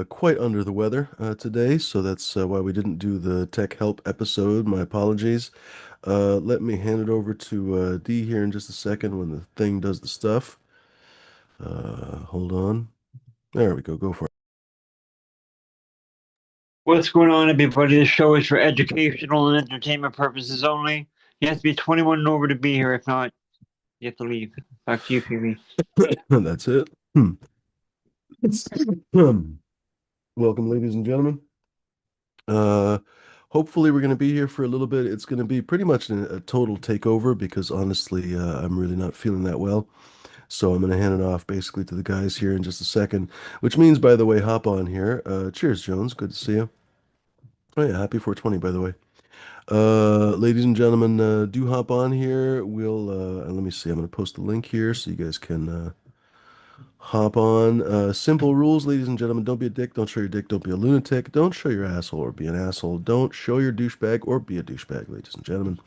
quite under the weather today, so that's why we didn't do the tech help episode. My apologies. Let me hand it over to D here in just a second when the thing does the stuff. Hold on. There we go. Go for it. What's going on, everybody? This show is for educational and entertainment purposes only. You have to be 21 and over to be here. If not, you have to leave. Back to you, Phoebe. That's it. Hmm. Hmm. Welcome, ladies and gentlemen. Uh, Hopefully we're going to be here for a little bit. It's going to be pretty much a total takeover because honestly, I'm really not feeling that well. So I'm going to hand it off basically to the guys here in just a second, which means, by the way, hop on here. Cheers, Jones. Good to see you. Oh yeah, happy 420, by the way. Ladies and gentlemen, do hop on here. We'll let me see. I'm going to post the link here so you guys can hop on. Simple rules, ladies and gentlemen. Don't be a dick. Don't show your dick. Don't be a lunatic. Don't show your asshole or be an asshole. Don't show your douchebag or be a douchebag, ladies and gentlemen.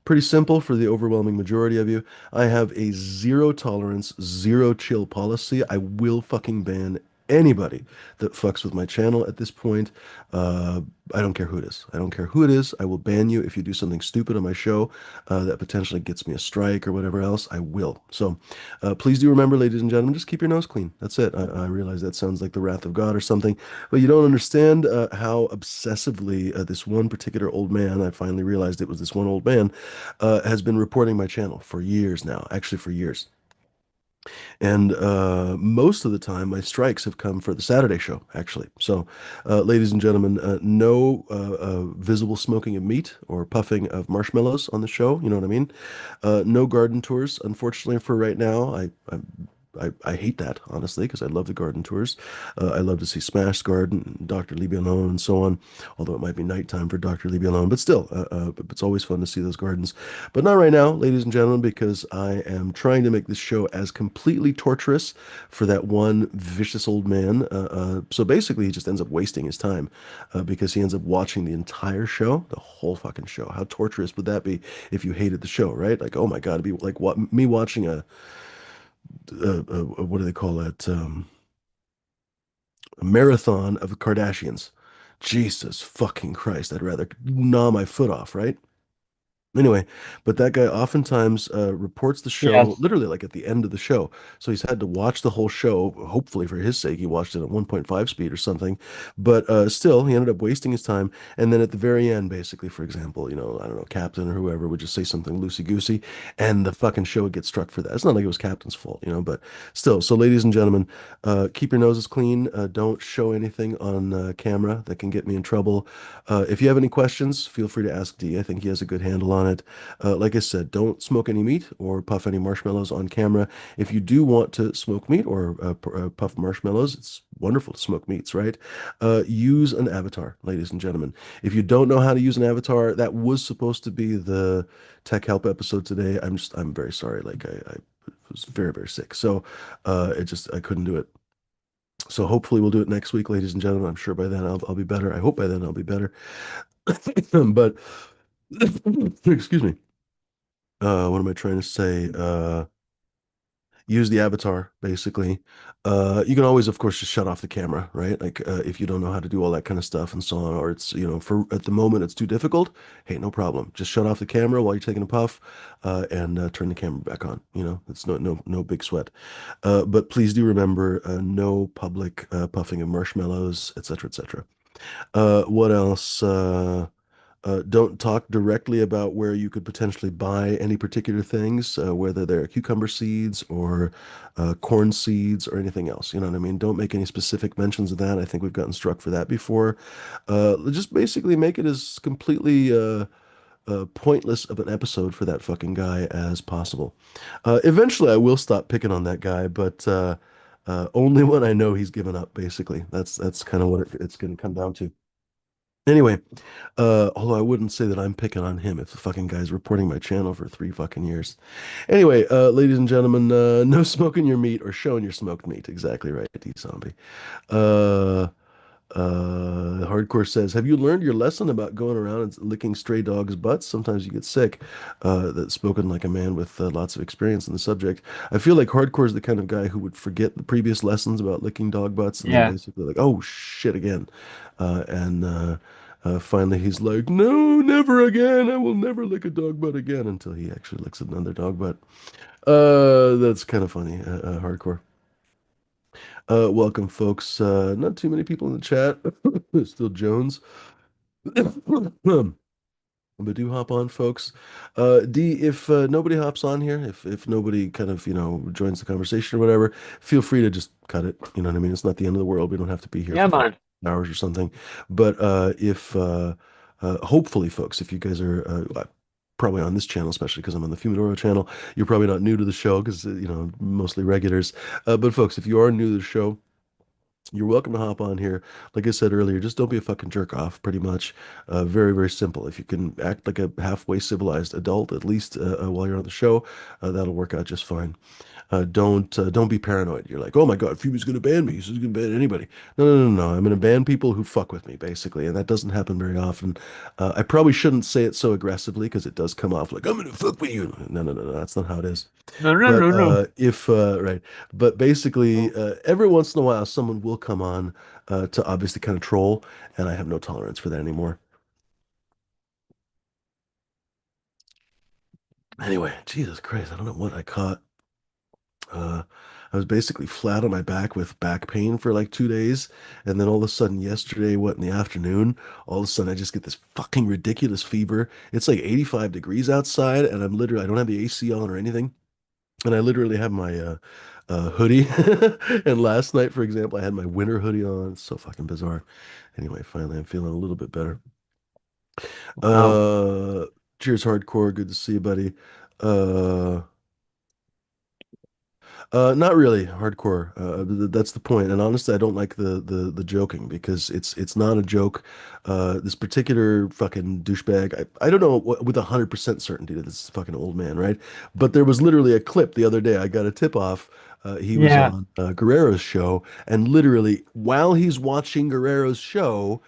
Pretty simple for the overwhelming majority of you. I have a zero tolerance, zero chill policy. I will fucking ban anybody that fucks with my channel at this point. Uh, I don't care who it is. I don't care who it is. I will ban you if you do something stupid on my show that potentially gets me a strike or whatever else. I will. So please do remember, ladies and gentlemen, just keep your nose clean. That's it. I realize that sounds like the wrath of God or something, but you don't understand how obsessively this one particular old man, I finally realized it was this one old man, has been reporting my channel for years now, actually for years. And most of the time, my strikes have come for the Saturday show, actually. So, ladies and gentlemen, no visible smoking of meat or puffing of marshmallows on the show. You know what I mean? No garden tours, unfortunately, for right now. I hate that, honestly, because I love the garden tours. I love to see Smash Garden, Dr. Leave Me Alone, and so on, although it might be nighttime for Dr. Leave Me Alone, but still, it's always fun to see those gardens. But not right now, ladies and gentlemen, because I am trying to make this show as completely torturous for that one vicious old man. So basically, he just ends up wasting his time because he ends up watching the entire show, the whole fucking show. How torturous would that be if you hated the show, right? Like, oh my God, it'd be like what me watching what do they call that? A marathon of the Kardashians. Jesus fucking Christ, I'd rather gnaw my foot off, right? Anyway, but that guy oftentimes reports the show Yes. literally like at the end of the show. So he's had to watch the whole show. Hopefully, for his sake, he watched it at 1.5 speed or something. But still, he ended up wasting his time. And then at the very end, basically, for example, I don't know, Captain or whoever would just say something loosey-goosey, and the fucking show would get struck for that. It's not like it was Captain's fault, but still. So, ladies and gentlemen, keep your noses clean. Don't show anything on camera that can get me in trouble. If you have any questions, feel free to ask D. I think he has a good handle on it. Like I said, don't smoke any meat or puff any marshmallows on camera. If you do want to smoke meat or puff marshmallows, it's wonderful to smoke meats, right? Use an avatar, ladies and gentlemen. If you don't know how to use an avatar, that was supposed to be the tech help episode today. I'm very sorry. Like I was very, very sick. So I couldn't do it. So hopefully we'll do it next week, ladies and gentlemen. I'm sure by then I'll be better. I hope by then I'll be better. But excuse me. What am I trying to say? Use the avatar, basically. You can always, of course, just shut off the camera, right? Like if you don't know how to do all that kind of stuff and so on, or it's, for at the moment it's too difficult. Hey, no problem. Just shut off the camera while you're taking a puff, and turn the camera back on. It's no big sweat. But please do remember, no public puffing of marshmallows, etc., etc. What else? Don't talk directly about where you could potentially buy any particular things, whether they're cucumber seeds or corn seeds or anything else. You know what I mean? Don't make any specific mentions of that. I think we've gotten struck for that before. Just basically make it as completely pointless of an episode for that fucking guy as possible. Eventually, I will stop picking on that guy, but only when I know he's given up, basically. That's kind of what it's going to come down to. Anyway, although I wouldn't say that I'm picking on him if the fucking guy's reporting my channel for 3 fucking years. Anyway, ladies and gentlemen, no smoking your meat or showing your smoked meat. Exactly right, D Zombie. Uh, Hardcore says, "Have you learned your lesson about going around and licking stray dogs' butts? Sometimes you get sick." That's spoken like a man with lots of experience in the subject. I feel like Hardcore is the kind of guy who would forget the previous lessons about licking dog butts and then Yeah. basically like, "Oh shit again," and finally he's like, "No, never again. I will never lick a dog butt again," until he actually licks another dog butt. That's kind of funny. Hardcore. Welcome, folks. Not too many people in the chat. Still Jones. But do hop on, folks. D, if nobody hops on here, if nobody kind of, joins the conversation or whatever, feel free to just cut it. You know what I mean? It's not the end of the world. We don't have to be here Yeah, for man. 5 hours or something. But if hopefully, folks, if you guys are probably on this channel, especially because I'm on the Fumidoro channel, you're probably not new to the show because, mostly regulars. But folks, if you are new to the show, you're welcome to hop on here. Like I said earlier, just don't be a fucking jerk off, pretty much. Very, very simple. If you can act like a halfway civilized adult, at least while you're on the show, that'll work out just fine. Don't be paranoid. You're like, oh my God, Fumi's gonna ban me. He's gonna ban anybody. No, no, no, no. I'm gonna ban people who fuck with me, basically, and that doesn't happen very often. I probably shouldn't say it so aggressively because it does come off like I'm gonna fuck with you. No, no, no, no. That's not how it is. No, no, But no, no. if right, but basically, every once in a while, someone will come on to obviously kind of troll, and I have no tolerance for that anymore. Anyway, Jesus Christ, I don't know what I caught. Uh, I was basically flat on my back with back pain for like 2 days, and then all of a sudden, yesterday, what in the afternoon, all of a sudden, I just get this fucking ridiculous fever. It's like 85 degrees outside, and I don't have the AC on or anything. And I literally have my hoodie. And last night, for example, I had my winter hoodie on. It's so fucking bizarre. Anyway, finally, I'm feeling a little bit better. Wow. Uh, cheers, hardcore. Good to see you, buddy. Uh, not really hardcore. That's the point. And honestly, I don't like the joking because it's not a joke. This particular fucking douchebag, I don't know what, with 100% certainty that this is a fucking old man, right? But there was literally a clip the other day. I got a tip off. He was Yeah. on Guerrero's show, and literally while he's watching Guerrero's show,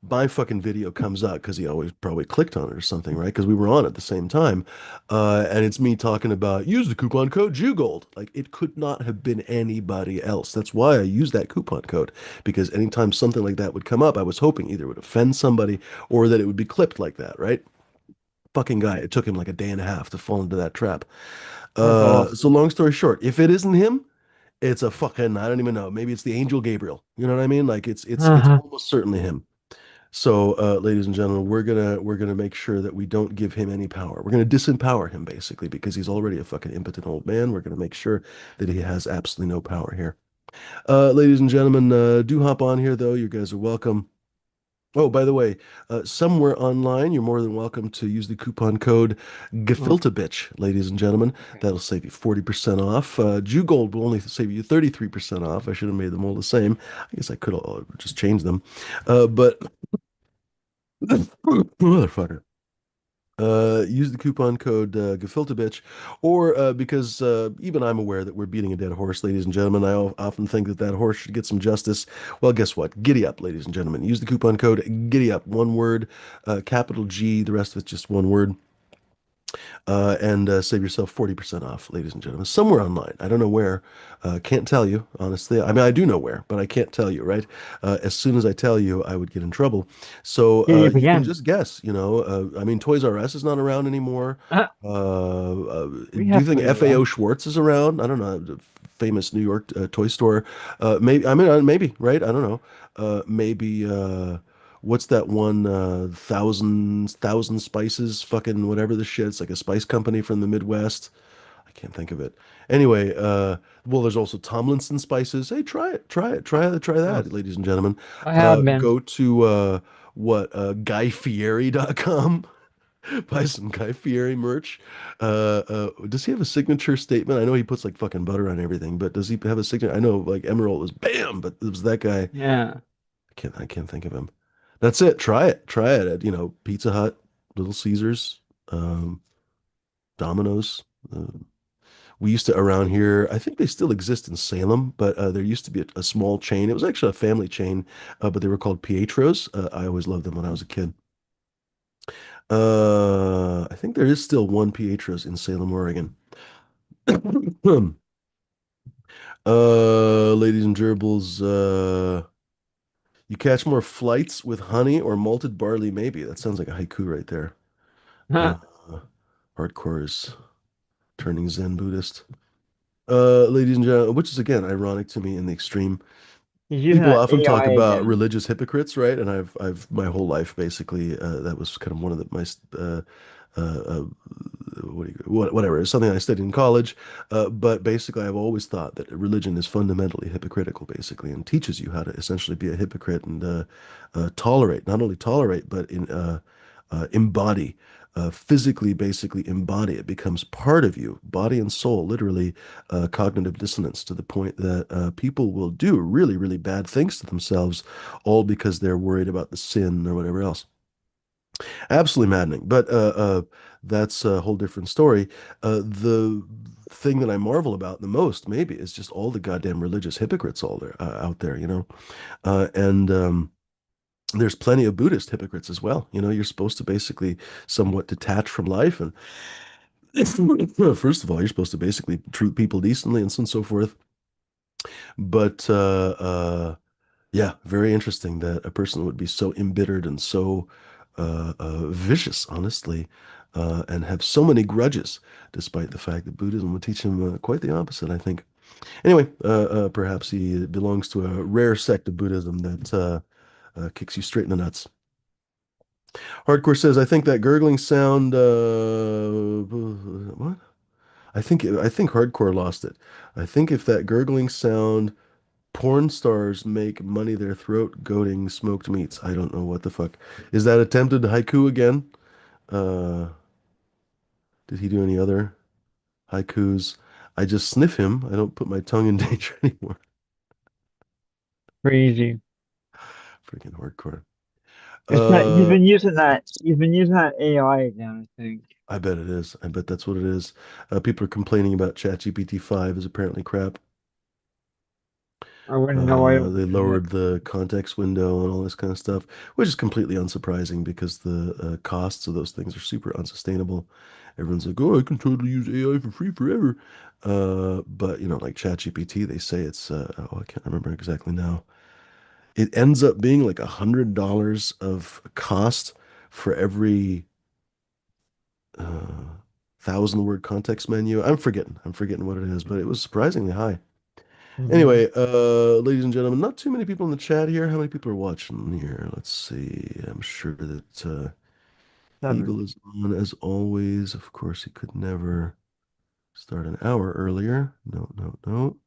my fucking video comes up because he always probably clicked on it or something, right? Because we were on at the same time. And it's me talking about use the coupon code JUGOLD. Like it could not have been anybody else. That's why I used that coupon code because anytime something like that would come up, I was hoping either it would offend somebody or that it would be clipped like that, right? Fucking guy. It took him like a day and a half to fall into that trap. That's So awesome. long story short, if it isn't him, it's a fucking, I don't even know. Maybe it's the Angel Gabriel. You know what I mean? Like it's Uh-huh. almost certainly him. So, ladies and gentlemen, we're gonna make sure that we don't give him any power. We're gonna disempower him basically because he's already a fucking impotent old man. We're gonna make sure that he has absolutely no power here. Ladies and gentlemen, do hop on here though. You guys are welcome. Oh, by the way, somewhere online, you're more than welcome to use the coupon code Oh, GEFILTEBITCH, ladies and gentlemen. okay. That'll save you 40% off. Jugold will only save you 33% off. I should have made them all the same. I guess I could have just changed them. But motherfucker. Use the coupon code GEFILTEBITCH, or because even I'm aware that we're beating a dead horse, ladies and gentlemen. Often think that that horse should get some justice. Well, guess what? Giddy up, ladies and gentlemen. Use the coupon code Giddy up, one word, capital G. The rest of it's just one word, and save yourself 40% off, ladies and gentlemen. Somewhere online. I don't know where. Can't tell you, honestly. I mean, I do know where, but I can't tell you, right? As soon as I tell you, I would get in trouble. So Yeah, yep you can again. just guess, you know. I mean, Toys R Us is not around anymore. Uh, we Do you have think Toys R FAO Us. Schwartz is around? I don't know. The famous New York toy store. Maybe, I mean, maybe, right? I don't know. Maybe, what's that one thousand spices fucking whatever the shit, it's like a spice company from the Midwest. I can't think of it. Anyway, well, there's also Tomlinson spices. Hey, try Oh, that, ladies and gentlemen. I have been. Go to guyfieri.com. Buy some Guy Fieri merch. Does he have a signature statement? I know he puts like fucking butter on everything, but does he have a signature? I know like Emerald was bam, but it was that guy. Yeah. I can't think of him. That's it. Try it. Try it at, Pizza Hut, Little Caesars, um, Domino's. We used to around here, I think they still exist in Salem, but there used to be a small chain. It was actually a family chain, but they were called Pietro's. I always loved them when I was a kid. I think there is still one Pietro's in Salem, Oregon. Ladies and gerbils, you catch more flights with honey or malted barley, maybe. That sounds like a haiku right there. Uh, hardcore is turning Zen Buddhist. Ladies and gentlemen, which is again ironic to me in the extreme. He's using People that often AI talk about again. religious hypocrites, right? And I've my whole life basically that was kind of one of my whatever. It's something I studied in college, but basically I've always thought that religion is fundamentally hypocritical, basically, and teaches you how to essentially be a hypocrite and tolerate, not only tolerate, but embody. Physically, basically embody. It becomes part of you, body and soul, literally cognitive dissonance to the point that people will do really, really bad things to themselves, all because they're worried about the sin or whatever else. Absolutely maddening. But that's a whole different story. The thing that I marvel about the most, maybe, is just all the goddamn religious hypocrites all there out there, you know. And there's plenty of Buddhist hypocrites as well. You know, you're supposed to basically somewhat detach from life, and first of all, you're supposed to basically treat people decently and so on and so forth. But yeah, very interesting that a person would be so embittered and so vicious, honestly, and have so many grudges, despite the fact that Buddhism would teach him quite the opposite, I think. Anyway, perhaps he belongs to a rare sect of Buddhism that kicks you straight in the nuts. Hardcore says, I think that gurgling sound, what? I think Hardcore lost it. I think if that gurgling sound porn stars make money their throat goading smoked meats. I don't know what the fuck. Is that attempted haiku again? Uh, did he do any other haikus? I just sniff him. I don't put my tongue in danger anymore. Crazy. Freaking hardcore. It's that he's Uh, been using that. He's been using that AI again, I think. I bet it is. I bet that's what it is. People are complaining about ChatGPT 5 is apparently crap. I wouldn't know. I don't They use it. lowered the context window and all this kind of stuff, which is completely unsurprising because the costs of those things are super unsustainable. Everyone's like, "Oh, I can totally use AI for free forever," but you know, like ChatGPT, they say it's oh, I can't remember exactly now. It ends up being like $100 of cost for every 1,000 word context menu. I'm forgetting what it is, but it was surprisingly high. Hmm. Anyway, ladies and gentlemen, not too many people in the chat here. How many people are watching here? Let's see. I'm sure that Seven. Hegel is on as always. Of course, he could never start an hour earlier. No, no, no.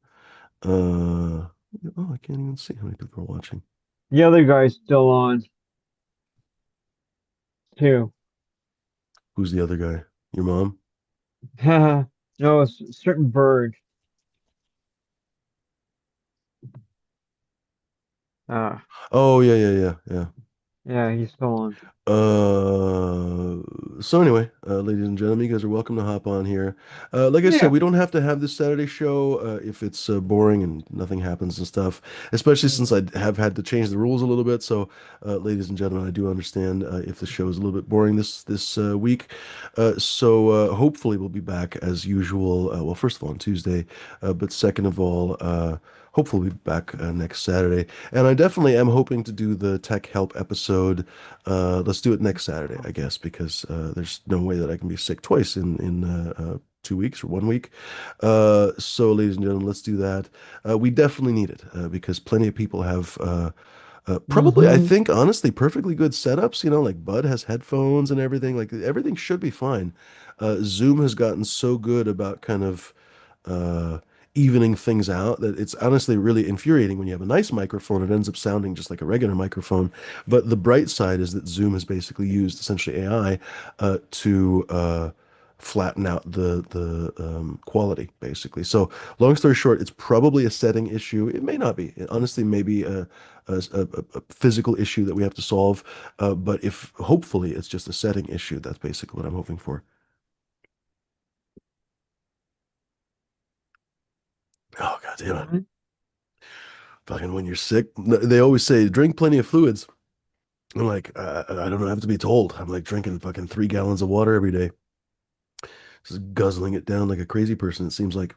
Oh, I can't even see how many people are watching. The other guy's still on too. Who's the other guy? Your mom? No, it's a certain bird. Uh, Oh, yeah, yeah, yeah, yeah. yeah, he's still on. So anyway, ladies and gentlemen, you guys are welcome to hop on here. Like I said, Yeah. we don't have to have this Saturday show if it's boring and nothing happens and stuff, especially since I have had to change the rules a little bit. So, ladies and gentlemen, I do understand if the show is a little bit boring this week. So hopefully we'll be back as usual. Well, first of all on Tuesday, but second of all, hopefully we'll be back next Saturday. And I definitely am hoping to do the tech help episode. Let's do it next Saturday, I guess, because there's no way that I can be sick twice in 2 weeks or 1 week. So, ladies and gentlemen, let's do that. We definitely need it because plenty of people have probably, I Mm-hmm. think, honestly, perfectly good setups. You know, like Bud has headphones and everything. Like everything should be fine. Zoom has gotten so good about kind of uh, evening things out that it's honestly really infuriating when you have a nice microphone. It ends up sounding just like a regular microphone. But the bright side is that Zoom has basically used essentially AI to flatten out the quality, basically. So, long story short, it's probably a setting issue. It may not be. It honestly may be a physical issue that we have to solve. But if hopefully it's just a setting issue, that's basically what I'm hoping for. damn it. What? Fucking when you're sick, they always say drink plenty of fluids. I'm like, I don't have to be told. I'm like drinking fucking 3 gallons of water every day, just guzzling it down like a crazy person, it seems like.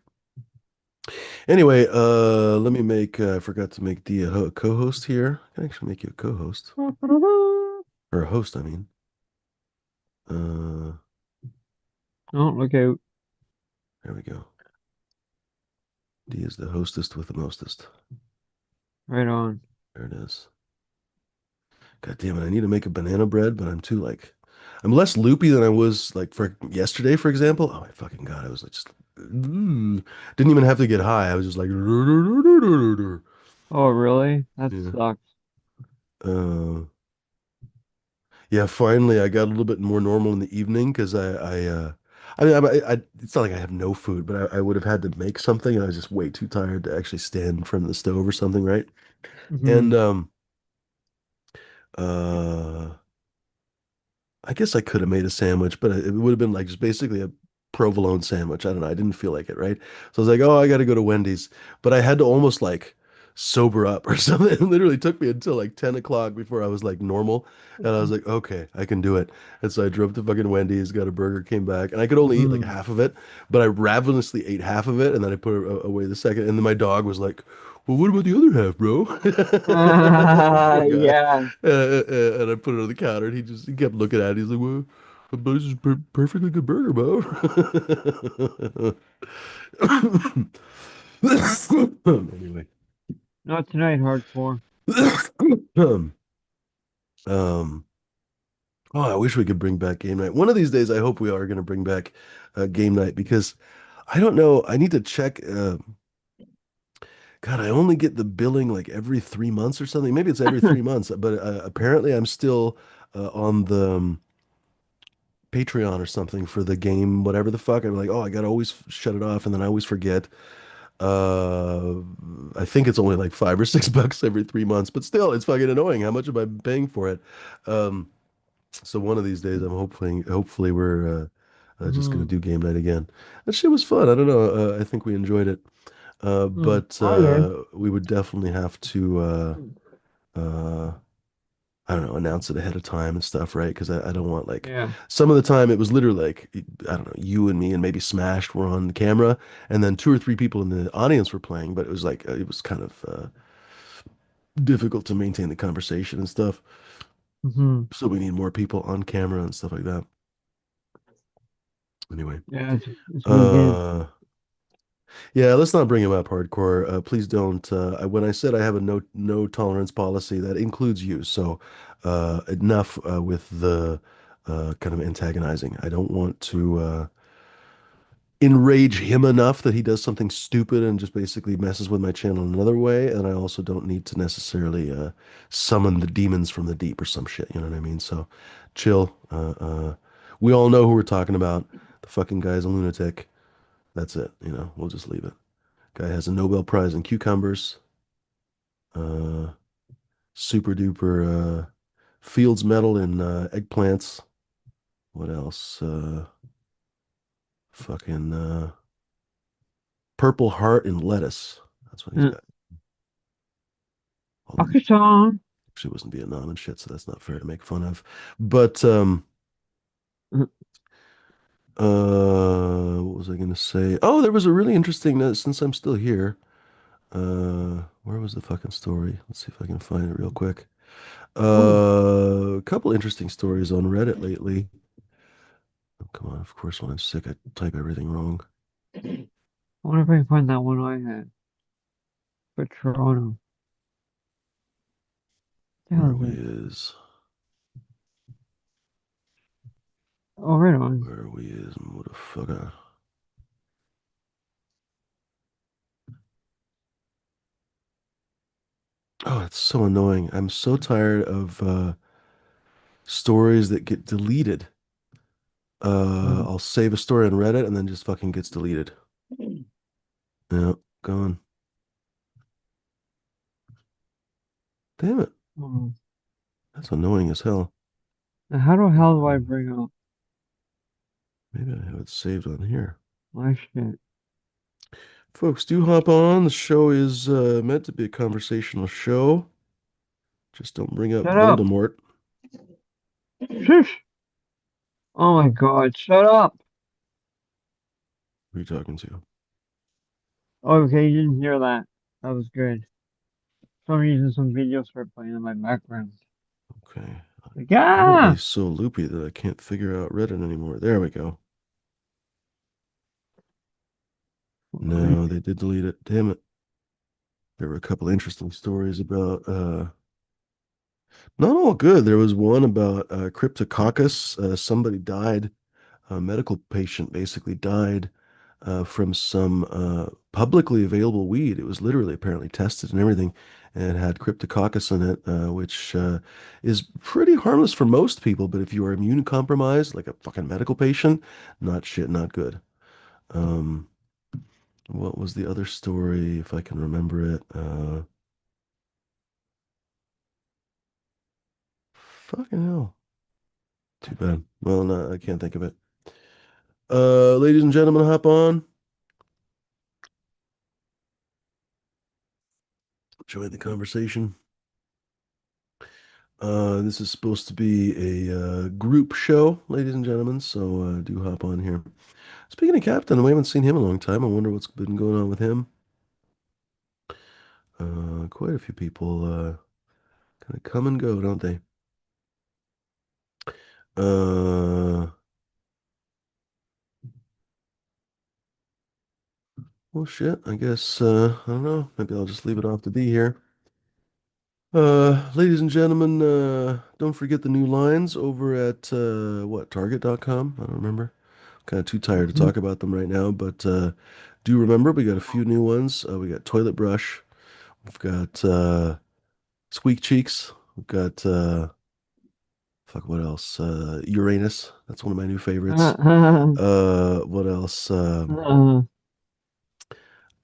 Anyway, let me make, I forgot to make the co-host here. I can actually make you a co-host, or a host, I mean. Uh, Oh, look out. there we go. D is the hostess with the mostest. Right on. There it is. God damn it, I need to make a banana bread, but I'm too like, I'm less loopy than I was like for yesterday, for example. Oh my fucking God, I was like just, didn't even have to get high. I was just like, Oh, really? That yeah. sucks. Uh, yeah, finally I got a little bit more normal in the evening because I mean, it's not like I have no food, but I would have had to make something and I was just way too tired to actually stand in front of the stove or something, right? And Hmm. uh I guess I could have made a sandwich, but it would have been like just basically a provolone sandwich. I don't know. I didn't feel like it, right? So I was like, oh, I got to go to Wendy's. But I had to almost like sober up or something. It literally took me until like 10 o'clock before I was like normal. And I was like, okay, I can do it. And so I drove to fucking Wendy's, got a burger, came back, and I could only eat like Hmm. half of it, but I ravenously ate half of it and then I put away the second. And then my dog was like, well, what about the other half, bro? Poor guy. Yeah. And I put it on the counter, and he kept looking at it. He's like, "Well, but this is perfectly good burger, Bo." Anyway, Not tonight, hardcore. um, um, oh, I wish we could bring back game night. One of these days, I hope we are going to bring back game night because I don't know. I need to check. God, I only get the billing like every 3 months or something. Maybe it's every 3 months, but apparently I'm still on the Patreon or something for the game, whatever the fuck. I'm like, oh, I gotta always shut it off, and then I always forget. Uh, I think it's only like $5 or $6 every 3 months, but still, it's fucking annoying. How much am I paying for it? Um, so one of these days, hopefully we're just gonna Hmm. do game night again. That shit was fun. I don't know. I think we enjoyed it. Hmm. But Oh, yeah. we would definitely have to uh I don't know, announce it ahead of time and stuff, right? Because I don't want like Yeah. some of the time it was literally like I don't know, you and me and maybe Smashed were on the camera, and then two or three people in the audience were playing, but it was like it was kind of difficult to maintain the conversation and stuff. Hmm. So we need more people on camera and stuff like that. Anyway, Yeah, it's me again. uh, yeah, let's not bring him up hardcore. Please don't. When I said I have a no tolerance policy, that includes you. So enough with the kind of antagonizing. I don't want to enrage him enough that he does something stupid and just basically messes with my channel in another way. And I also don't need to necessarily summon the demons from the deep or some shit. You know what I mean? So chill. We all know who we're talking about. The fucking guy's a lunatic. That's it. You know, we'll just leave it. Guy has a Nobel Prize in cucumbers. Uh, super duper Fields Medal in eggplants. What else? Fucking Purple Heart in lettuce. That's what he's Uh, got. Well, Pakistan. actually was in Vietnam and shit, so that's not fair to make fun of. But what was I gonna say? Oh, there was a really interesting since I'm still here. Where was the fucking story? Let's see if I can find it real quick. Oh, A couple interesting stories on Reddit lately. Oh, come on, of course, when I'm sick, I type everything wrong. I wonder if I can find that one I had for Toronto. The hell Where is we it? is, Oh, right on. where we is, motherfucker. Oh, it's so annoying. I'm so tired of stories that get deleted. Hmm. I'll save a story on Reddit and then just fucking gets deleted. Yeah, gone. Damn it. Oh. That's annoying as hell. Now, how the hell do I Um, bring up maybe I have it saved on here. my shit? Folks, do hop on. The show is meant to be a conversational show. Just don't bring up Shut up. Voldemort. Shush. Oh my God, shut up. Who are you talking to? Okay, you didn't hear that. That was good. For some reason, some videos start playing in my background. Okay. Like, Apparently ah! so loopy that I can't figure out Reddit anymore. There we go. No, they did delete it. Damn it. There were a couple interesting stories about not all good. There was one about Cryptococcus. Somebody died, a medical patient basically died from some publicly available weed. It was literally apparently tested and everything, and it had Cryptococcus in it, which is pretty harmless for most people. But if you are immune compromised, like a fucking medical patient, not shit, not good. Um, what was the other story, if I can remember it? Fucking hell. Too bad. Well, no, I can't think of it. Ladies and gentlemen, hop on. Enjoy the conversation. This is supposed to be a group show, ladies and gentlemen, so do hop on here. Speaking of Captain, we haven't seen him in a long time. I wonder what's been going on with him. Quite a few people kind of come and go, don't they? Uh, well, shit. I guess I don't know. Maybe I'll just leave it off to be here. Ladies and gentlemen, don't forget the new lines over at what, Target.com? I don't remember. Kind of too tired to Mhm. talk about them right now, but do remember we got a few new ones. We got toilet brush, we've got squeak cheeks, we've got fuck, what else? Uranus. That's one of my new favorites. What else?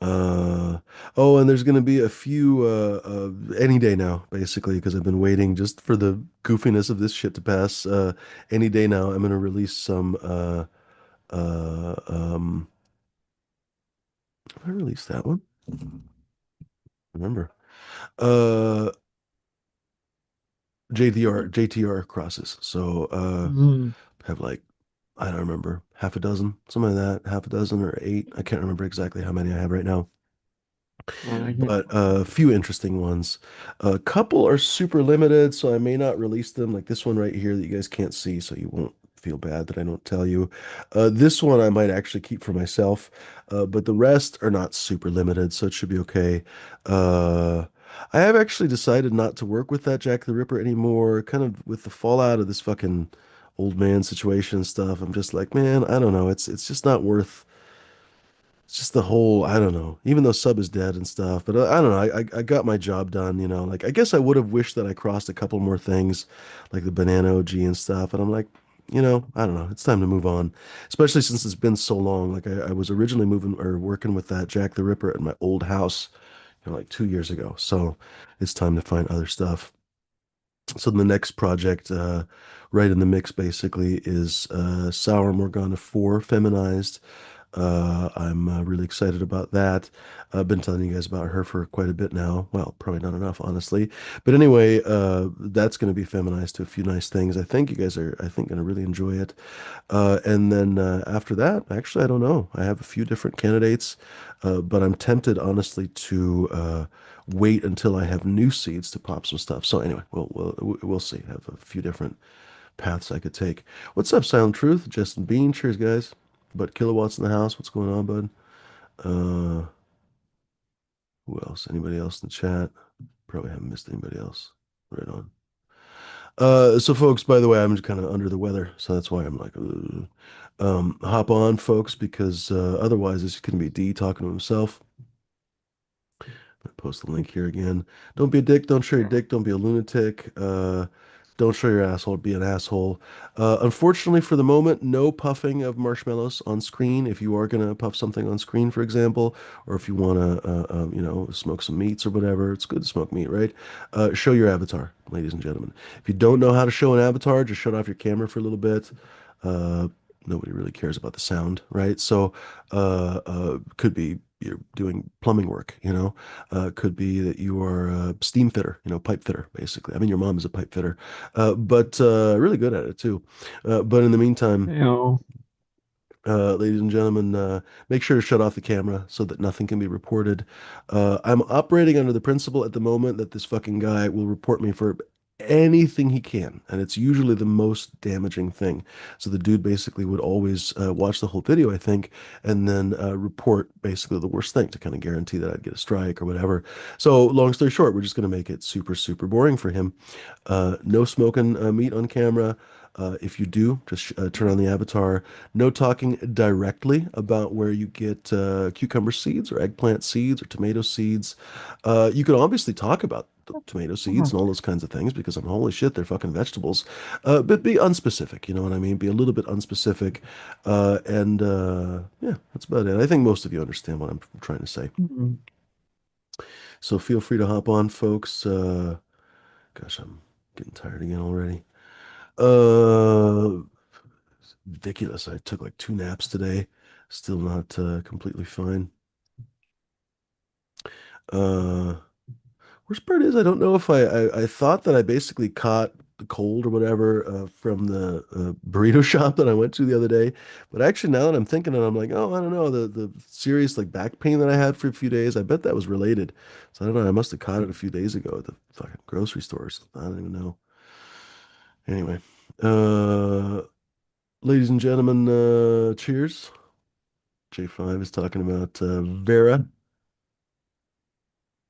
Uh, oh, and there's gonna be a few any day now, basically, because I've been waiting just for the goofiness of this shit to pass. Any day now, I'm gonna release some uh um have I released that one? Remember. Uh JTR crosses. So Mhm. have like I don't remember, half a dozen, something like that, half a dozen or eight. I can't remember exactly how many I have right now. I can't. But a few interesting ones. A couple are super limited, so I may not release them, like this one right here that you guys can't see, so you won't feel bad that I don't tell you. This one I might actually keep for myself, but the rest are not super limited, so it should be okay. Uh, I have actually decided not to work with that Jack the Ripper anymore, kind of with the fallout of this fucking old man situation and stuff. I'm just like, man, I don't know. It's just not worth. It's just the whole, I don't know, even though Sub is dead and stuff, but I don't know. I got my job done, you know. Like, I guess I would have wished that I crossed a couple more things, like the Banana OG and stuff. And I'm like, I don't know. It's time to move on, especially since it's been so long. Like, I was originally moving or working with that Jack the Ripper at my old house, like 2 years ago. So it's time to find other stuff. So the next project, right in the mix, basically, is Sour Morgana 4 feminized. I'm really excited about that. I've been telling you guys about her for quite a bit now. Well, probably not enough, honestly. But anyway, that's going to be feminized to a few nice things. I think you guys are, I think, going to really enjoy it. And then after that, actually, I don't know. I have a few different candidates, but I'm tempted, honestly, to wait until I have new seeds to pop some stuff. So anyway, we'll see. I have a few different paths I could take. What's up, Silent Truth? Justin Bean, cheers, guys. But Kilowatts in the house. What's going on, bud? Uh, who else? Anybody else in the chat? Probably haven't missed anybody else. Right on. So folks, by the way, I'm just kind of under the weather, so that's why I'm like, "Ugh." Hop on, folks, because otherwise this can be D talking to himself. I post the link here again. Don't be a dick. Don't show your dick. Don't be a lunatic. Don't show your asshole. Be an asshole. Unfortunately, for the moment, no puffing of marshmallows on screen. If you are gonna puff something on screen, for example, or if you wanna, smoke some meats or whatever, it's good to smoke meat, right? Show your avatar, ladies and gentlemen. If you don't know how to show an avatar, just shut off your camera for a little bit. Uh, nobody really cares about the sound, right? So, could be you're doing plumbing work, could be that you are a steam fitter, pipe fitter, basically. I mean, your mom is a pipe fitter, but really good at it too. But in the meantime, You know. ladies and gentlemen, make sure to shut off the camera so that nothing can be reported. I'm operating under the principle at the moment that this fucking guy will report me for anything he can, and it's usually the most damaging thing. So the dude basically would always watch the whole video, I think, and then report basically the worst thing to kind of guarantee that I'd get a strike or whatever. So long story short, we're just going to make it super, super boring for him. No smoking meat on camera. If you do, just turn on the avatar. No talking directly about where you get cucumber seeds or eggplant seeds or tomato seeds. You can obviously talk about the tomato seeds and all those kinds of things because holy shit, they're fucking vegetables. But be unspecific, you know what I mean? Be a little bit unspecific. And yeah, that's about it. I think most of you understand what I'm trying to say. Mhm. So feel free to hop on, folks. Gosh, I'm getting tired again already. Uh, Ridiculous. I took like 2 naps today. Still not completely fine. Uh, Worst part is I don't know if I thought that I basically caught the cold or whatever from the burrito shop that I went to the other day. But actually, now that I'm thinking it, I'm like, oh, I don't know. The serious like back pain that I had for a few days, I bet that was related. So I don't know. I must have caught it a few days ago at the fucking grocery stores. I don't even know. Anyway, uh, ladies and gentlemen, cheers. J5 is talking about Vera.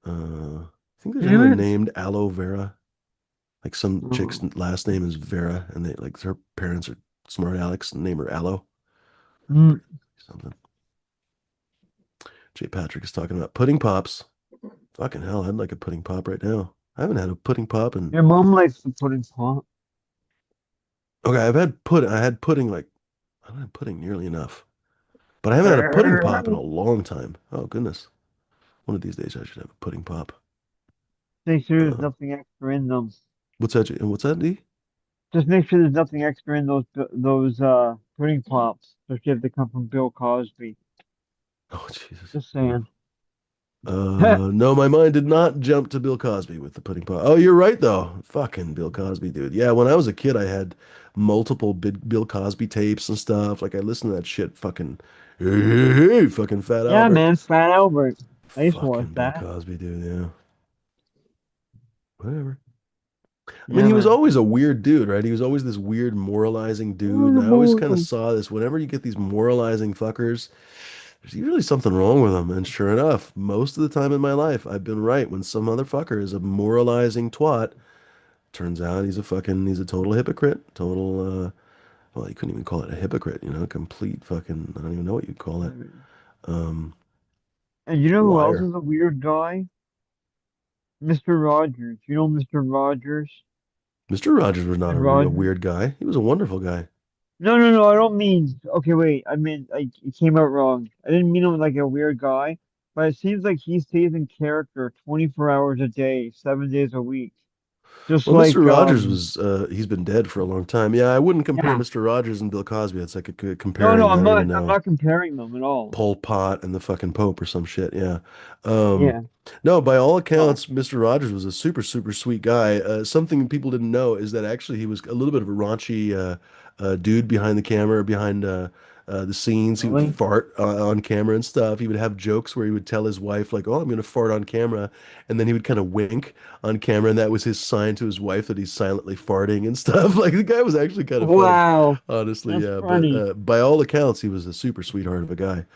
I think there's Damn anyone it. named Aloe Vera. Like some chick's Oh. last name is Vera, and they like her parents are smart Alex and name her Aloe. Mm. Pretty something. J Patrick is talking about pudding pops. Fucking hell, I'd like a pudding pop right now. I haven't had a pudding pop in Your mom likes the pudding pop. okay, I had pudding like I don't have pudding nearly enough. But I haven't had a pudding pop in a long time. Oh goodness. One of these days I should have a pudding pop. Make sure there's Uh, nothing extra in them. what's that? And what's that, D? Just make sure there's nothing extra in those pudding pops, especially if they come from Bill Cosby. Oh Jesus. Just saying. No, my mind did not jump to Bill Cosby with the pudding pop. Oh, you're right though. Fucking Bill Cosby, dude. Yeah, when I was a kid, I had multiple Bill Cosby tapes and stuff. Like I listened to that shit. Fucking, hey, fucking Fat Yeah, Albert. man, Fat Albert. I used to watch Fucking Bill that. Cosby, dude. Yeah, whatever. I mean, Yeah, he was man. always a weird dude, right? He was always this weird moralizing dude, and I always kind of saw this. Whenever you get these moralizing fuckers, there's usually something wrong with them. And sure enough, most of the time in my life, I've been right. When some motherfucker is a moralizing twat, turns out he's a total hypocrite. Well, you couldn't even call it a hypocrite, complete fucking, I don't even know what you'd call it. Um, And you know who else Liar. is a weird guy? Mr. Rogers. You know Mr. Rogers? Mr. Rogers was not Ed a Rogers? weird guy. He was a wonderful guy. No, no, no. I don't mean. Okay, wait. I mean, like, it came out wrong. I didn't mean him like a weird guy, but it seems like he stays in character 24 hours a day, 7 days a week. Just Well, Mr. like, Rogers he's been dead for a long time. Yeah, I wouldn't compare yeah. Mr. Rogers and Bill Cosby. It's like No, no, comparing, I I'm don't even not. I'm know, not comparing them at all. Pol Pot and the fucking Pope or some shit. Yeah. Um, Yeah. no, by all Oh, accounts, Mr. Rogers was a super, super sweet guy. Something people didn't know is that actually he was a little bit of a raunchy dude behind the camera, behind the scenes. He would really? fart on camera and stuff. He would have jokes where he would tell his wife, like, "Oh, I'm going to fart on camera," and then he would kind of wink on camera, and that was his sign to his wife that he's silently farting and stuff. Like the guy was actually kind of funny, Wow, honestly. that's Yeah, but funny. by all accounts, he was a super sweetheart of a guy.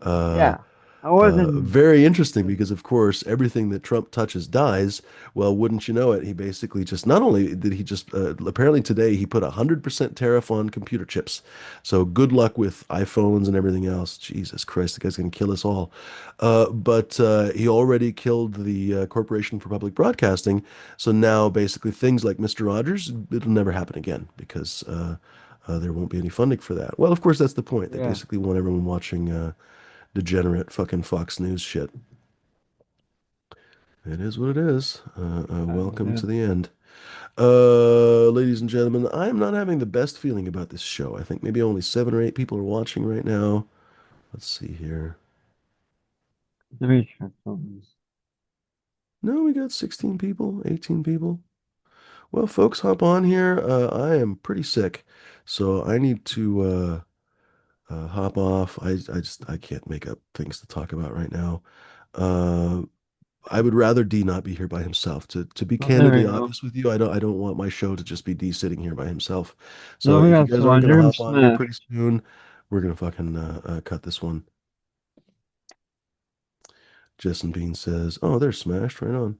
Uh, Yeah, I wasn't. Very interesting because, of course, everything that Trump touches dies. Well, wouldn't you know it? He basically just not only did he just apparently today he put 100% tariff on computer chips. So good luck with iPhones and everything else. Jesus Christ, the guy's gonna kill us all. But he already killed the Corporation for Public Broadcasting. So now basically things like Mr. Rogers, it'll never happen again because there won't be any funding for that. Well, of course, that's the point. They Yeah, basically want everyone watching. Degenerate fucking Fox News shit. It is what it is. I don't Welcome know. to the end. Ladies and gentlemen, I am not having the best feeling about this show. I think maybe only 7 or 8 people are watching right now. Let's see here. Let me check something. No, we got 16 people, 18 people. Well, folks, hop on here. I am pretty sick, so I need to hop off. I can't make up things to talk about right now. Uh, I would rather D not be here by himself. To be Oh, there candidly we go. honest with you, I don't want my show to just be D sitting here by himself. So No, we if you got guys aren't fun. gonna You're gonna hop on here smash. pretty soon, we're gonna fucking cut this one. Justin Bean says, "Oh, they're smashed right on.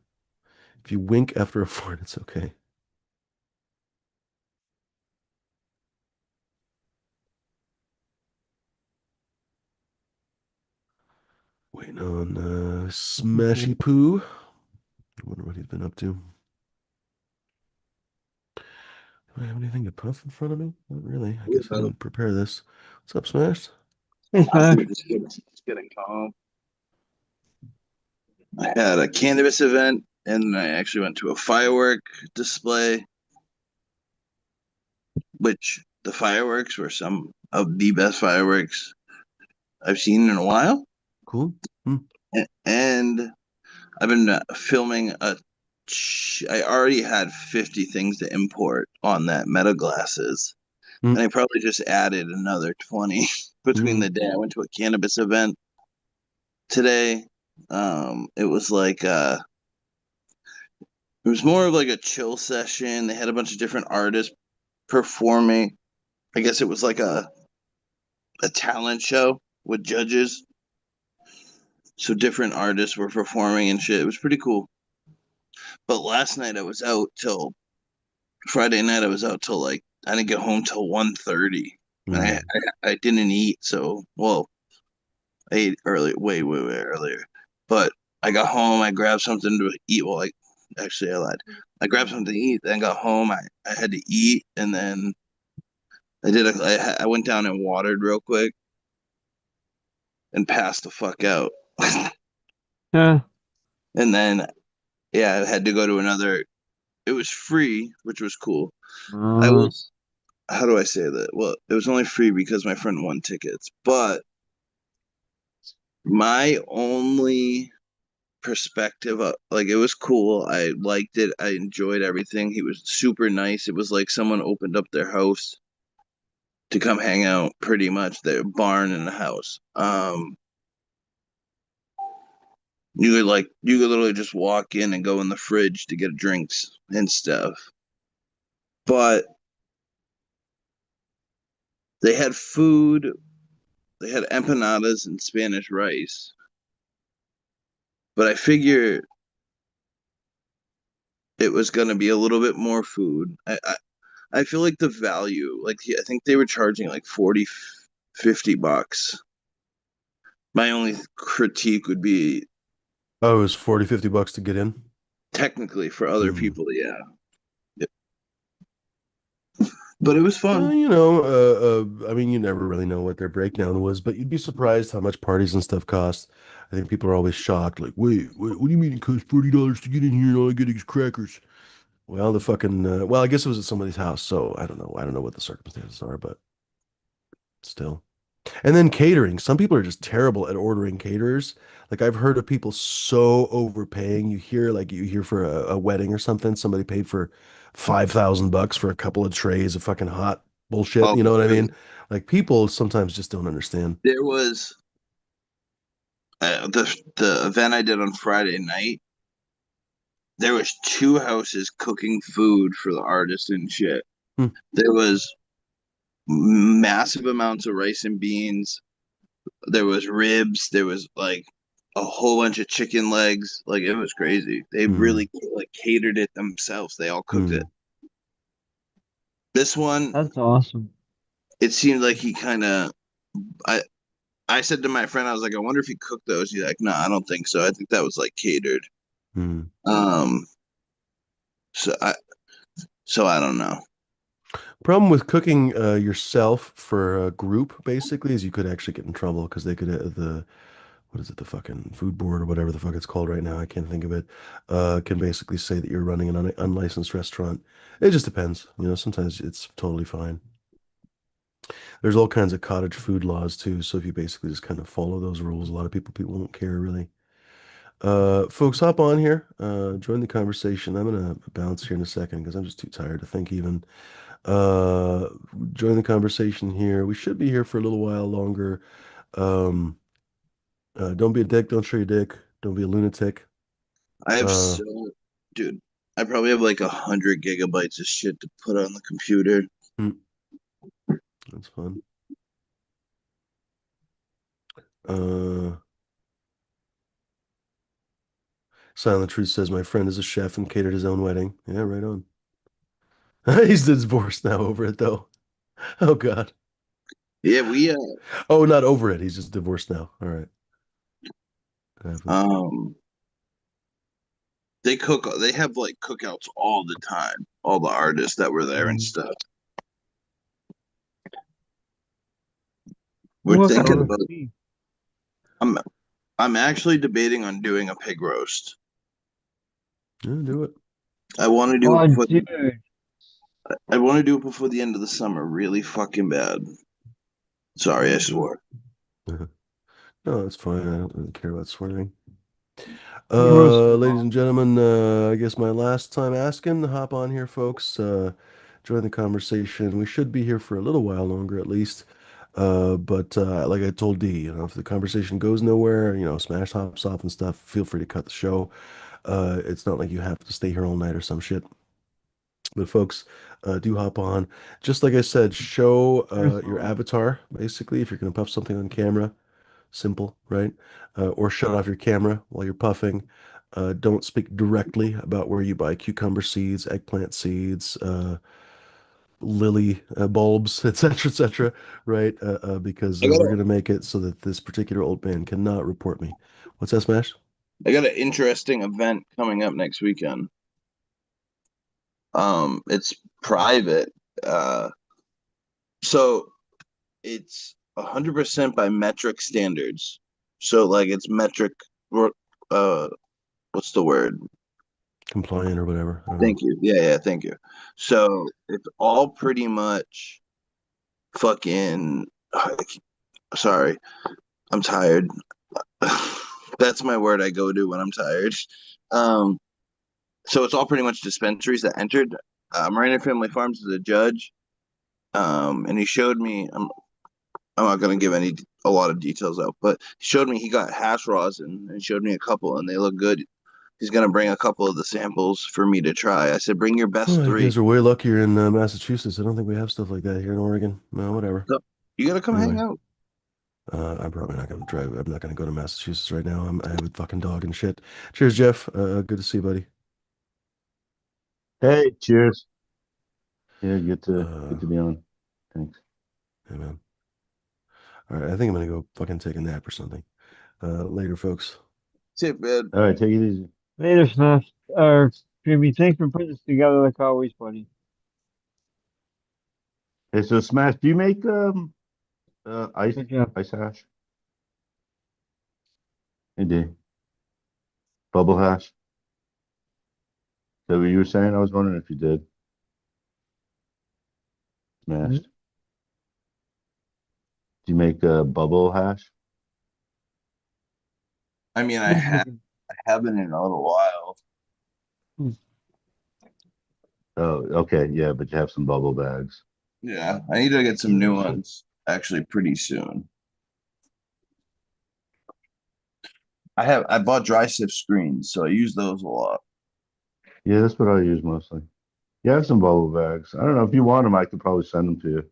If you wink after a fart, it's okay." Waiting on Smashy Poo. I wonder what he's been up to. Do I have anything to puff in front of me? Not really. I guess I didn't prepare this. What's up, Smashed? Hey, I'm Smash. just getting home. I had a cannabis event and I actually went to a firework display, which the fireworks were some of the best fireworks I've seen in a while. Cool. Hmm. And I've been filming I already had 50 things to import on that Meta glasses. Hmm. And I probably just added another 20 between Hmm. the day. I went to a cannabis event today. It was like it was more of like a chill session. They had a bunch of different artists performing. I guess it was like a talent show with judges. So different artists were performing and shit. It was pretty cool. But last night I was out till Friday night. I was out till like I didn't get home till 1:30. And Hmm. I didn't eat. So well, I ate early, way earlier. But I got home. I grabbed something to eat. Well, like actually I lied. I grabbed something to eat. Then got home. I had to eat, and then I went down and watered real quick and passed the fuck out. Yeah. And then yeah, I had to go to another. It was free, which was cool. I Uh, was how do I say that? Well, it was only free because my friend won tickets. But my only perspective, like it was cool. I liked it. I enjoyed everything. He was super nice. It was like someone opened up their house to come hang out, pretty much their barn in the house. You could literally just walk in and go in the fridge to get drinks and stuff. But they had food, they had empanadas and Spanish rice. But I figure it was gonna be a little bit more food. I feel like the value, like I think they were charging like 40, $50. My only critique would be Oh, it was 40, $50 to get in. technically for other Hmm. people, yeah. But it was Well, fun. I mean, you never really know what their breakdown was, but you'd be surprised how much parties and stuff cost. I think people are always shocked, like, wait, what do you mean it costs $40 to get in here and all I get is crackers? Well, well, I guess it was at somebody's house, so I don't know. I don't know what the circumstances are, but still. And then catering. Some people are just terrible at ordering caterers. Like I've heard of people so overpaying. You hear for a wedding or something, somebody paid for $5,000 for a couple of trays of fucking hot bullshit. Oh, You know what I dude, mean? Like people sometimes just don't understand. there was the event I did on Friday night. There was two houses cooking food for the artist and shit. Hmm. There was massive amounts of rice and beans. There was ribs. There was like a whole bunch of chicken legs. Like it was crazy. They Hmm. really like catered it themselves. They all cooked it. Hmm. This one, that's awesome. it seemed like he kind of. I I said to my friend, I was like, I wonder if he cooked those. He's like, no, I don't think so. I think that was like catered. Hmm. Um, so I don't know. Problem with cooking yourself for a group basically is you could actually get in trouble because they could the what is it, the fucking food board or whatever the fuck it's called right now. I can't think of it. Can basically say that you're running an unlicensed restaurant. It just depends. Sometimes it's totally fine. There's all kinds of cottage food laws too. So if you basically just kind of follow those rules, a lot of people won't care really. Folks, hop on here. Join the conversation. I'm gonna bounce here in a second because I'm just too tired to think even. Uh, Join the conversation here. We should be here for a little while longer. Um, don't be a dick. Don't show your dick. Don't be a lunatic. I have Uh, dude, I probably have like 100 gigabytes of shit to put on the computer. hmm, that's fun. Uh, Silent Truth says my friend is a chef and catered his own wedding. Yeah, right on. He's divorced now over it though. Oh God. Yeah, we Oh, not over it. He's just divorced now. All right. That happens. they have like cookouts all the time, all the artists that were there and stuff. We're What thinking would about it be? I'm I'm actually debating on doing a pig roast. Yeah, do it. I want to do it Oh, before dude. I want to do it before the end of the summer, really fucking bad. Sorry, I Do swore. it. No, it's fine. I don't really care about swearing. You roast Ladies wrong. and gentlemen, I guess my last time asking, hop on here, folks. Join the conversation. We should be here for a little while longer, at least. But like I told D, if the conversation goes nowhere, Smash hops off and stuff, feel free to cut the show. It's not like you have to stay here all night or some shit. But folks, do hop on. Just like I said, show There's your wrong. avatar, basically, if you're going to puff something on camera. Simple, right? Or shut off your camera while you're puffing. Don't speak directly about where you buy cucumber seeds, eggplant seeds, lily bulbs, etc., etc., right? Because I got we're a going to make it so that this particular old man cannot report me. What's that, Smash? I got an interesting event coming up next weekend. It's private. Uh, so it's 100% by metric standards. So like it's metric. Uh, what's the word? Compliant or whatever. I don't know. Thank you. Yeah, thank you. So it's all pretty much fucking. Sorry, I'm tired. That's my word I go to when I'm tired. Um, so it's all pretty much dispensaries that entered. Marina Family Farms is a judge, and he showed me. I'm not gonna give a lot of details out, but he showed me he got hash rosin and showed me a couple, and they look good. He's gonna bring a couple of the samples for me to try. I said, bring your best Oh, you three. guys are way luckier in Massachusetts. I don't think we have stuff like that here in Oregon. Well, whatever. So you gotta come hang Anyway. out. I'm probably not going to drive. I'm not going to go to Massachusetts right now. I have a fucking dog and shit. Cheers, Jeff. Good to see you, buddy. Hey, cheers. Yeah, good Uh, to be on. Thanks. hey, man. All right, I think I'm going to go fucking take a nap or something. Later, folks. Tip, man. All right, take it easy. Later, Smash. Jimmy, thanks for putting this together like always, buddy. Hey, so Smash, do you make ice Good job. ice hash? I do. Bubble hash? Is that what you were saying? I was wondering if you did. Mhm. Smashed. Do you make bubble hash? I mean, Yeah. I haven't in a little while. Oh, okay, yeah, but you have some bubble bags. Yeah, I need to get some new ones actually pretty soon. I bought dry sift screens, so I use those a lot. Yeah, that's what I use mostly. You have some bubble bags. I don't know if you want them, I could probably send them to you.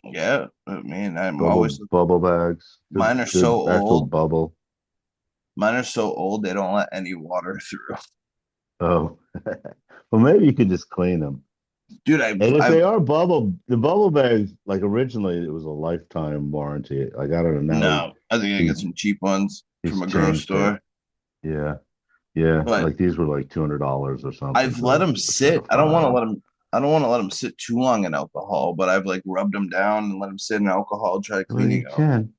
Yeah, I mean, I'm Bubble always bubble bags. mine are so Good actual old. bubble. Mine are so old they don't let any water through. Oh, well, maybe you could just clean them. Dude, And if I've they are the bubble bags, like originally it was a lifetime warranty. Like I don't know now no, I think I get some cheap ones from he's a grocery changed it. store. Yeah, yeah. But Like these were like $200 or something. I've let So them it's kind sit. of fine. I don't want to let them sit too long in alcohol, but I've like rubbed them down and let them sit in alcohol, try Well, you cleaning them. can.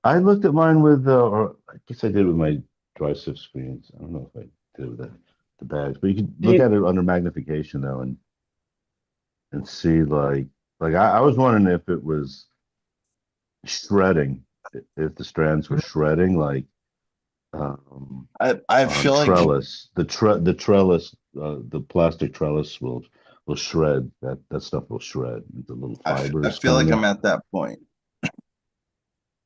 I looked at mine with, or I guess I did with my dry sift screens. I don't know if I did with the bags, but you can look Yeah. at it under magnification though, and see like I was wondering if it was shredding, if the strands were shredding, like I on feel like trellis, the trellis, the plastic trellis will shred that stuff will shred the little I fibers feel like kind of. I'm at that point.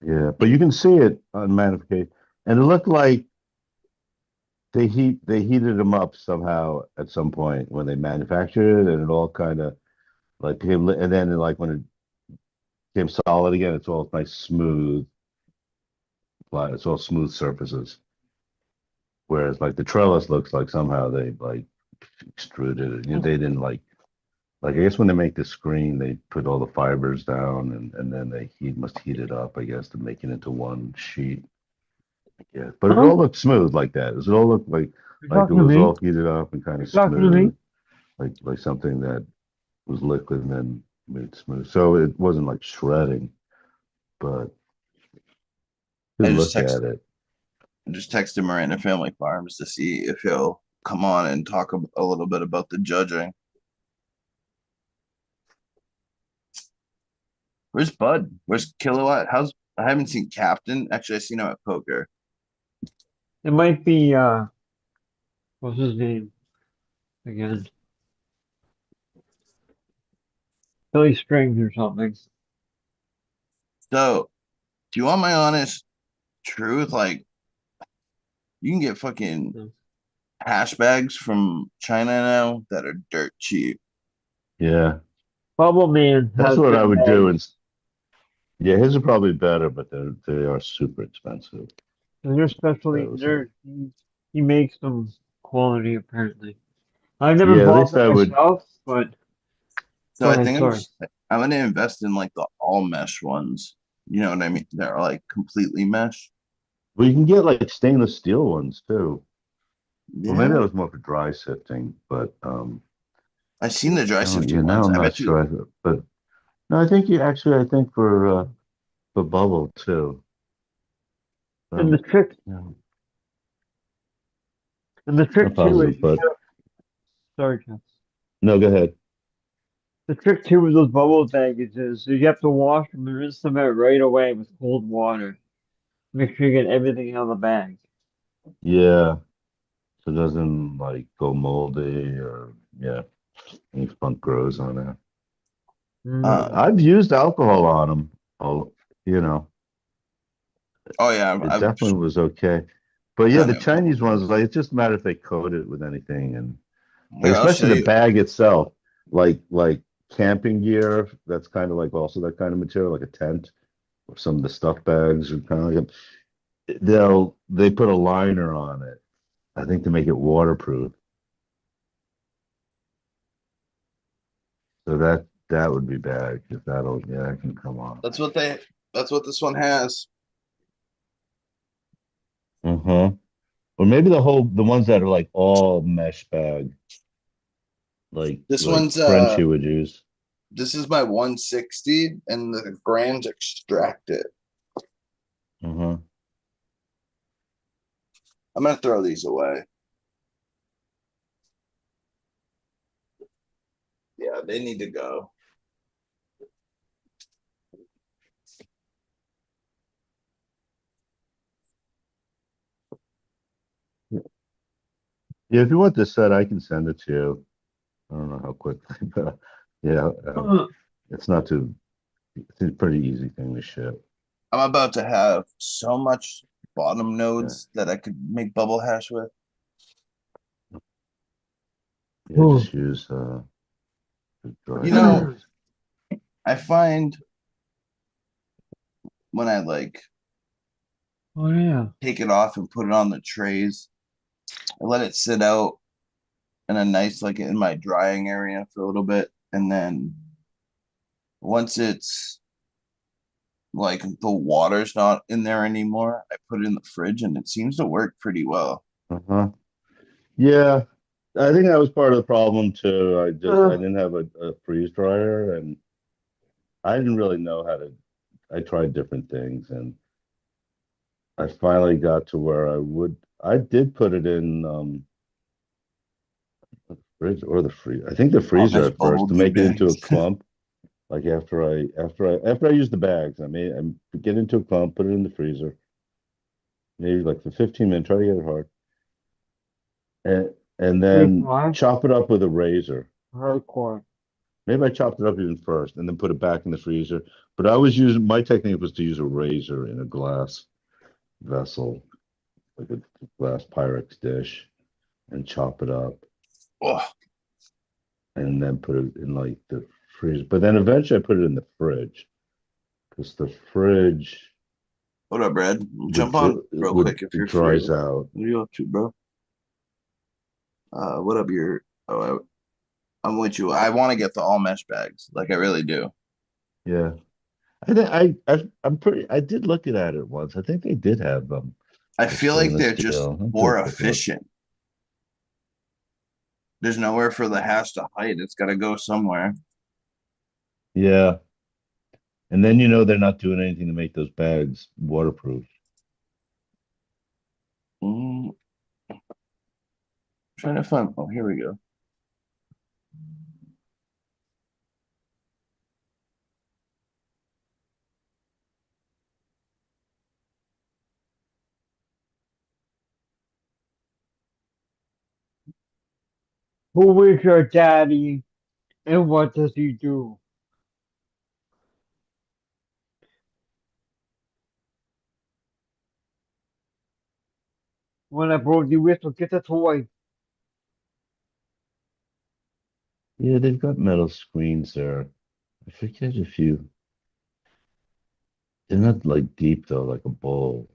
Yeah, but you can see it on magnification, and it looked like they heated them up somehow at some point when they manufactured it, and it all kind of like became, and then like when it became solid again, it's all nice smooth, flat. It's all smooth surfaces. Whereas like the trellis looks like somehow they like extruded it. You know, they didn't like I guess when they make the screen, they put all the fibers down and then they must heat it up, I guess, to make it into one sheet. Yeah, but it Huh? all looked smooth like that. It all looked You're like it talking to was me? all heated up and kind You're of talking to me? smooth, like something that was liquid and then made smooth. So it wasn't like shredding, but you I look at it. just texted Miranda Family Farms to see if he'll come on and talk a little bit about the judging. Where's Bud? Where's Kilowatt? I haven't seen Captain. Actually, I seen him at poker. It might be what's his name again? Billy Strings or something. So, do you want my honest truth? Like, you can get fucking No. hash bags from China now that are dirt cheap. Yeah, Bubble Man that's has what I good would do. bags. And yeah, his are probably better, but they are super expensive. And they're specially Those are. they're he makes them quality apparently. I've never Yeah, at bought least them I would. myself, but So go I ahead, think sorry. I'm gonna invest in like the all mesh ones. You know what I mean? They're like completely mesh. Well, you can get like stainless steel ones too. Well, maybe that Yeah, was more for dry sifting, but I've seen the dry now, sifting yeah, now ones. I'm I not bet you. sure. But no, I think you actually, I think for bubble too. And the Um, trick yeah, and the not trick too is positive, but sorry, Jeff. no, go ahead. The trick too with those bubble bags is you have to wash them and rinse them out right away with cold water. Make sure you get everything out of the bag. Yeah, so it doesn't like go moldy or yeah, any funk grows on it. Mm. Um, I've used alcohol on them. Oh, you know, oh yeah, it definitely was okay. But I've yeah, done the it a couple Chinese ones, times. like, it just matter if they coat it with anything, and like Yeah, I'll especially show the you. bag itself, like camping gear. That's kind of like also that kind of material, like a tent, or some of the stuff bags are kind of like they put a liner on it, I think, to make it waterproof. So that would be bad because that'll yeah, that can come off. That's what they. That's what this one has. Uh-huh. Or maybe the ones that are like all mesh bag, This like one's Frenchie would use. This is my 160, and the Grand Extracted. Uh-huh. I'm gonna throw these away. Yeah, they need to go. Yeah, if you want this set, I can send it to you. I don't know how quickly, but yeah, it's not too. It's a pretty easy thing to ship. I'm about to have so much bottom Yeah, nodes that I could make bubble hash with. yeah. Oh, Just use the dry You know, sift. I find when I like oh yeah. take it off and put it on the trays, I let it sit out in a nice, like in my drying area for a little bit. And then once it's like the water's not in there anymore, I put it in the fridge and it seems to work pretty well. Uh-huh. Yeah, I think that was part of the problem too. I Uh, didn't have a freeze dryer, and I didn't really know how to. I tried different things, and I finally got to where I did put it in, the fridge or the freezer. I think the Oh, freezer nice at first bubble to tea make it into a bags. clump. Like after I use the bags, I get into a clump, put it in the freezer, maybe like for 15 minutes, try to get it hard. And Wait, then why? chop it up with a razor. Hardcore. Maybe I chopped it up even first and then put it back in the freezer. But I was using my technique was to use a razor in a glass vessel, like a glass Pyrex dish, and chop it up Oh, and then put it in like the freezer. But then eventually I put it in the fridge because the fridge what up, Brad? would Jump on real would quick if it you're free. dries What out. are you up to, bro? What up, your? Oh, I'm with you. I want to get the all mesh bags, like I really do. Yeah. I think I'm pretty I did look at it once. I think they did have I the feel like stainless they're just steel. I'll take more a quick look. efficient. There's nowhere for the hash to hide. It's got to go somewhere. Yeah. And then you know they're not doing anything to make those bags waterproof. Mm, trying to find. Oh, here we go. Who is your daddy and what does he do? When I broke the whistle, get the toy. Yeah, they've got metal screens there. I forget if you they're not like deep though, like a bowl.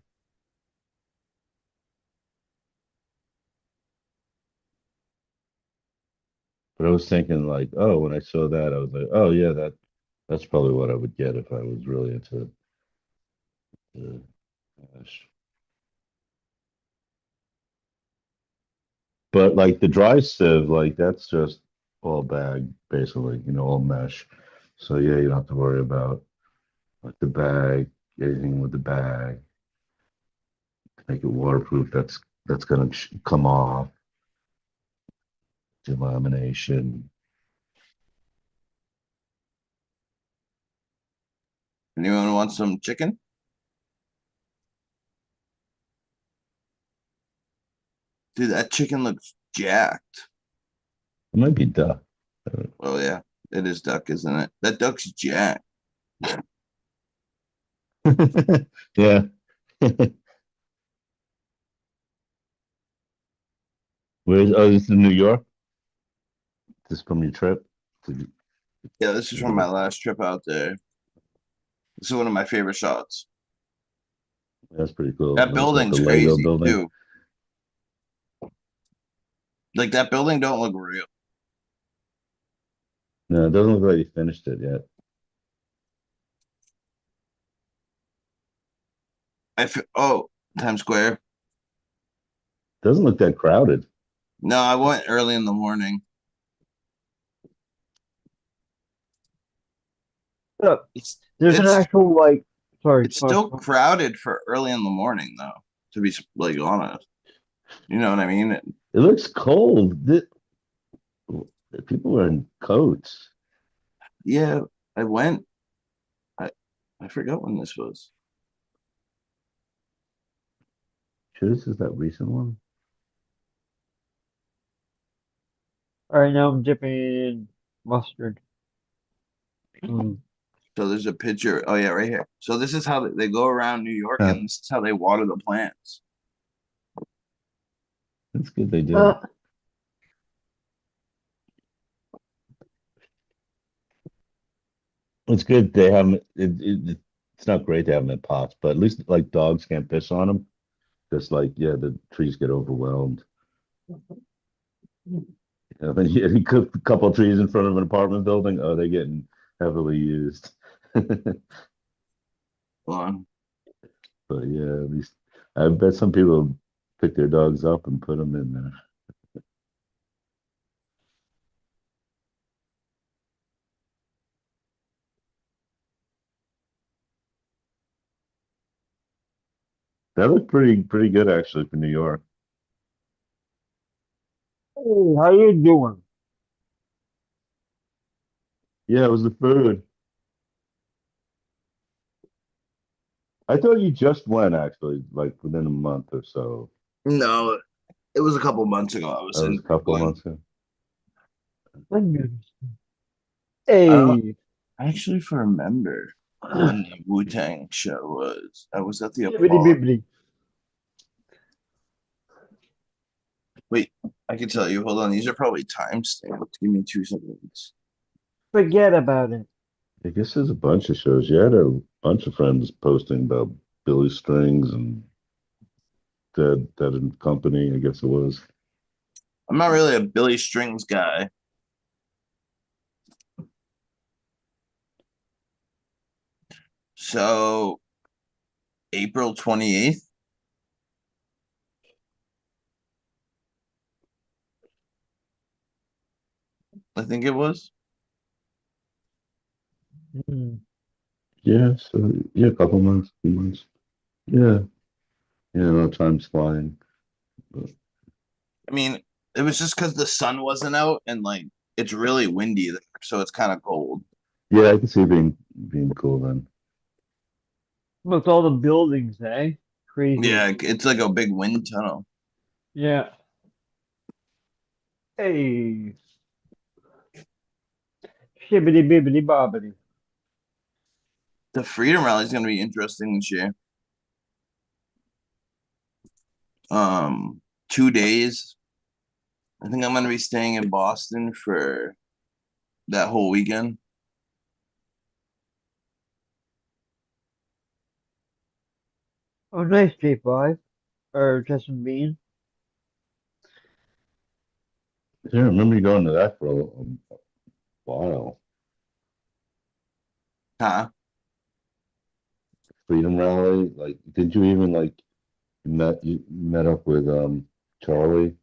But I was thinking like, oh, when I saw that, I was like, oh yeah, that's probably what I would get if I was really into the hash. But like the dry sieve, like that's just all bag, basically, all mesh. So yeah, you don't have to worry about like the bag, anything with the bag to make it waterproof. That's gonna come off. Delamination. Anyone want some chicken? Dude, that chicken looks jacked. It might be duck. Oh yeah, it is duck, isn't it? That duck's jacked. Yeah. This is New York? This from your trip? To, Yeah, this is from my last trip out there. This is one of my favorite shots. That's pretty cool. That Like the building's Lego crazy building. too. Like that building don't look real. No, it doesn't look like you finished it yet. Oh, Times Square. Doesn't look that crowded. No, I went early in the morning. Look, It's there's an it's actual like. Sorry. it's still crowded for early in the morning though, to be like honest. You know what I mean? It looks cold. People wearing coats. Yeah, I went. I I forgot when this was. Sure, this is that recent one. All right, now I'm dipping it in mustard. Mm. So there's a picture. Oh yeah, right here. So this is how they go around New York, Huh, and this is how they water the plants. that's good they do. Uh, It's good they have 'em- it's not great to have them in pots, but at least like dogs can't piss on them. Just like, yeah, the trees get overwhelmed. Then you cook a couple of trees in front of an apartment building. Oh, they're getting heavily used. Hold on. But yeah, at least I bet some people pick their dogs up and put them in there. That looked pretty good actually for New York. Hey, how you doing? Yeah, it was the food. I thought you just went actually, like within a month or so. No, it was a couple months ago. I was That was in a couple of Brooklyn. months ago. I don't Hey, I actually remember when the Wu Tang show was. I was at the bibbidi Apollo. bibbidi. Wait, I can tell you. Hold on. These are probably timestamped. Give me 2 seconds. Forget about it. I guess there's a bunch of shows. You had a bunch of friends posting about Billy Strings and Dead and Company, I guess it was. I'm not really a Billy Strings guy. So April 28th, I think it was. Hmm. Yeah, so yeah, a couple months, few months. Yeah. Yeah, no, time's flying. But, I mean, it was just because the sun wasn't out and like it's really windy there, so it's kind of cold. yeah, I can see it being cool then. With all the buildings, eh? Crazy. Yeah, it's like a big wind tunnel. Yeah. Hey, shibbity bibbity bobbity. The Freedom Rally is going to be interesting this year. 2 days. I think I'm going to be staying in Boston for that whole weekend. Oh, nice, J5. Or Justin Bean. Yeah, I remember you going to that for a while. Huh? Freedom Rally. Like, did you even like you met up with Charlie?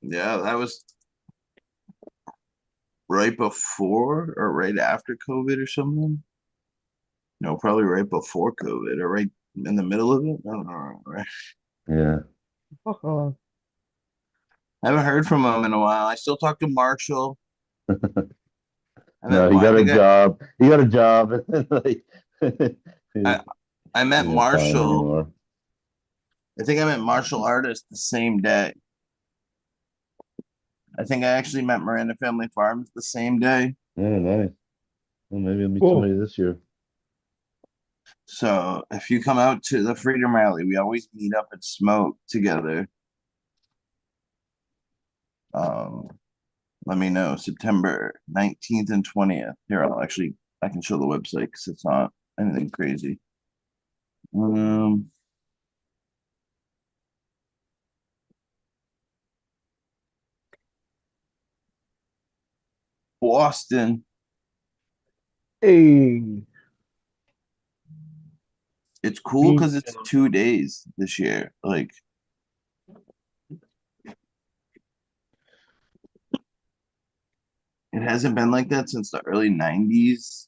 Yeah, that was right before or right after COVID or something. No, probably right before COVID or right in the middle of it. I don't know. Right? Yeah. Uh-huh. I haven't heard from him in a while. I still talk to Marshall. No, he I got a think job. He got a job. Like, I, he I met didn't have time Marshall. anymore. I think I met Marshall Artist the same day. I think I actually met Miranda Family Farms the same day. Yeah, nice. Well, maybe I'll meet Cool. somebody this year. So if you come out to the Freedom Rally, we always meet up and smoke together. Um, Let me know. September 19th and 20th. Here, I can show the website because it's not anything crazy. Um, Boston. Hey, It's cool me. because it's 2 days this year. Like it hasn't been like that since the early 90s,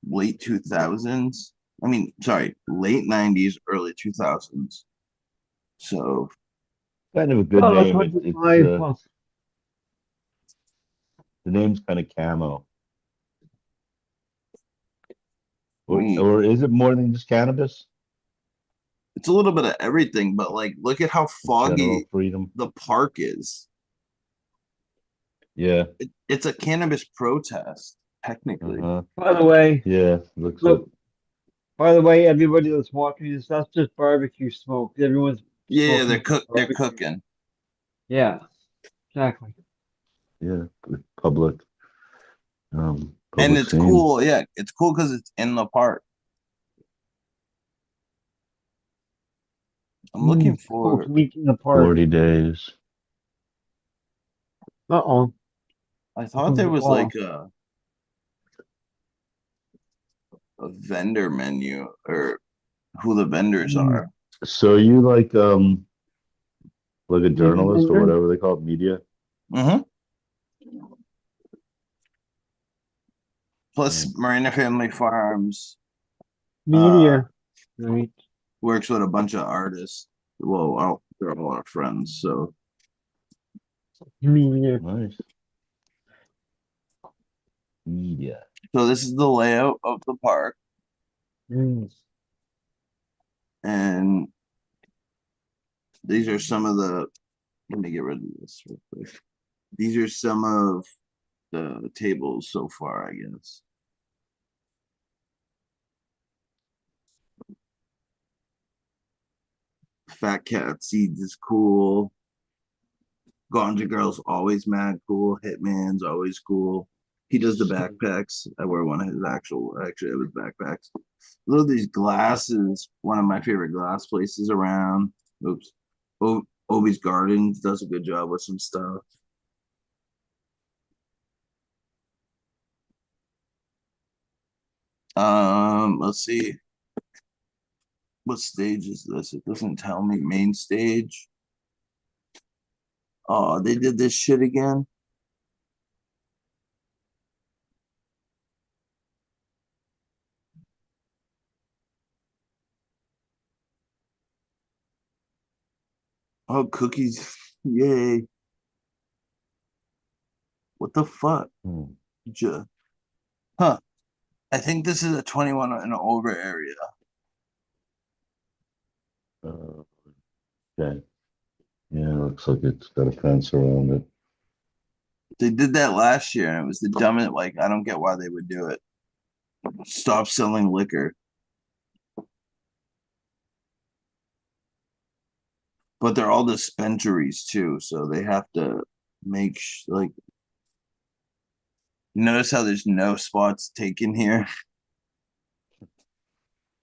late 2000s. I mean, sorry, late 90s, early 2000s. So Kind of a good Oh, name. It's 25 plus. the name's kind of camo. we Or is it more than just cannabis? it's a little bit of everything, but like look at how General foggy freedom. the park is. Yeah. It's a cannabis protest, technically. Uh-huh. By the way, Yeah. Looks like look, by the way, everybody that's watching this, that's just barbecue smoke. Everyone's Yeah, smoking they're barbecue. cooking. Yeah, exactly. yeah, public And public it's scene. cool. Yeah, it's cool because it's in the park. I'm looking Smoke for week in the park. 40 days. Uh-oh. I Here thought comes there the was law. like a vendor menu or who the vendors Mm. are. So you like a Maybe journalist or vendor? whatever they call it, media? Mm-hmm. Yeah. Plus Marina Family Farms. Uh Meteor. Right. works with a bunch of artists. Well, they're all our friends, so I mean, yeah. Nice. Yeah. this is the layout of the park, Mm. and these are some of the. Let me get rid of this real quick. These are some of the tables so far, I guess. Fat Cat Seeds is cool. Ganja Girl's always mad cool. Hitman's always cool. He does the backpacks. I wear one of his actually, of his backpacks. Look at these glasses. One of my favorite glass places around. Oops. Obi's Gardens does a good job with some stuff. Let's see. What stage is this? It doesn't tell me. Main stage. Oh, they did this shit again. Oh, cookies. Yay. What the fuck? Hmm. Huh. I think this is a 21 and over area. Uh, okay. Yeah, looks like it's got a fence around it. They did that last year and it was the dumbest. Like, I don't get why they would do it. Stop selling liquor. But they're all dispensaries too, so they have to make like. Notice how there's no spots taken here,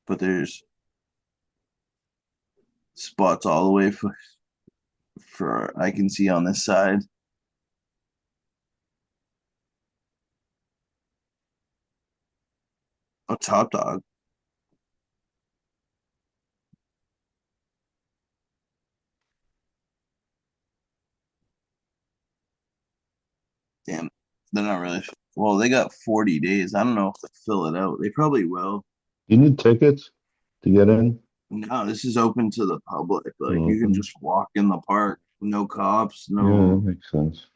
but there's spots all the way for I can see on this side. Oh, Top Dog. Damn, they're not really. Well, they got 40 days. I don't know if they fill it out. They probably will. You need tickets to get in? No, this is open to the public. Like you can Open? just walk in the park. No cops, Yeah, that no. makes sense.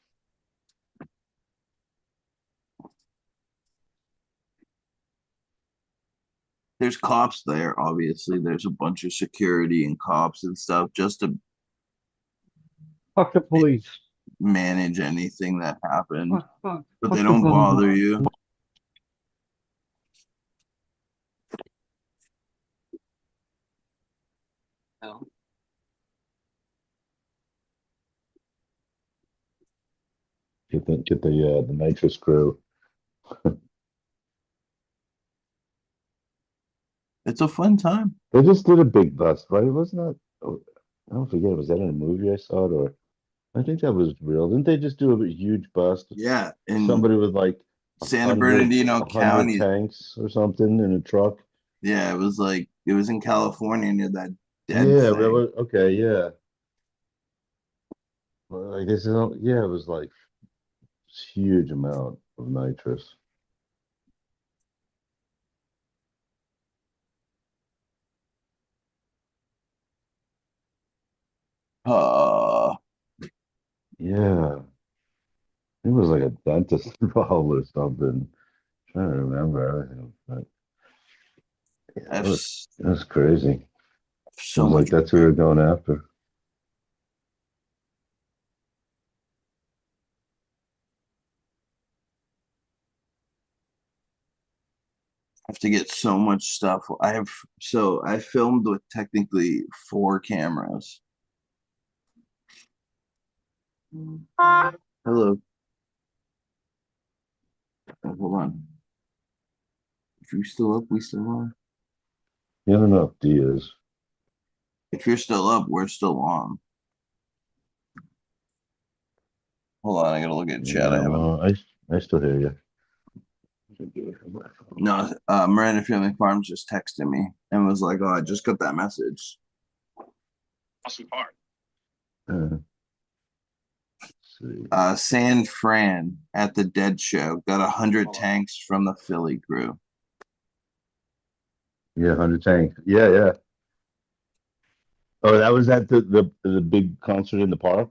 There's cops there, obviously. There's a bunch of security and cops and stuff just to Fuck the police. manage anything that happened. But Fuck they the don't police. bother you. Get the nitrous crew. It's a fun time. They just did a big bust, right? Wasn't that? Oh, I don't forget. Was that in a movie I saw it, or I think that was real? Didn't they just do a huge bust? Yeah, in Somebody with like a San hundred, Bernardino a hundred County. tanks or something in a truck. Yeah, it was in California near that dead Yeah, thing. okay, yeah. Well, I guess yeah, it was like huge amount of nitrous. Uh, Yeah, it was like a dentist involved or something. Trying to remember everything, but yeah, I've it was crazy. It so was like much. that's who we were going after. I have to get so much stuff. I filmed with technically 4 cameras. Hello. Oh, hold on. If you're still up, we still are. You don't know if D is. If you're still up, we're still on. Hold on, I gotta look at chat. I Yeah, haven't. well, I still hear you. No, Miranda Family Farms just texted me and was like, "Oh, I just got that message." Awesome part. Let's see. San Fran at the Dead Show got 100 tanks from the Philly crew. Yeah, 100 tanks. Yeah, yeah. Oh, that was at the big concert in the park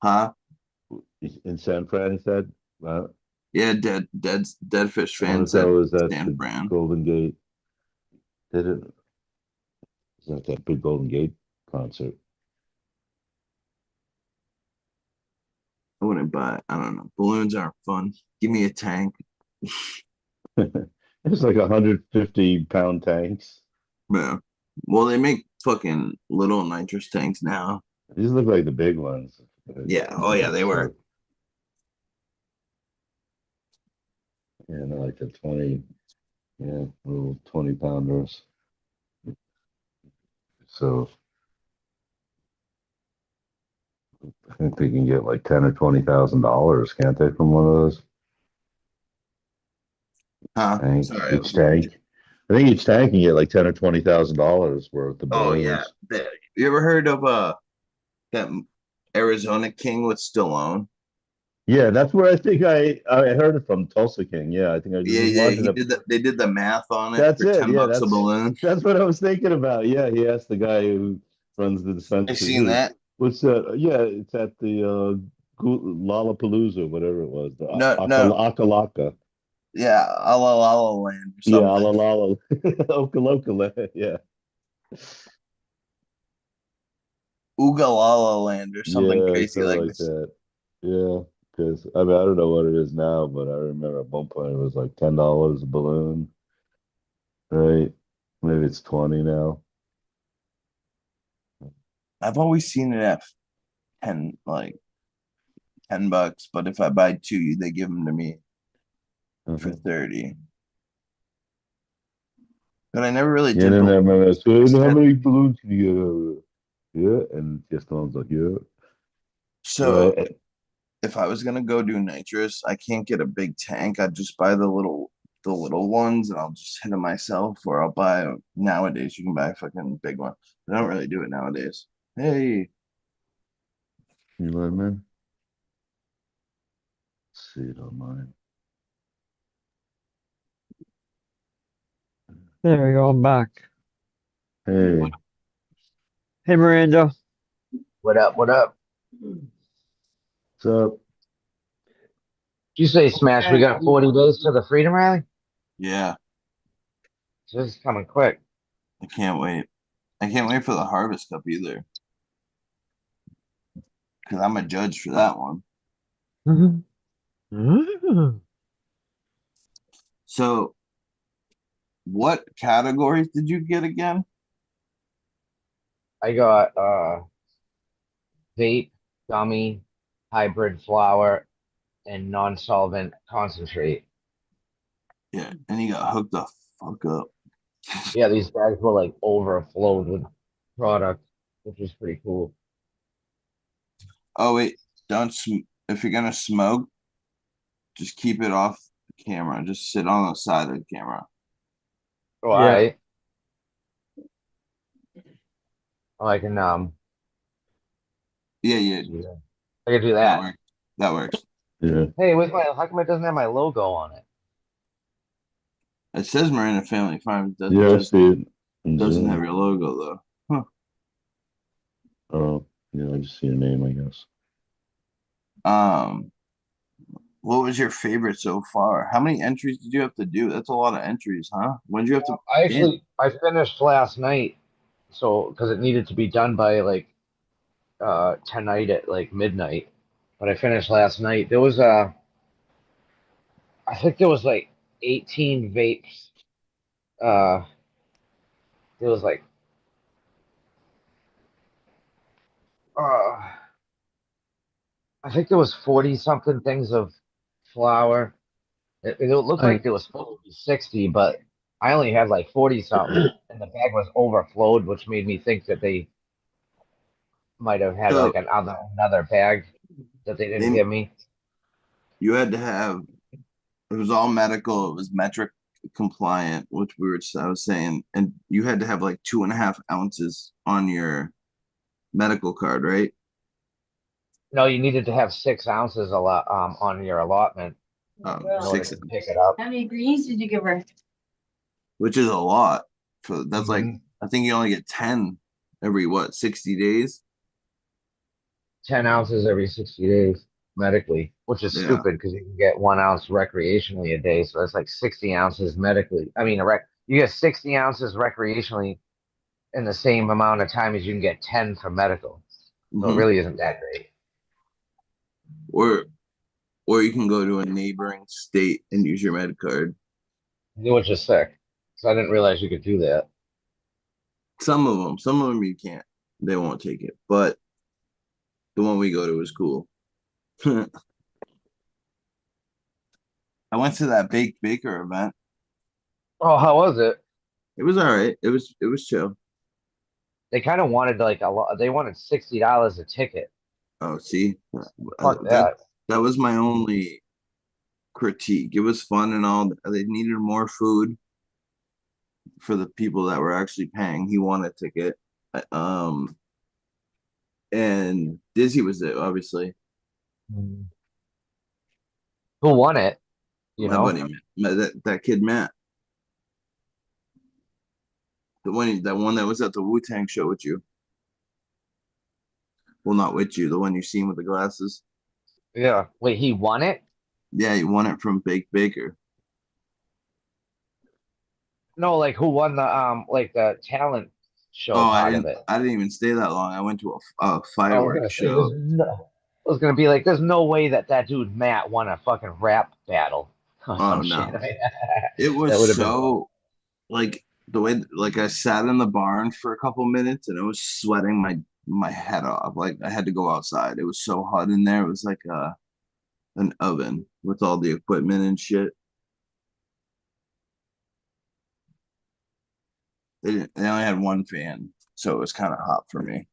Huh? in San Fran, he said. Yeah, Dead Fish I wonder fan if that said was at San the Fran. Golden Gate. Did it? Was that that big Golden Gate concert? I wouldn't buy. I don't know. Balloons aren't fun. Give me a tank. It's like 150-pound tanks. Yeah. Well, they make fucking little nitrous tanks now. These look like the big ones. Yeah. Oh yeah, they were. Yeah, they're like the 20, yeah, little 20-pounders. So I think they can get like 10 or $20,000, can't they, from one of those Huh? tanks? Sorry. Each tank. I think each tank can get like 10 or $20,000 worth of Oh yeah. balloons. You ever heard of that Arizona King with Stallone? Yeah, that's where I think I heard it from Tulsa King. Yeah, I think I Yeah, was yeah. watching it. They did the math on it That's for it. Yeah, $10 a balloon. that's what I was thinking about. Yeah, he asked the guy who runs the I dispensary. seen that. What's that? Yeah, it's at the Lollapalooza, whatever it was, the No. Akalaka. Yeah, Ala Land or Yeah, something. Alalala, Okaloka. Yeah, Ugalala Land or something yeah, crazy something like like this. that. Yeah, because I mean I don't know what it is now, but I remember at one point it was like $10 a balloon, right? Maybe it's 20 now. I've always seen it at 10, like $10, but if I buy two, they give them to me for Mhm. 30. But I never really Yeah, and did then I believe remember, so how that. many balloons can you get out of it? Yeah, and just one's like, yeah, So right. if I was gonna go do nitrous, I can't get a big tank. I'd just buy the little ones and I'll just hit them myself, or I'll buy nowadays you can buy a fucking big one. I don't really do it nowadays. Hey, You know what I mean? Let's see it on mine. There we go. I'm back. Hey, Hey, Miranda. What up? What up? what's up? Did you say Smash? We got 40 days to the Freedom Rally? yeah, So this is coming quick. I can't wait. I can't wait for the Harvest Cup either. Because I'm a judge for that one. So what categories did you get again? I got vape, gummy, hybrid flower, and non-solvent concentrate. Yeah, and you got hooked the fuck up. Yeah, these bags were like overflowed with product, which was pretty cool. Oh wait, if you're gonna smoke, just keep it off the camera. Just sit on the side of the camera. Oh, all Yeah. right. Oh, I can Yeah, yeah, do that. I can do that that. works. That works. Yeah, Hey, where's my? How come it doesn't have my logo on it? It says Miranda Family Farms. Doesn't yeah, I just see it. In doesn't have Zoom. your logo though. Huh. Oh, yeah, I just see your name, I guess. Um, what was your favorite so far? How many entries did you have to do? That's a lot of entries, huh? When did you have to in? I finished last night, so because it needed to be done by like tonight at like midnight. But I finished last night. There was I think there was like 18 vapes. Uh, there was like uh, I think there was 40 something things of flour. It looked I like there was supposed to be 60, but I only had like 40 something, and the bag was overflowed, which made me think that they might have had So like another bag that they didn't they give me. you had to have it was all medical, it was metric compliant, which I was saying, and you had to have like 2.5 ounces on your medical card, right? No, you needed to have 6 ounces on your allotment in order Six, to pick it up. How many greens did you give her? which is a lot. For that's like Mhm. I think you only get 10 every what, 60 days? 10 ounces every 60 days medically, which is Yeah. stupid because you can get 1 ounce recreationally a day. So that's like 60 ounces medically. I mean, you get 60 ounces recreationally in the same amount of time as you can get 10 for medical. So it Hmm. really isn't that great. Or or you can go to a neighboring state and use your med card. Which is sick. So I didn't realize you could do that. Some of them you can't. They won't take it. But the one we go to is cool. I went to that Baked Baker event. Oh, how was it? It was all right. It was chill. They kind of wanted like a lot. They wanted $60 a ticket. Oh, see, Fuck that that. that was my only critique. It was fun and all. They needed more food for the people that were actually paying. He won a ticket. Um, and Dizzy was there, obviously. Mm. Who won it? You My know? buddy, that kid Matt, that one that was at the Wu Tang show with you. Well, not with you, the one you seen with the glasses. Yeah. Wait, he won it? Yeah, he won it from Baked Baker. No, like who won like the talent show Oh, part of it? I didn't even stay that long. I went to a I was fireworks gonna say there's show. no. I was gonna be like, there's no way that that dude Matt won a fucking rap battle or Oh some shit. no, it That was would have been fun. so like the way like I sat in the barn for a couple minutes and I was sweating my head off. Like I had to go outside. It was so hot in there. It was like an oven with all the equipment and shit. They only had one fan, so it was kind of hot for me.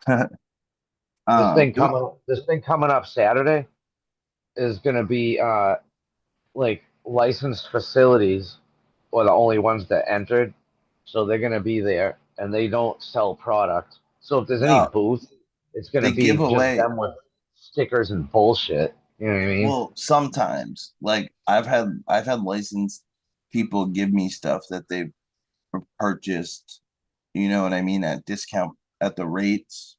This thing coming up Saturday is gonna be like licensed facilities or the only ones that entered. So they're gonna be there and they don't sell product. So if there's any No, booth, it's gonna they give be just away. them with stickers and bullshit. You know what I mean? Well, sometimes like I've had licensed people give me stuff that they've purchased, you know what I mean, at discount at the rates.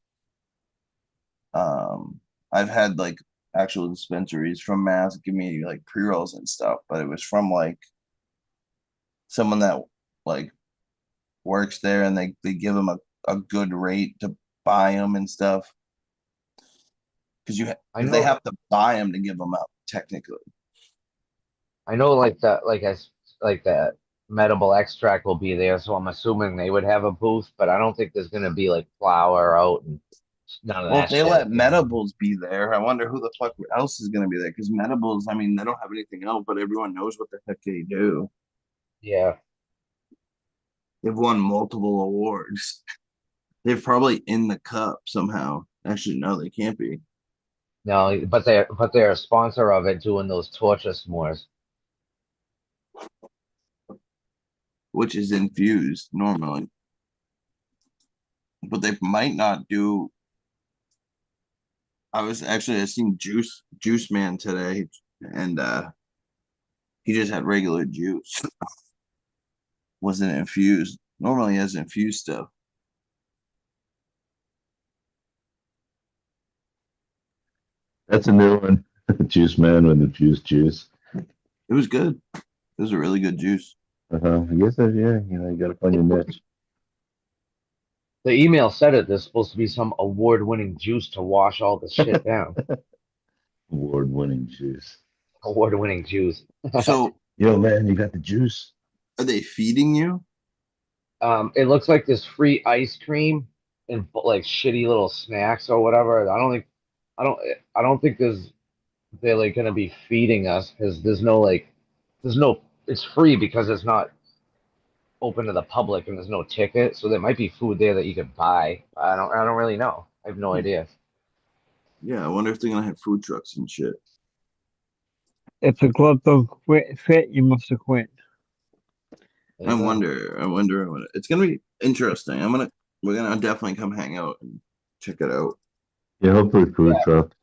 I've had like actual dispensaries from Mass give me like pre-rolls and stuff, but it was from like someone that like works there and they give them a good rate to buy them and stuff because I they know have to buy them to give them out technically. I know like that medical extract will be there, so I'm assuming they would have a booth, but I don't think there's gonna be like flour out and none of Well, if that they let shit, you know. Medibles be there, I wonder who the fuck else is going to be there. Because Medibles, I mean, they don't have anything else, but everyone knows what the heck they do. Yeah. They've won multiple awards. They're probably in the cup somehow. Actually, no, they can't be, No, but they're a sponsor of it doing those torture s'mores. which is infused normally. But they might not do. I seen Juice Man today, and he just had regular juice. Wasn't infused. Normally he has infused stuff. That's a new one. Juice Man with infused juice. It was good. It was a really good juice. I guess that, yeah, you gotta find your niche. The email said it. There's supposed to be some award-winning juice to wash all this shit down. Award-winning juice. Award-winning juice. So Yo, man, you got the juice. are they feeding you? It looks like this free ice cream and like shitty little snacks or whatever. I don't, I don't think they're like gonna be feeding us because there's no, it's free because it's not open to the public and there's no ticket. So there might be food there that you could buy. I don't really know. I have no idea. Yeah, I wonder if they're gonna have food trucks and shit. If the club don't fit, you must have quit. There you go. I wonder when it's gonna be interesting. We're gonna definitely come hang out and check it out. Yeah, hopefully food Yeah. truck.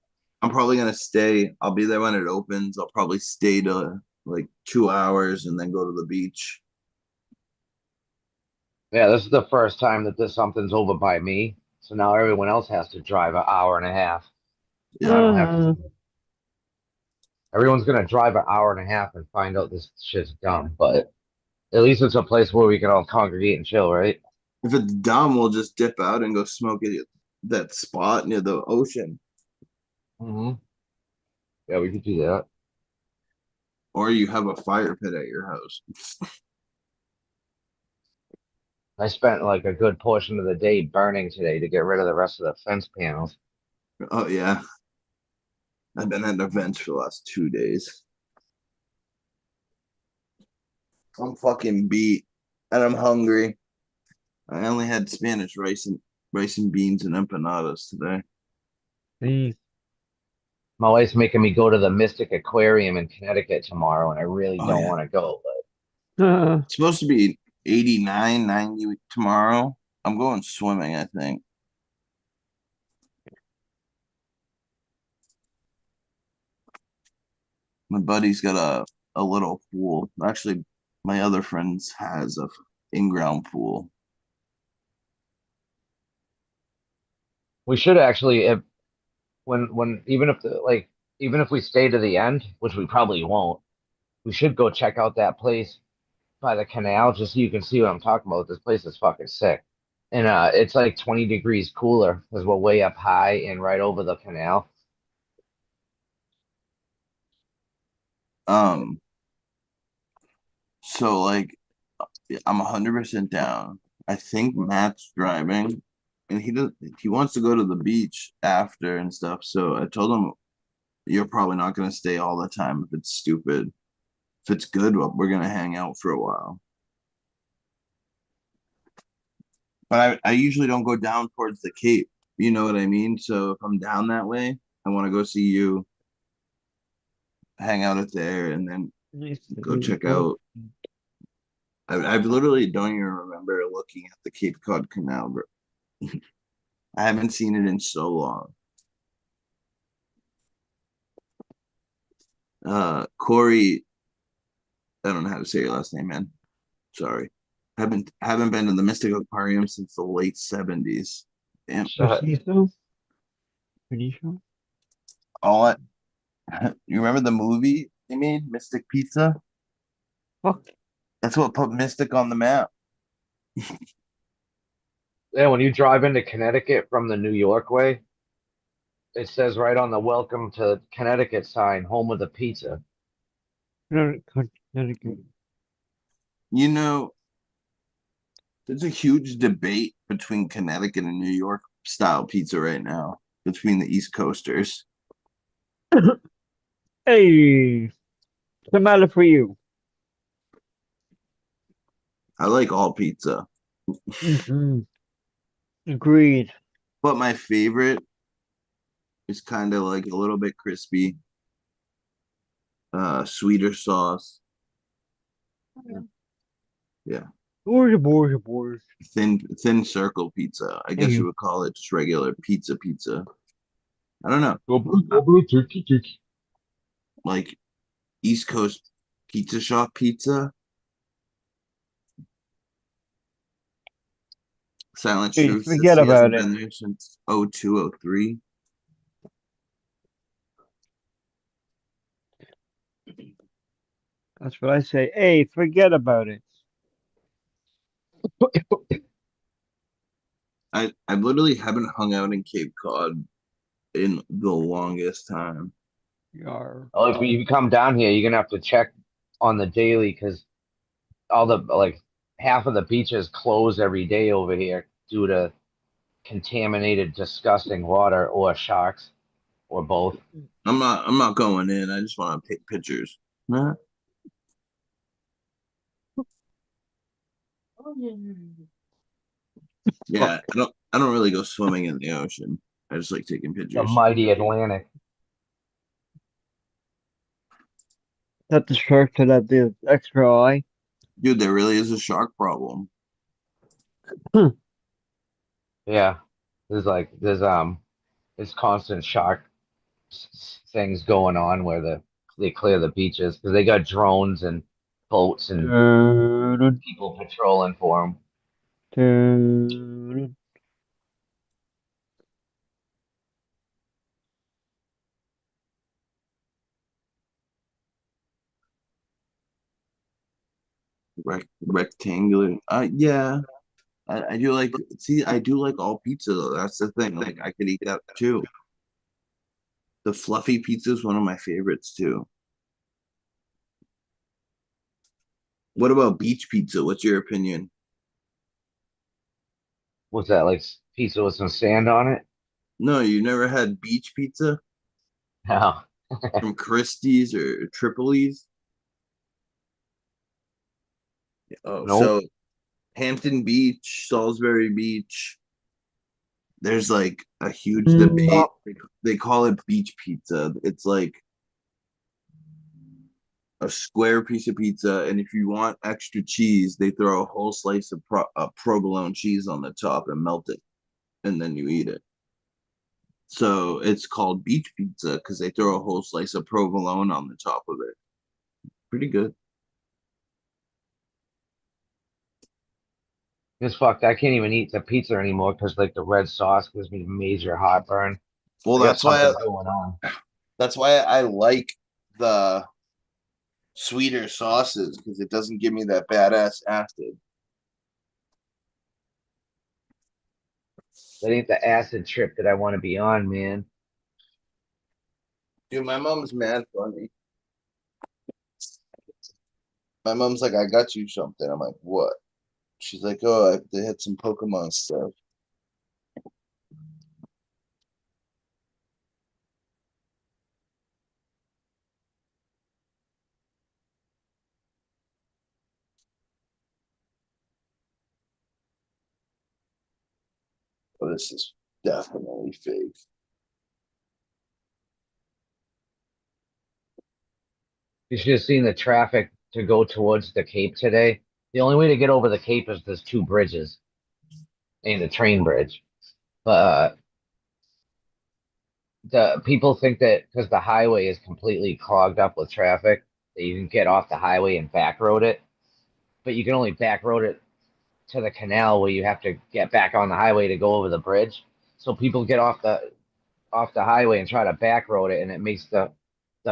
I'm probably gonna stay. I'll be there when it opens. I'll probably stay to like 2 hours and then go to the beach. Yeah, this is the first time that this something's over by me. So now everyone else has to drive an hour and a half. And I don't have Uh, to. Everyone's gonna drive an hour and a half and find out this shit's dumb. But at least it's a place where we can all congregate and chill, right? If it's dumb, we'll just dip out and go smoke at that spot near the ocean. Mm-hmm. Yeah, we could do that. Or you have a fire pit at your house. I spent like a good portion of the day burning today to get rid of the rest of the fence panels. Oh yeah. I've been at events for the last 2 days. I'm fucking beat and I'm hungry. I only had Spanish rice and beans and empanadas today. see. My wife's making me go to the Mystic Aquarium in Connecticut tomorrow, and I really Oh don't yeah. want to go. It's supposed to be 89, 90 tomorrow. I'm going swimming, I think. My buddy's got a little pool. Actually, my other friends has a in-ground pool. We should actually, if when even if even if we stay to the end, which we probably won't, we should go check out that place by the canal just so you can see what I'm talking about. This place is fucking sick. And it's like 20 degrees cooler because we're way up high and right over the canal. Um, so like I'm 100% down. I think Matt's driving and he wants to go to the beach after and stuff. So I told him you're probably not gonna stay all the time if it's stupid. If it's good, well, we're gonna hang out for a while. But I usually don't go down towards the Cape. You know what I mean? So if I'm down that way, I want to go see you, hang out at there, and then Nice to go meet check you. out. I literally don't even remember looking at the Cape Cod Canal, bro. I haven't seen it in so long. Corey, I don't know how to say your last name, man. Sorry. Haven't been to the Mystic Aquarium since the late 70s. Damn. Shut. Preciso? Preciso? All I, you remember the movie they made, Mystic Pizza? Fuck. That's what put Mystic on the map. Yeah, when you drive into Connecticut from the New York way, it says right on the welcome to Connecticut sign, home of the pizza. Connecticut. You know, there's a huge debate between Connecticut and New York style pizza right now between the East Coasters. Hey, what's the matter for you? I like all pizza, Mhm. Agreed. but my favorite is kind of like a little bit crispy, sweeter sauce. Yeah, Boys. thin circle pizza. I guess you would call it just regular pizza. I don't know, Turkey, turkey. like East Coast pizza shop pizza. Silent Hey, Truth says forget he hasn't about it. been there since 0203. That's what I say. Hey, forget about it. I literally haven't hung out in Cape Cod in the longest time. Yar. Oh, if you come down here, you're gonna have to check on the daily because all the half of the beaches close every day over here due to contaminated, disgusting water or sharks or both. I'm not going in. I just want to take pictures. Nah. Yeah, I don't really go swimming in the ocean. I just like taking The pictures. mighty Atlantic. That the shark that had the extra eye. Dude, there really is a shark problem. Yeah, there's constant shark things going on where they clear the beaches because they got drones and boats and Dun, people patrolling for them. Dun. Rectangular. Yeah. I do like. See, I do like all pizza though. That's the thing. Like, I could eat that too. The fluffy pizza is one of my favorites too. What about beach pizza? What's your opinion? What's that, like pizza with some sand on it? No, you never had beach pizza No. from Christie's or Tripoli's? Oh, Nope. so Hampton Beach, Salisbury Beach. There's like a huge debate. No. They call it beach pizza. It's like a square piece of pizza, and if you want extra cheese, they throw a whole slice of provolone cheese on the top and melt it, and then you eat it. So it's called beach pizza because they throw a whole slice of provolone on the top of it. Pretty good. It's fucked. I can't even eat the pizza anymore because like the red sauce gives me major heartburn. Well, I got something going on. that's why I like the sweeter sauces because it doesn't give me that badass acid. That ain't the acid trip that I want to be on, man. Dude, my mom's mad funny. My mom's like, I got you something. I'm like, what? She's like, oh, they had some Pokemon stuff. Oh, this is definitely fake. You should have seen the traffic to go towards the Cape today. The only way to get over the Cape is there's two bridges and a train bridge. But the people think that because the highway is completely clogged up with traffic, that you can get off the highway and back road it. But you can only back road it to the canal where you have to get back on the highway to go over the bridge. So people get off the highway and try to back road it, and it makes the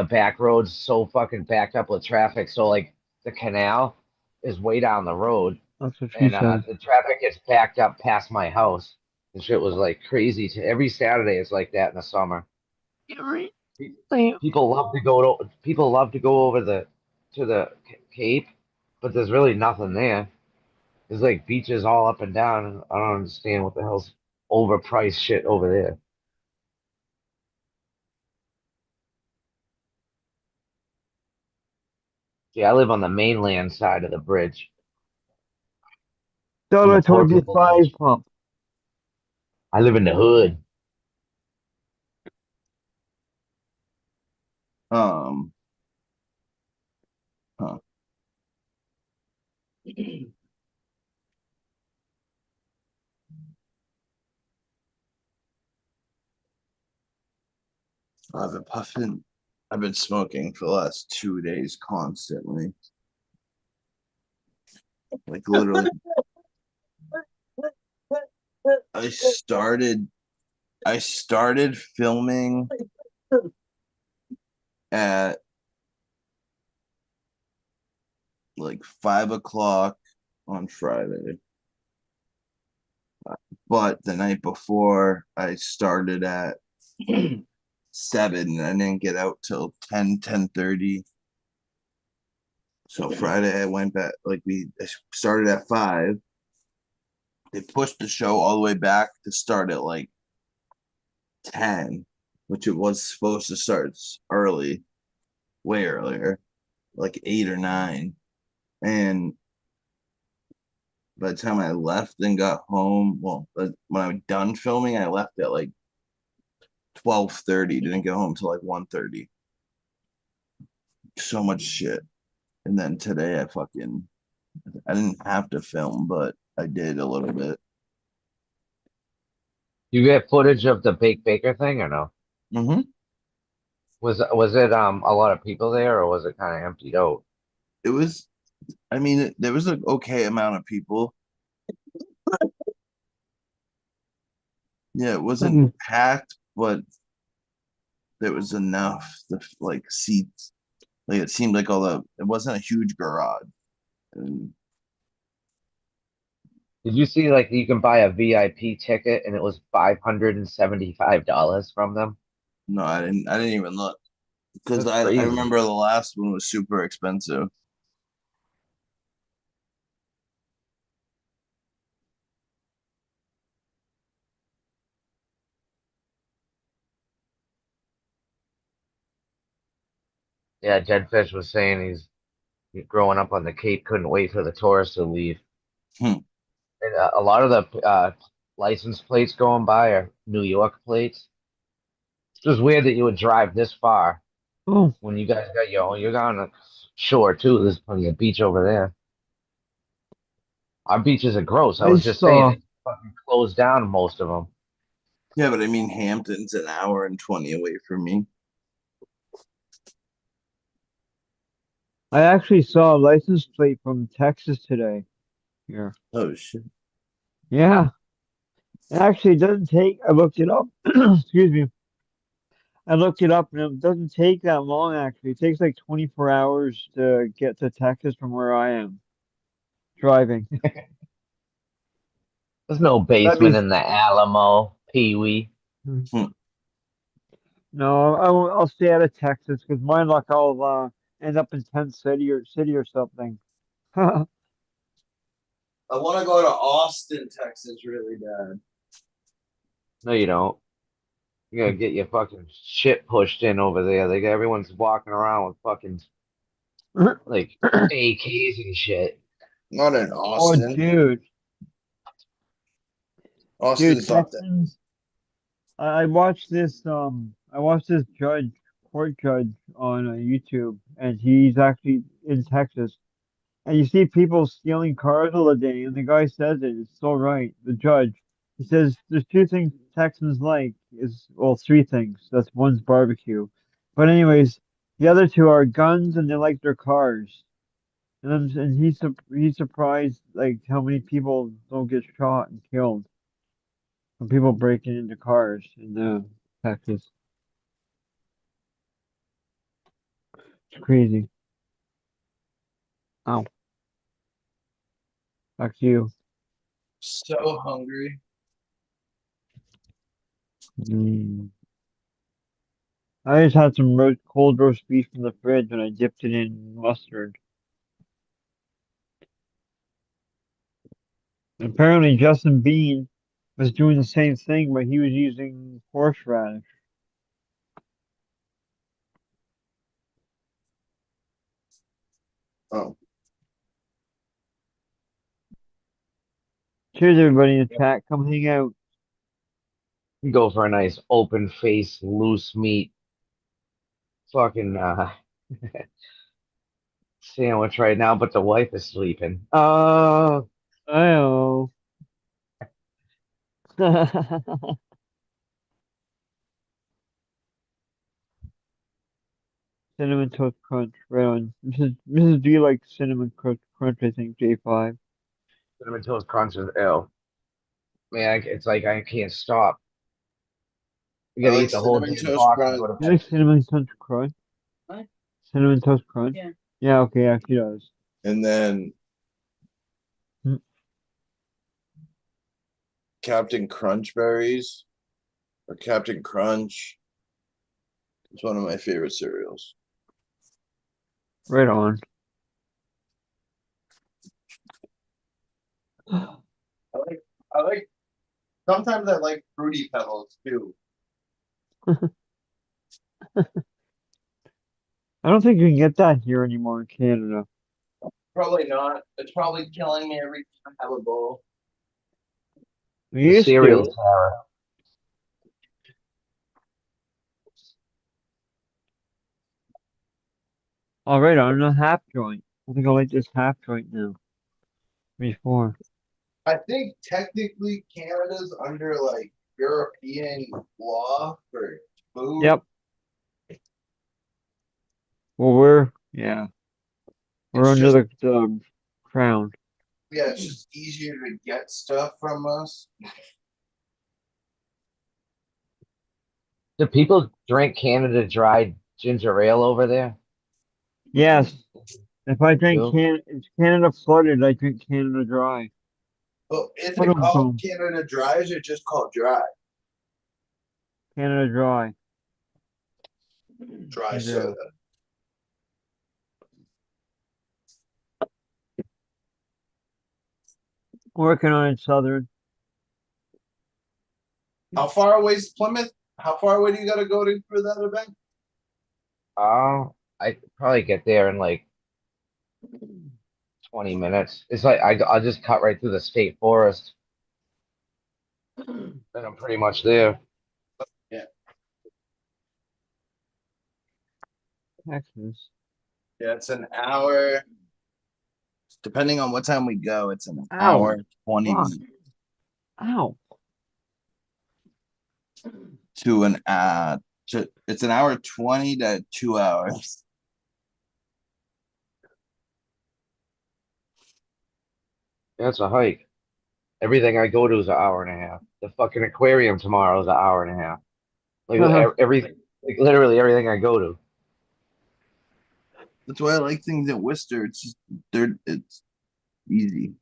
back roads so fucking backed up with traffic. So like the canal is way down the road, That's what she and said. the traffic gets backed up past my house. And shit was like crazy. To every Saturday it's like that in the summer. People love to go over the to the Cape, but there's really nothing there. There's like beaches all up and down. And I don't understand what the hell's overpriced shit over there. Yeah, I live on the mainland side of the bridge on the Portugal $1.25 beach. pump. I live in the hood. Um, huh. I've been puffing. I've been smoking for the last 2 days constantly. Like literally, I started. I started filming at like 5 o'clock on Friday, but the night before I started at 7 and I didn't get out till 10:30. So Friday I went back like I started at 5. They pushed the show all the way back to start at like 10, which it was supposed to start early, way earlier, like 8 or 9. And by the time I left and got home, well, when I was done filming, I left at like 12:30. Didn't get home till like 1:30. So much shit. And then today I didn't have to film, but I did a little bit. You get footage of the Bake Baker thing or no? Mm-hmm. Was it a lot of people there or was it kind of emptied out? It was, I mean, there was an okay amount of people. Yeah, it wasn't packed, but there was enough to like seats. Like it seemed like it wasn't a huge garage. And Did you see like you can buy a VIP ticket and it was $575 from them? no, I didn't even look because That's I crazy. remember the last one was super expensive. Yeah, Jed Fish was saying he's growing up on the Cape, couldn't wait for the tourists to leave. Hmm. And a lot of the license plates going by are New York plates. It's just weird that you would drive this far Oh, when you guys got you're on the shore too. There's plenty of beach over there. Our beaches are gross. I I was just saying saw. they fucking closed down most of them. Yeah, but I mean Hampton's an hour and 20 away from me. I actually saw a license plate from Texas today. Here. Oh shit. Yeah. It actually doesn't take. I looked it up. Excuse me. I looked it up and it doesn't take that long actually. It takes like 24 hours to get to Texas from where I am driving. There's no That'd basement be in the Alamo, Pee Wee. Hmm. no, I'll stay out of Texas because my luck I'll end up in Tent City or something. I want to go to Austin, Texas, really bad. No, you don't. You gotta get your fucking shit pushed in over there. Like everyone's walking around with fucking like AKs and shit. Not in Oh, Austin. dude, Austin's not that. Texans. I watched this court judge on YouTube, and he's actually in Texas. And you see people stealing cars all the day, and the guy says it. It's so right. The judge, he says there's two things Texans like well, three things. That's one's barbecue, but anyways, the other two are guns, and they like their cars. And he's surprised like how many people don't get shot and killed from people breaking into cars in Texas. It's crazy. Oh, back to you. So hungry. Mm. I just had some cold roast beef from the fridge and I dipped it in mustard. And apparently Justin Bean was doing the same thing, but he was using horseradish. Oh, Cheers, everybody in the chat. Come hang out. You go for a nice open face, loose meat, fucking sandwich right now, but the wife is sleeping. Oh. Cinnamon Toast Crunch. Right on. Mrs. D likes Crunch, I think, J5. Cinnamon toast crunch is ill. Man, it's like I can't stop. You I gotta like eat the whole cinnamon damn toast box and crunch. go to You bed. like Cinnamon Toast Crunch? What? Cinnamon Toast Crunch? Yeah. Yeah, okay, yeah, she does. And then Mm. Captain Crunch berries or Captain Crunch. It's one of my favorite cereals. Right on. I like sometimes I like fruity pebbles too. I don't think you can get that here anymore in Canada. Probably not. It's probably killing me every time I have a bowl. We The used cereal to. terror. All right, on a half joint. I think I like this half joint now. Before. I think technically Canada's under like European law for food. Yep. Well, yeah, we're It's under just the crown. Yeah, it's just easier to get stuff from us. Do people drink Canada Dry ginger ale over there? Yes. If I drink Do? It's Canada flooded, I drink Canada Dry. Well, is What it am called I? Canada Dry or is it just called Dry? Canada Dry. Dry Ginger ale. soda. Working on it, Southern. How far away is Plymouth? How far away do you gotta go to for that event? I probably get there in like 20 minutes. It's like I'll just cut right through the state forest, and I'm pretty much there. Texas. Yeah, it's an hour. Depending on what time we go, it's an Ow. hour 20 Fuck. Ow. to an it's an hour 20 to 2 hours. That's a hike. Everything I go to is an hour and a half. The fucking aquarium tomorrow is an hour and a half. Like everything, like literally everything I go to. That's why I like things at Worcester. It's just it's easy.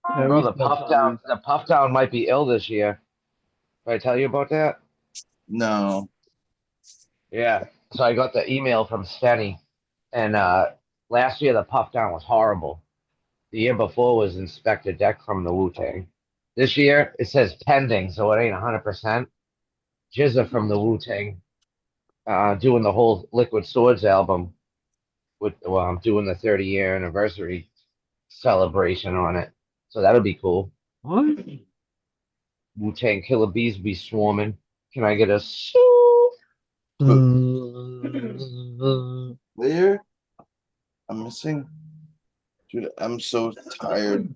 Yeah, Bro, we still have The Puff Down might be ill this year. Did I tell you about that? No. Yeah. So I got the email from Stenny, and last year the Puff Down was horrible. The year before was Inspector Deck from the Wu Tang. This year it says pending, so it ain't 100%. Jizza from the Wu Tang, doing the whole Liquid Swords album with I'm doing the 30-year anniversary celebration on it. So that'll be cool. What? Wu Tang Killer Bees be swarming. Can I get a soup? Where? I'm missing. Dude, I'm so tired.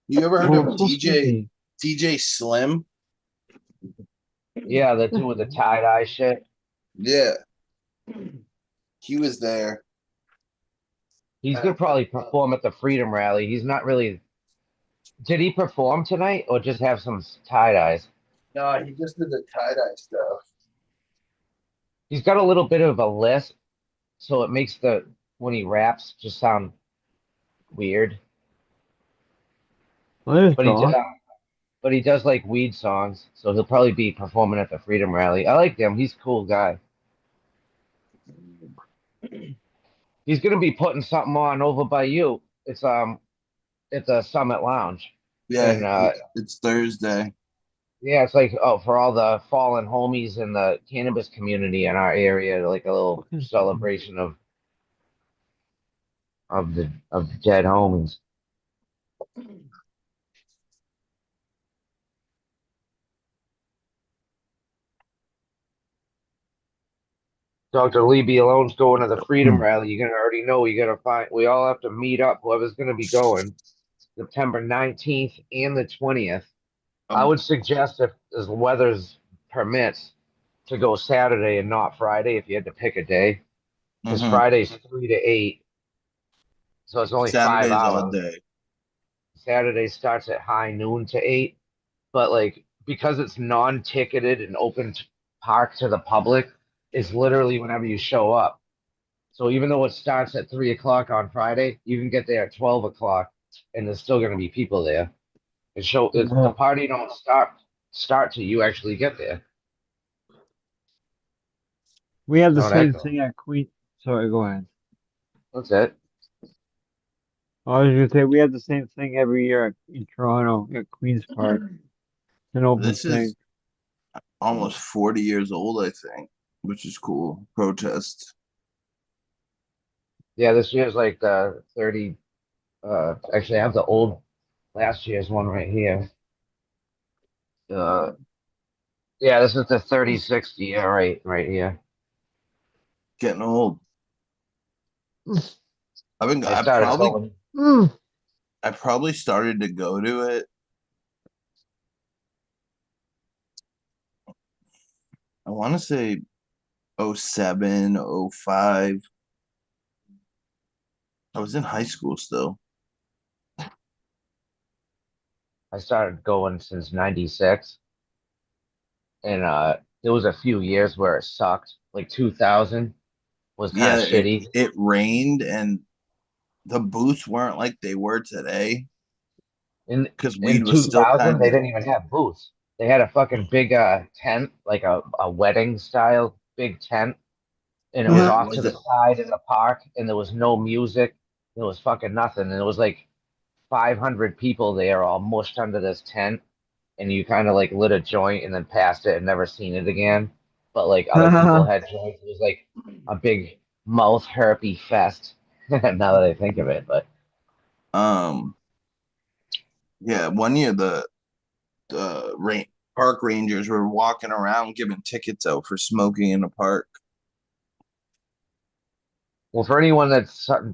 You ever heard Oh, of I'm so sleepy. DJ Slim? Yeah, they're doing the tie-dye shit. Yeah. He was there. He's gonna probably perform at the Freedom Rally. He's not really. Did he perform tonight or just have some tie-dyes? No, he just did the tie-dye stuff. He's got a little bit of a lisp, so it makes the when he raps just sound weird. What is But dog? he does like weed songs, so he'll probably be performing at the Freedom Rally. I like him. He's a cool guy. He's gonna be putting something on over by you. It's a Summit Lounge, Yeah, and it's Thursday. yeah, it's like for all the fallen homies in the cannabis community in our area, like a little celebration of the dead homies. Dr. Lee B. Alone's going to the Freedom Rally. You're gonna already know. You gotta find. We all have to meet up. Whoever's gonna be going, September 19th and the 20th. I would suggest if as weather's permits to go Saturday and not Friday if you had to pick a day. Because Friday's 3 to 8, so it's only 5 Saturdays all hours. day. Saturday starts at high noon to 8, but like because it's non-ticketed and open park to the public, it's literally whenever you show up. So even though it starts at 3 o'clock on Friday, you can get there at 12 o'clock, and there's still going to be people there. The party don't start till you actually get there. We have the How'd that same go? thing at Queen. Sorry, go ahead. That's it. I was gonna say we have the same thing every year in Toronto at Queen's Park. An open This thing. is almost 40 years old, I think, which is cool. Protest. Yeah, this year's like the 30. Actually, I have the old last year's one right here. Uh, yeah, this is the 36th year, right here. Getting old. I started going. I probably started to go to it. I want to say 07, 05. I was in high school still. I started going since '96, and there was a few years where it sucked. Like 2000 was kind Yeah, of shitty. it rained and the booths weren't like they were today In because in weed was still 2000, kind they of. didn't even have booths. They had a fucking big tent, like a wedding style big tent, and it was Uh-huh. off to Was the it? side in the park, and there was no music. There was fucking nothing, and it was like 500 people there, all mushed under this tent, and you kind of like lit a joint and then passed it and never seen it again. But like other people had joints. It was like a big mouth herpy fest. Now that I think of it, but Um, yeah, one year the park rangers were walking around giving tickets out for smoking in the park. well, for anyone that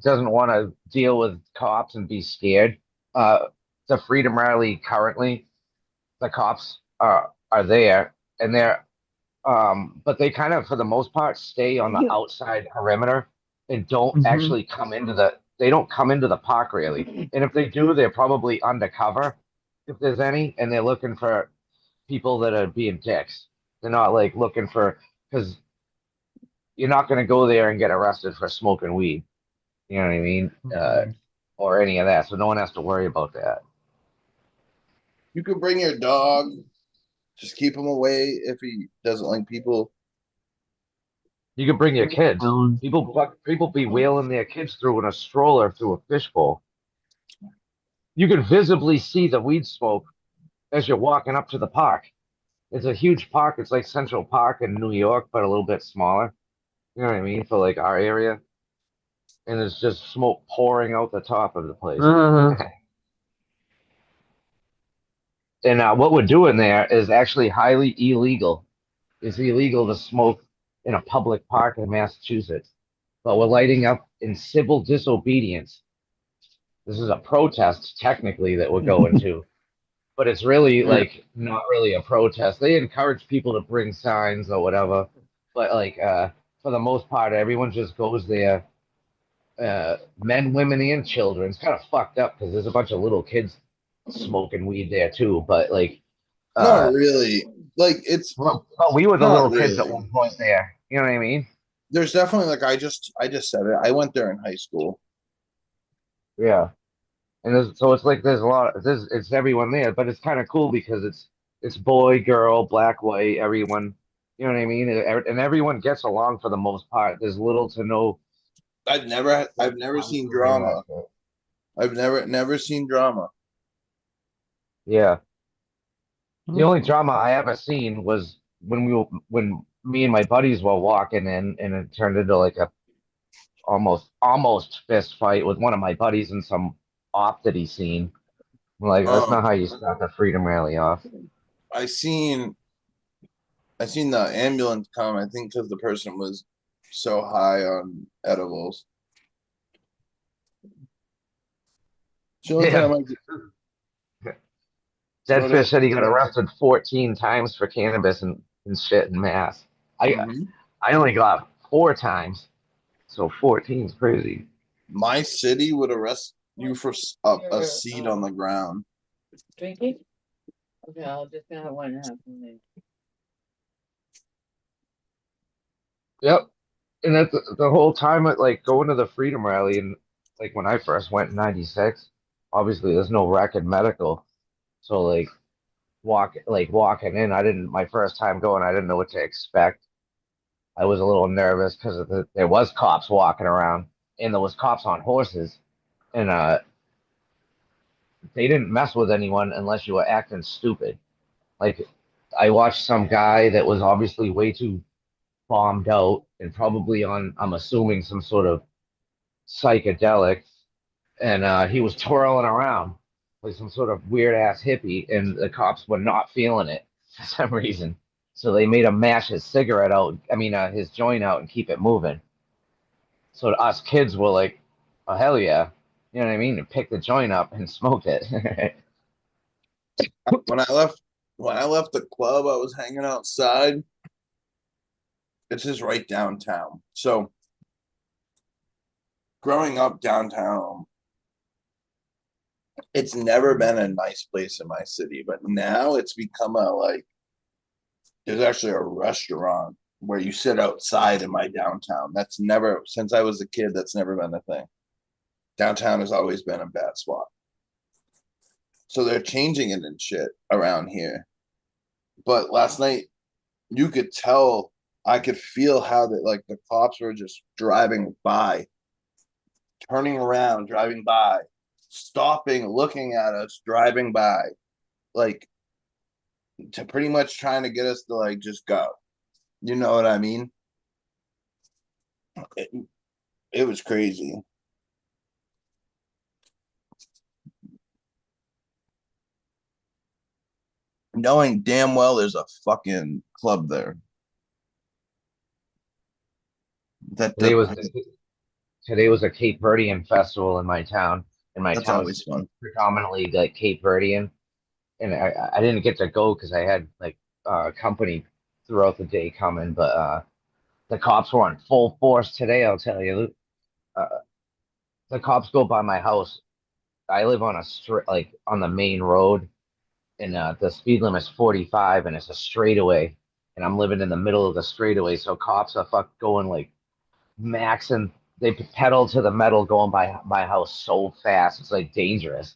doesn't want to deal with cops and be scared, the Freedom Rally currently, the cops are there, and they're but they kind of, for the most part, stay on the outside perimeter and don't Mhm. actually come into they don't come into the park really. And if they do, they're probably undercover if there's any, and they're looking for people that are being dicks. They're not like looking for, because you're not going to go there and get arrested for smoking weed. You know what I mean? Or any of that. So no one has to worry about that. You could bring your dog, just keep him away if he doesn't like people. You can bring your kids. Um, People be wheeling their kids through in a stroller through a fishbowl. You can visibly see the weed smoke as you're walking up to the park. It's a huge park. It's like Central Park in New York, but a little bit smaller. You know what I mean? For like our area. And there's just smoke pouring out the top of the place. uh, And what we're doing there is actually highly illegal. It's illegal to smoke in a public park in Massachusetts, but we're lighting up in civil disobedience. This is a protest, technically, that we're going to, but it's really like not really a protest. They encourage people to bring signs or whatever, but like for the most part, everyone just goes there. Men, women, and children. It's kind of fucked up because there's a bunch of little kids smoking weed there too. But like, Not uh, really. Like it's well, we were the not little kids at really. one point there. You know what I mean? There's definitely like I just said it. I went there in high school. Yeah. And so it's like there's a lot. It's everyone there, but it's kind of cool because it's boy, girl, black, white, everyone. You know what I mean? And everyone gets along for the most part. There's little to no I've never seen rivalry in that drama. shit. I've never seen drama. Yeah. The only drama I ever seen was when me and my buddies were walking in, and it turned into like a almost fist fight with one of my buddies and some op that he seen. I'm like, that's not Um, how you start the Freedom Rally off. I seen I seen the ambulance come. I think because the person was so high on edibles. It's the only Yeah. time I. It's Dead about it. Fish said he got arrested 14 times for cannabis and shit in Mass. I Mhm. I only got 4 times, so 14 is crazy. My city would arrest you for a seed on the ground. Drinking? Okay, I'll just gonna have one and a half. Yep. And that's the whole time at like going to the Freedom Rally, and like when I first went in '96, obviously there's no record medical. So walking in, I didn't my first time going, I didn't know what to expect. I was a little nervous because there was cops walking around, and there was cops on horses, and they didn't mess with anyone unless you were acting stupid. Like I watched some guy that was obviously way too bombed out and probably on, I'm assuming, some sort of psychedelic, and he was twirling around like some sort of weird ass hippie, and the cops were not feeling it for some reason. So they made him mash his cigarette out, I mean, his joint out and keep it moving. So us kids were like, oh, hell yeah. You know what I mean? And pick the joint up and smoke it. When I left the club, I was hanging outside. It's just right downtown. So growing up downtown, it's never been a nice place in my city, but now it's become a like there's actually a restaurant where you sit outside in my downtown. That's never since I was a kid, that's never been a thing. Downtown has always been a bad spot. So they're changing it and shit around here. But last night you could tell I could feel how that like the cops were just driving by, turning around, driving by, stopping, looking at us, driving by, like to pretty much trying to get us to like just go. You know what I mean? It, it was crazy. Knowing damn well there's a fucking club there. That Today was the, today was a Cape Verdean festival in my town. And my that's town's always fun. predominantly like Cape Verdean. And I didn't get to go because I had like company throughout the day coming, but the cops were on full force today, I'll tell you. Uh, the cops go by my house. I live on a straight like on the main road, and the speed limit's 45 and it's a straightaway, and I'm living in the middle of the straightaway, so cops are fuck going like max, and they pedal to the metal going by my house so fast. It's like dangerous.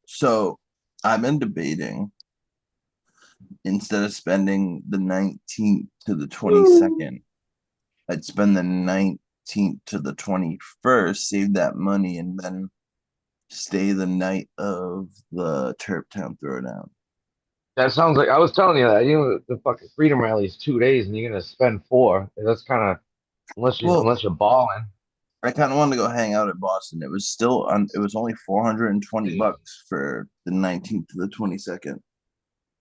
So I've been debating instead of spending the 19th to the 22nd, I'd spend the 19th to the 21st, save that money, and then stay the night of the Turptown Throwdown. That sounds like I was telling you that the fucking Freedom Rally is 2 days and you're gonna spend four. That's kind of Well, unless you're balling. I kind of wanted to go hang out at Boston. It was still on. It was only $420 for the 19th to the 22nd.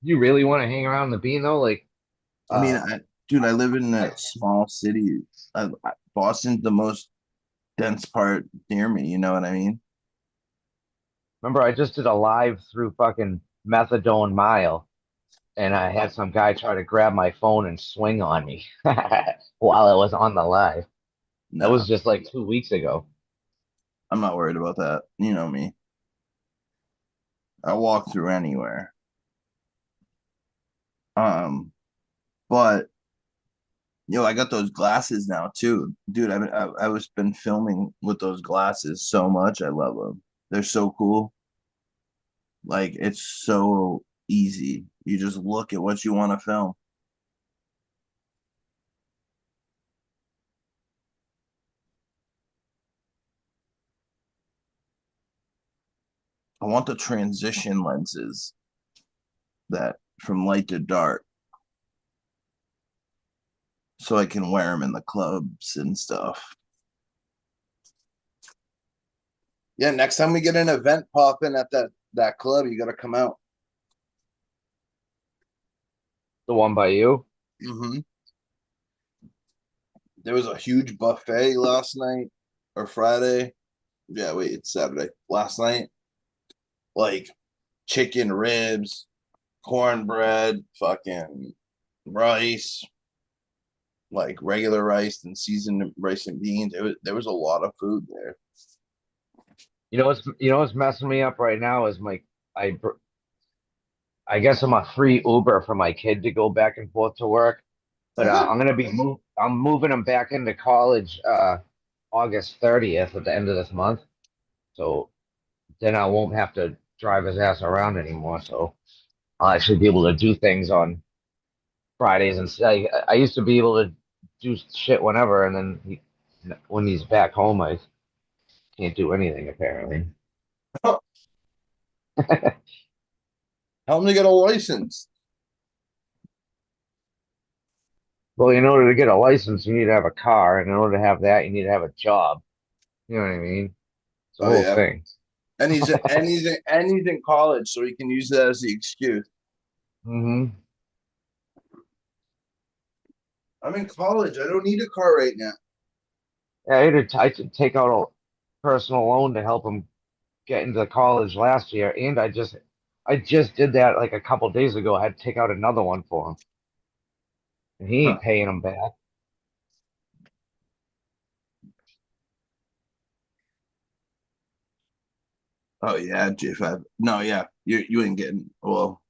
You really want to hang around the bean though? Like, I mean, uh, dude, I live in a small city. Boston's the most dense part near me. You know what I mean? remember I just did a live through fucking Methadone Mile, and I had some guy try to grab my phone and swing on me while I was on the live. That No, was just like 2 weeks ago. I'm not worried about that. You know me. I walk through anywhere. Um, but I got those glasses now too, dude. I was been filming with those glasses so much. I love them. They're so cool. Like it's so easy. You just look at what you want to film. I want the transition lenses that from light to dark, so I can wear them in the clubs and stuff. Yeah, next time we get an event popping at that club, you got to come out. The one by you? Mm-hmm. There was a huge buffet last night or Friday. Yeah, wait, it's Saturday. Last night, like chicken ribs, cornbread, fucking rice, like regular rice and seasoned rice and beans. There was a lot of food there. What's messing me up right now is I I guess I'm a free Uber for my kid to go back and forth to work. But I'm moving him back into college August 30th at the end of this month. So then I won't have to drive his ass around anymore. So I'll actually be able to do things on Fridays, and I used to be able to do shit whenever, and then when he's back home, I can't do anything apparently. Help me get a license. Well, in order to get a license, you need to have a car, and in order to have that, you need to have a job. You know what I mean? It's the Oh whole yeah, thing. and he's in college, so he can use that as the excuse. Hmm. I'm in college. I don't need a car right now. Yeah, I had to take out a personal loan to help him get into college last year, and I just did that like a couple days ago. I had to take out another one for him, and he Huh. ain't paying them back. Oh yeah, J5. No, yeah, you ain't getting. Well,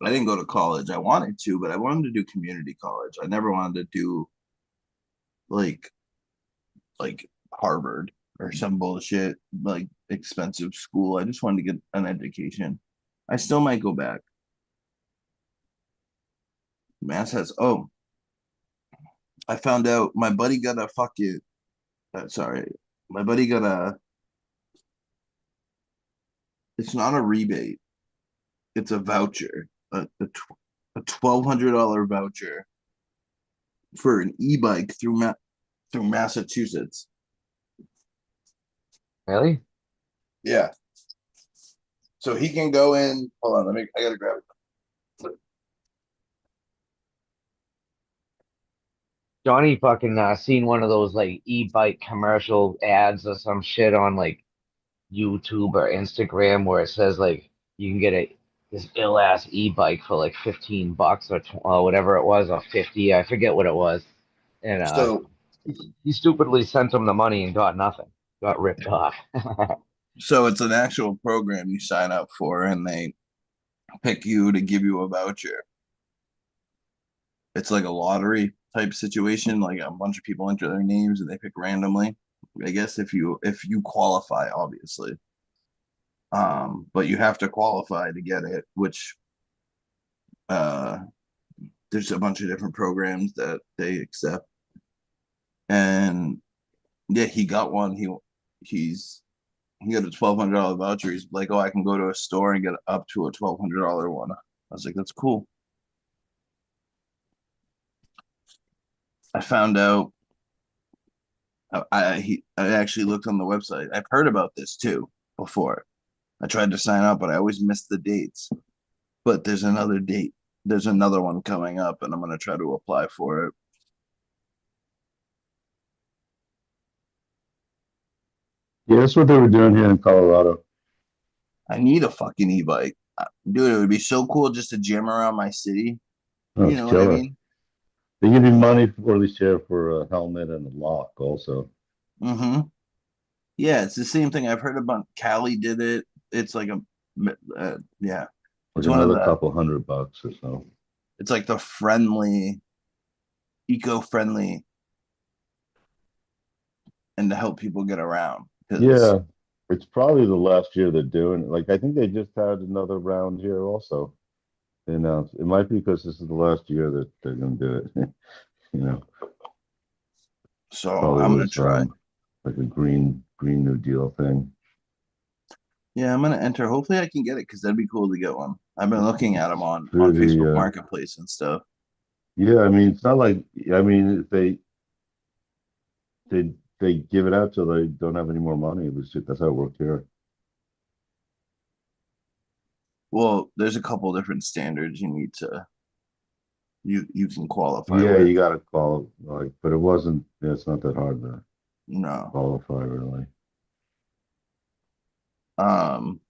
I didn't go to college. I wanted to, but I wanted to do community college. I never wanted to do like like Harvard or some bullshit like expensive school. I just wanted to get an education. I still might go back. Mass has. Oh, I found out my buddy got a fucking. Sorry, my buddy got a. It's not a rebate. It's a voucher. A $1,200 voucher for an e-bike through Massachusetts. Really? Yeah. So he can go in. Hold on, I gotta grab it. Johnny fucking seen one of those like e-bike commercial ads or some shit on like YouTube or Instagram where it says like you can get this ill ass e-bike for like $15 or whatever it was, or 50. I forget what it was. And So he stupidly sent him the money and got nothing. Got ripped off. so it's an actual program you sign up for, and they pick you to give you a voucher. It's like a lottery type situation. Like a bunch of people enter their names and they pick randomly. I guess if you qualify, obviously. But you have to qualify to get it, which uh there's a bunch of different programs that they accept. And yeah, he got one. He got a $1,200 voucher. He's like, oh, I can go to a store and get up to a $1,200 one. I was like, that's cool. I found out. I actually looked on the website. I've heard about this too before. I tried to sign up, but I always missed the dates. But there's another date. There's another one coming up, and I'm gonna try to apply for it. Yeah, that's what they were doing here in Colorado. I need a fucking e-bike, dude. It would be so cool just to jam around my city. Oh, You it's know what I killer. mean? They give you money for, at least here, for a helmet and a lock also. Mm-hmm. Yeah, it's the same thing. I've heard about Cali did it. It's like yeah, Like it's one of another the, couple $100 or so. it's like the friendly, eco-friendly, and to help people get around. Because Yeah, it's probably the last year they're doing it. Like I think they just had another round here also. They announced it might be because this is the last year that they're gonna do it. You know, so probably I'm gonna was try. like a Green New Deal thing. Yeah, I'm gonna enter. Hopefully, I can get it because that'd be cool to get one. I've been looking at them on Pretty, Facebook Marketplace and stuff. yeah. I mean, it's not like I mean they give it out till they don't have any more money. It was just, that's how it worked here. Well, there's a couple different standards you need to you can qualify Yeah, with. you got to call like, but it wasn't. Yeah, it's not that hard to No. qualify really. Um.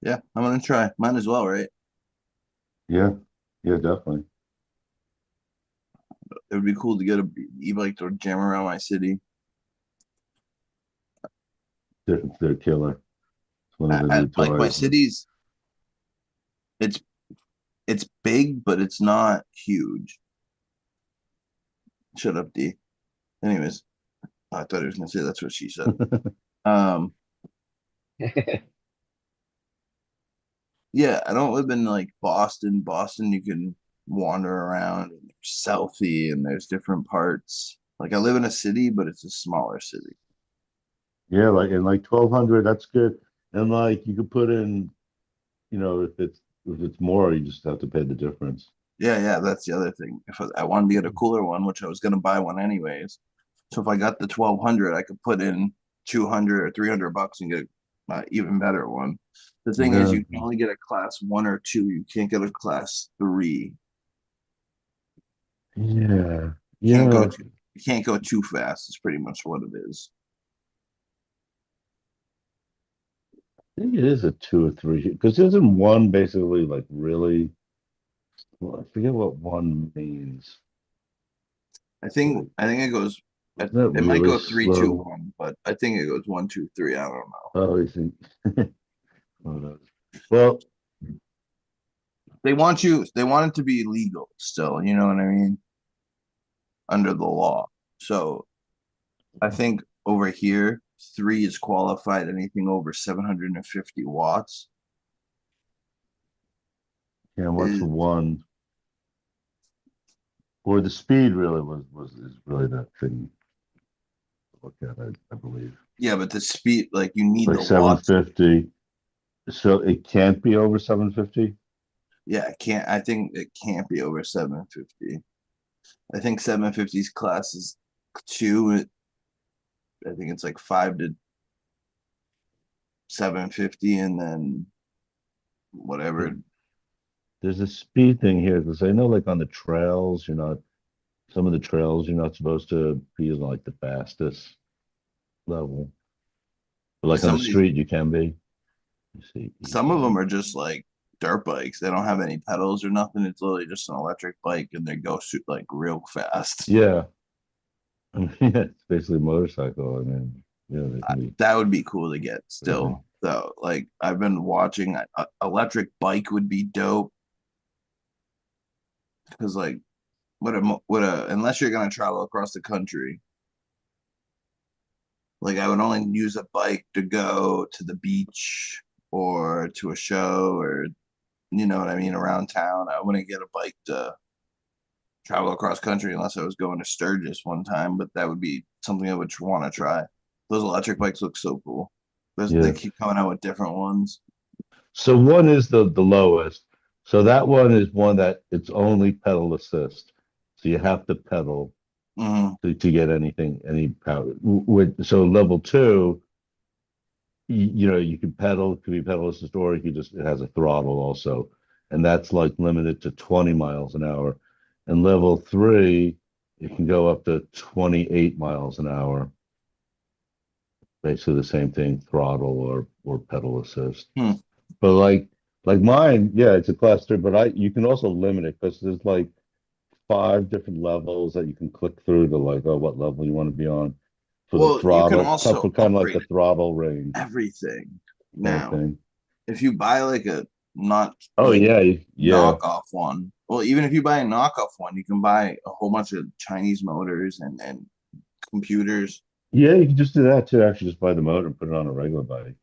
Yeah, I'm gonna try. Might as well, right? Yeah, yeah, definitely. It would be cool to get a e-bike to jam around my city. They're killer. It's one of the I new like my toys. city's. It's it's big, but it's not huge. Shut up, D. Anyways, I thought he was gonna say that's what she said. Um. Yeah, I don't live in like Boston. Boston, you can wander around and there's Southie and there's different parts. Like I live in a city, but it's a smaller city. Yeah, like in like 1,200, that's good. And like you could put in, if it's more, you just have to pay the difference. Yeah, yeah, that's the other thing. If I wanted to get a cooler one, which I was gonna buy one anyways, so if I got the 1,200, I could put in 200 or $300 and get an even better one. The thing is, Yeah, you can only get a class 1 or 2. You can't get a class 3. yeah, Can't go yeah. too. You can't go too fast. It's pretty much what it is. I think it is a 2 or 3 because isn't one basically like really? Well, I forget what one means. I think it goes It's not It might really go 3, 2, slow. 1, but I think it goes 1, 2, 3. I don't know. Oh, you think? Who knows? Well, They want it to be legal still, you know what I mean? Under the law. So I think over here, 3 is qualified anything over 750 watts. yeah, what's Is, the one? Or the speed really is really that thing to look at, I believe. yeah, but the speed, like you need Like the watts. 750. So it can't be over 750? Yeah, I think it can't be over 750. I think 750's class is 2. I think it's like 5 to 750, and then whatever. There's a speed thing here because I know like on the trails, some of the trails you're not supposed to be like the fastest level. But like on Some the of these, street you can be. You see, some of them are just like dirt bikes. They don't have any pedals or nothing. It's literally just an electric bike, and they go like real fast. yeah. I mean, it's basically a motorcycle. I mean, they can be That would be cool to get crazy. still. Though, like I've been watching, electric bike would be dope because like unless you're gonna travel across the country, like I would only use a bike to go to the beach or to a show, or you know what I mean, around town. I wouldn't get a bike to travel across country unless I was going to Sturgis one time, but that would be something I would want to try. Those electric bikes look so cool. They Yeah. keep coming out with different ones. So one is the lowest. So that one is one that it's only pedal assist. So you have to pedal Hmm. to get any power. So level two, you can pedal, it could be pedal assist, or it has a throttle also. And that's like limited to 20 miles an hour. And level three, it can go up to 28 miles an hour. Basically the same thing, throttle or pedal assist. Hmm. But like mine, yeah, it's a class three, but you can also limit it because there's like 5 different levels that you can click through to like, oh, what level you want to be on for the Well, you can throttle, also kind of like upgrade the throttle range everything kind of now. thing. If you buy like a not Oh like yeah, yeah, knockoff one, well, even if you buy a knockoff one, you can buy a whole bunch of Chinese motors and computers. yeah. You can just do that too. Actually, just buy the motor and put it on a regular bike.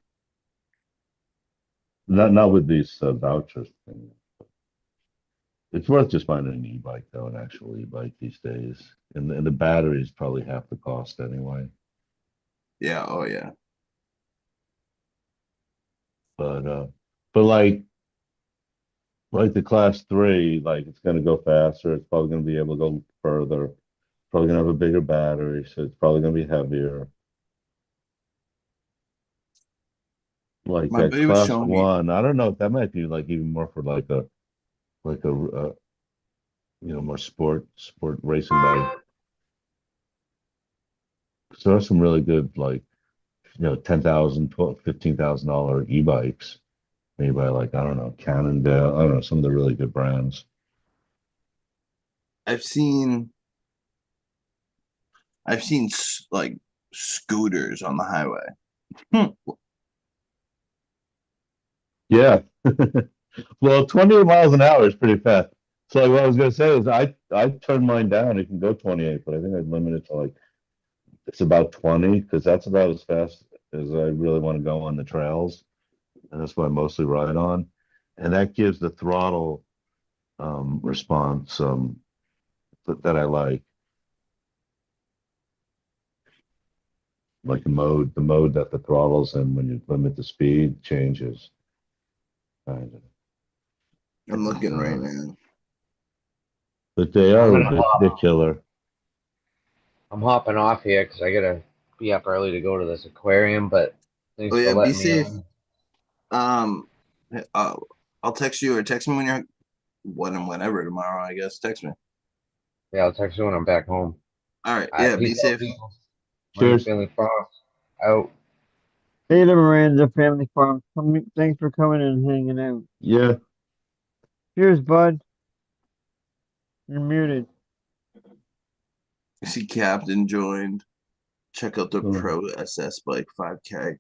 Not with these vouchers thing. It's worth just finding an e-bike though, an actual e-bike these days. And the battery is probably half the cost anyway. Yeah, oh yeah. But like the class three, like it's gonna go faster. It's probably gonna be able to go further. Probably gonna have a bigger battery, so it's probably gonna be heavier. Like My that buddy was class showing me. one, I don't know if that might be like even more for like a more sport racing bike. So there's some really good like 10,000, 12, $15,000 e-bikes made by like I don't know Cannondale. I don't know some of the really good brands. I've seen like scooters on the highway. Yeah. Well, 20 miles an hour is pretty fast. So like what I was gonna say is I turned mine down. It can go 28, but I think I'd limit it to like it's about 20 because that's about as fast as I really want to go on the trails. And that's what I mostly ride on. And that gives the throttle response that I like the mode that the throttle's in when you limit the speed changes. Kind of. I'm looking right Uh, now. but they I'm are gonna they're killer. I'm hopping off here because I gotta be up early to go to this aquarium. But Oh thanks for yeah, be letting me safe. on. Um, uh, I'll text you or text me when you're whenever tomorrow. I guess text me. Yeah, I'll text you when I'm back home. All right. All right, Yeah. Be peace out, safe. people. Miranda Cheers. Family Farms out. Hey to Miranda Family Farm. Thanks for coming and hanging out. Yeah. Cheers, bud. You're muted. I see Captain joined. Check out the Hmm. Pro SS Bike 5K.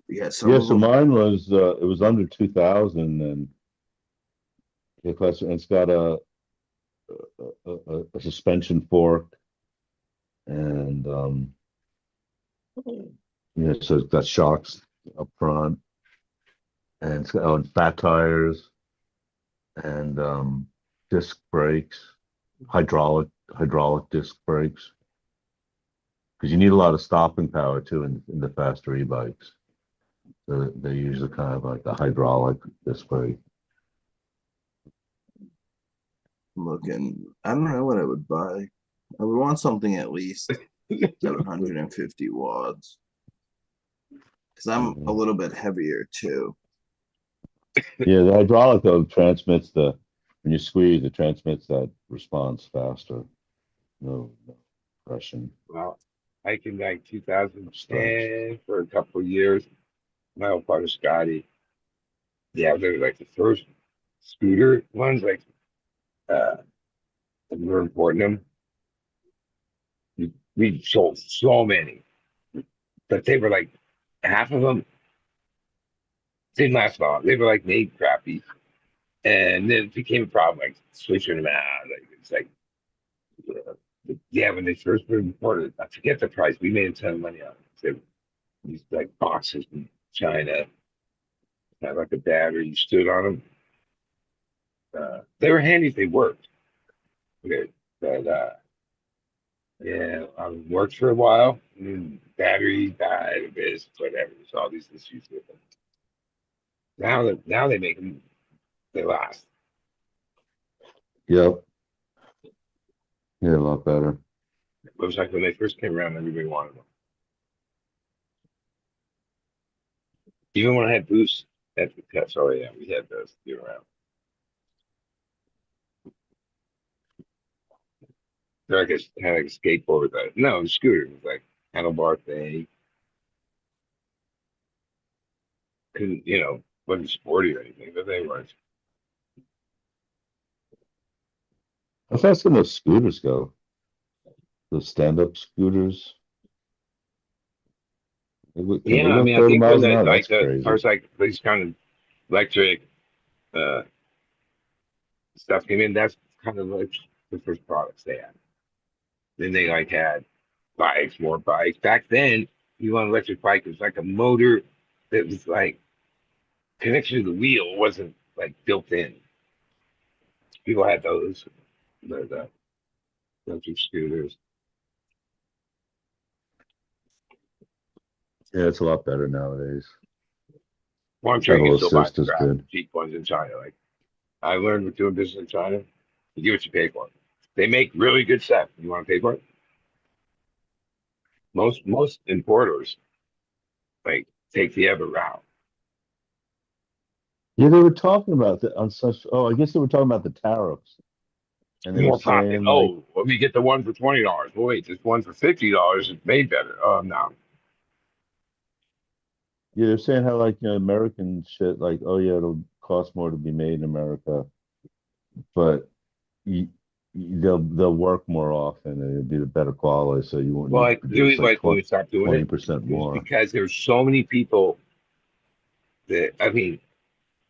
Yeah, some Yeah, of so them. mine was it was under 2000 and it's got a suspension fork and yeah, so it's got shocks up front and it's got fat tires and disc brakes, hydraulic disc brakes because you need a lot of stopping power too in the faster e-bikes. So they're usually kind of like the hydraulic disc brake. Looking, I don't know what I would buy. I would want something at least 750 watts because I'm a Mhm. little bit heavier too. Yeah, the hydraulic though transmits the when you squeeze, it transmits that response faster. No compression Well, back in like strikes. 2010 for a couple of years, my old partner Scotty, yeah, they were like the first scooter ones, like uh, we were importing them. We sold so many, but they were like half of them didn't last long. They were like made crappy, and then it became a problem, like switching them out. Like it's like, yeah, when they first were imported, I forget the price. We made a ton of money on it. These like boxes from China had like a battery. You stood on them. They were handy if they worked. Okay. But yeah, I worked for a while. And then battery died a bit, whatever. There's all these issues with them. Now they make them, they last. Yep. Yeah, a lot better. It was like when they first came around, everybody wanted them. Even when I had boosts at the cuts, oh yeah, we had those year round. They're like a kind of like a skateboard, but no, a scooter. It was like handlebar thing. Couldn't, wasn't sporty or anything, but they weren't. How fast can those scooters go? Those stand-up scooters? Can Yeah, they I go mean, I 30 think when miles an the hour? like That's the crazy. first like these kind of electric uh stuff came in, that's kind of like the first products they had. Then they like had bikes, more bikes. Back then, you want an electric bike, it was like a motor that was like connection to the wheel wasn't like built in. People had those, the electric scooters. Yeah, it's a lot better nowadays. Well, I'm sure you can Pedal still buy assist is crap, good. cheap ones in China. Like I learned with doing business in China, you get what you pay for. They make really good stuff. You want to pay for it? Most importers like take the other route. Yeah, they were talking about that on such. Oh, I guess they were talking about the tariffs, and they were More profit. saying like, Oh, let me get the one for $20. Well, wait, this one for $50 is made better. Oh no. yeah, they're saying how like American shit, like, oh yeah, it'll cost more to be made in America, but you, they'll work more often and it'll be the better quality, so you won't Well, need to like produce really, like like when we stopped doing twenty it, percent it was more. because there's so many people that I mean,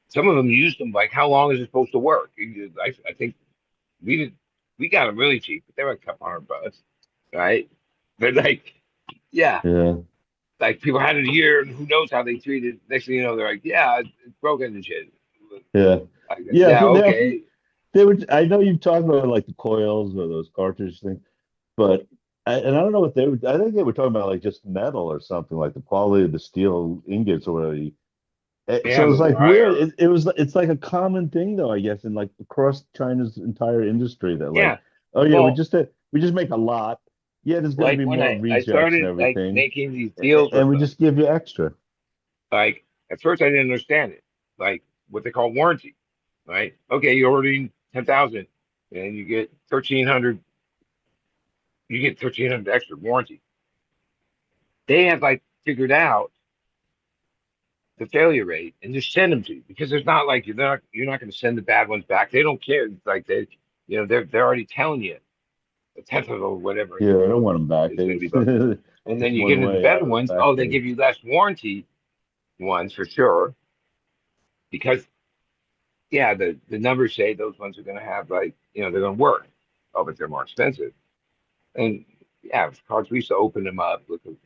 some of them used them. Like, how long is it supposed to work? I think we did we got them really cheap, but they were a couple $100, right? But like, yeah, Yeah, like people had it a year, and who knows how they treated. Next thing you know, they're like, yeah, it's broken and shit. yeah, Like, yeah. yeah, okay, They were. I know you've talked about like the coils or those cartridge things, but and I don't know what they were. I think they were talking about like just metal or something, like the quality of the steel ingots or whatever. yeah, So the it's like weird. wire, It's like a common thing though, I guess, in like across China's entire industry that like, yeah. oh yeah, Well, we just make a lot. Yeah, there's going to like be when more I rejects and started like everything, making these deals and with we them, just give you extra. like at first I didn't understand it, like what they call warranty, right? Okay, you're ordering 10,000, and you get 1,300. You get 1,300 extra warranty. They have like figured out the failure rate and just send them to you because there's not like you're not going to send the bad ones back. They don't care. It's like they're already telling you. a tenth of or whatever Yeah, I don't want them back. is going to be built. It's And then it's you one get into the way better out of the ones. Oh, they factory. give you less warranty ones for sure because yeah, the numbers say those ones are going to have like they're going to work. Oh, but they're more expensive. And yeah, cars we used to open them up, look what's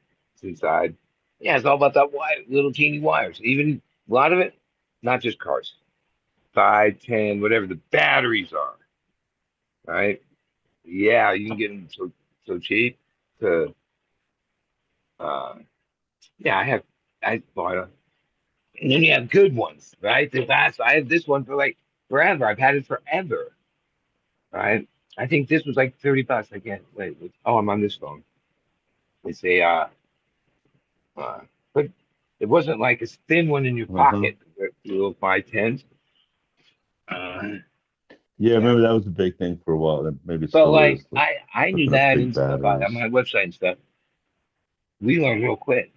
inside. Yeah, it's all about that wire, little teeny wires. Even a lot of it, not just cars, 5, 10, whatever the batteries are, right? Yeah, you can get them so cheap. To yeah, I bought a, and then you have good ones, right? The last I had this one for like forever. I've had it forever, right? I think this was like $30. I can't wait. Oh, I'm on this phone. It's a Uh, but it wasn't like a thin one in your Uh-huh. pocket, the little 510s. Uh, Yeah, I yeah, remember that was a big thing for a while. That maybe it but still like is, like I knew hooking up that big and stuff on batteries. my website and stuff. We learned real quick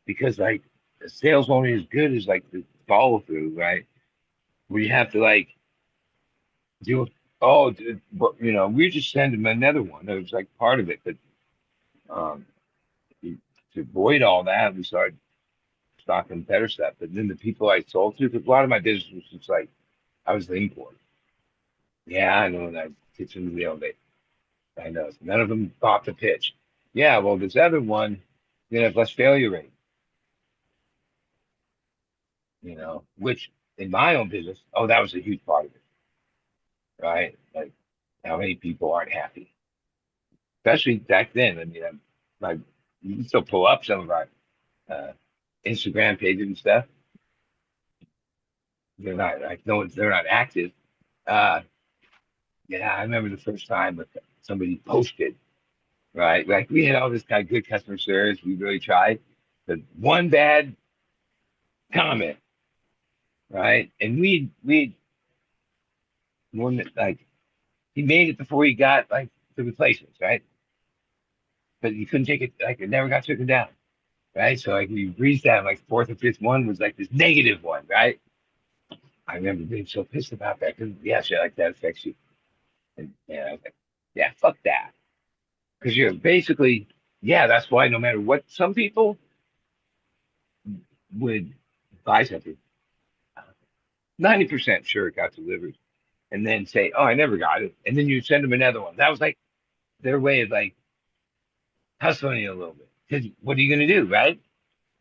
because like the sales only as good as like the follow through, right? Where you have to like do but we just send them another one. It was like part of it, but um, to avoid all that, we started stocking better stuff. But then the people I sold to, because a lot of my business was just like I was the import. Yeah, I know that kitchen wheel. I know none of them bought the pitch. Yeah, well, this other one, have less failure rate. Which in my own business, oh, that was a huge part of it, right? Like how many people aren't happy, especially back then. I mean, like you can still pull up some of our uh, Instagram pages and stuff. They're not like no one's they're not active. Uh, yeah, I remember the first time that somebody posted. Right, like we had all this kind of good customer service. We really tried. The one bad comment, right? And we one like he made it before he got like the replacements, right? But you couldn't take it like it never got taken down, right? So like we breezed down like fourth or fifth one was like this negative one, right? I remember being so pissed about that because yeah, shit like that affects you. And yeah, I was like, yeah, fuck that. Because you're basically, yeah, that's why no matter what, some people would buy something, 90% sure it got delivered, and then say, oh, I never got it. And then you send them another one. That was like their way of like hustling you a little bit. Because what are you going to do, right?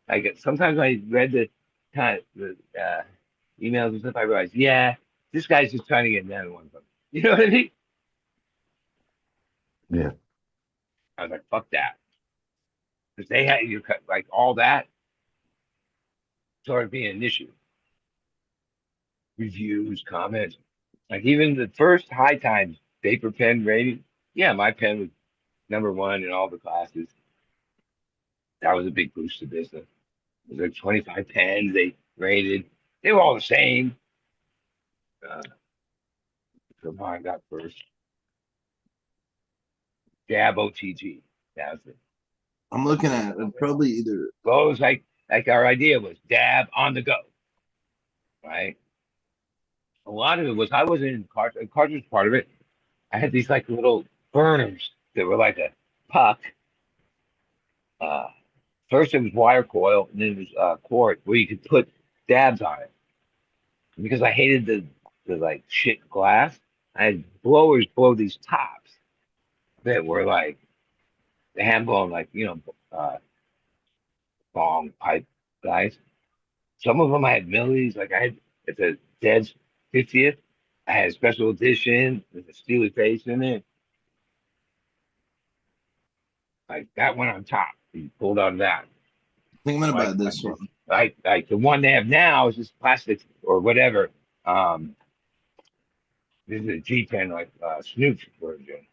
Like sometimes I read the kind of the emails and stuff. I realized, yeah, this guy's just trying to get another one from me. You know what I mean? Yeah. I was like, fuck that. Because they had you cut like all that started being an issue. Reviews, comments, like even the first high times paper pen rating. Yeah, my pen was number one in all the classes. That was a big boost to business. It was like 25 pens they rated. They were all the same. Uh, from how I got first. Jab OTG. That was it. I'm looking at it, probably either. Well, it was like our idea was dab on the go, right? A lot of it was I wasn't in cartridge. Cartridge was part of it. I had these like little burners that were like a puck. Uh, First it was wire coil, and then it was cord where you could put dabs on it. Because I hated the like shit glass, I had blowers blow these tops that were like the hand blown like bong pipe guys. Some of them I had millis, like I had at the Dead's 50th, I had a special edition with a steely face in it. Like that went on top. You pulled out of that. I think I'm gonna buy Like this one. like the one they have now is just plastic or whatever. This is a G10 like Snoop's version.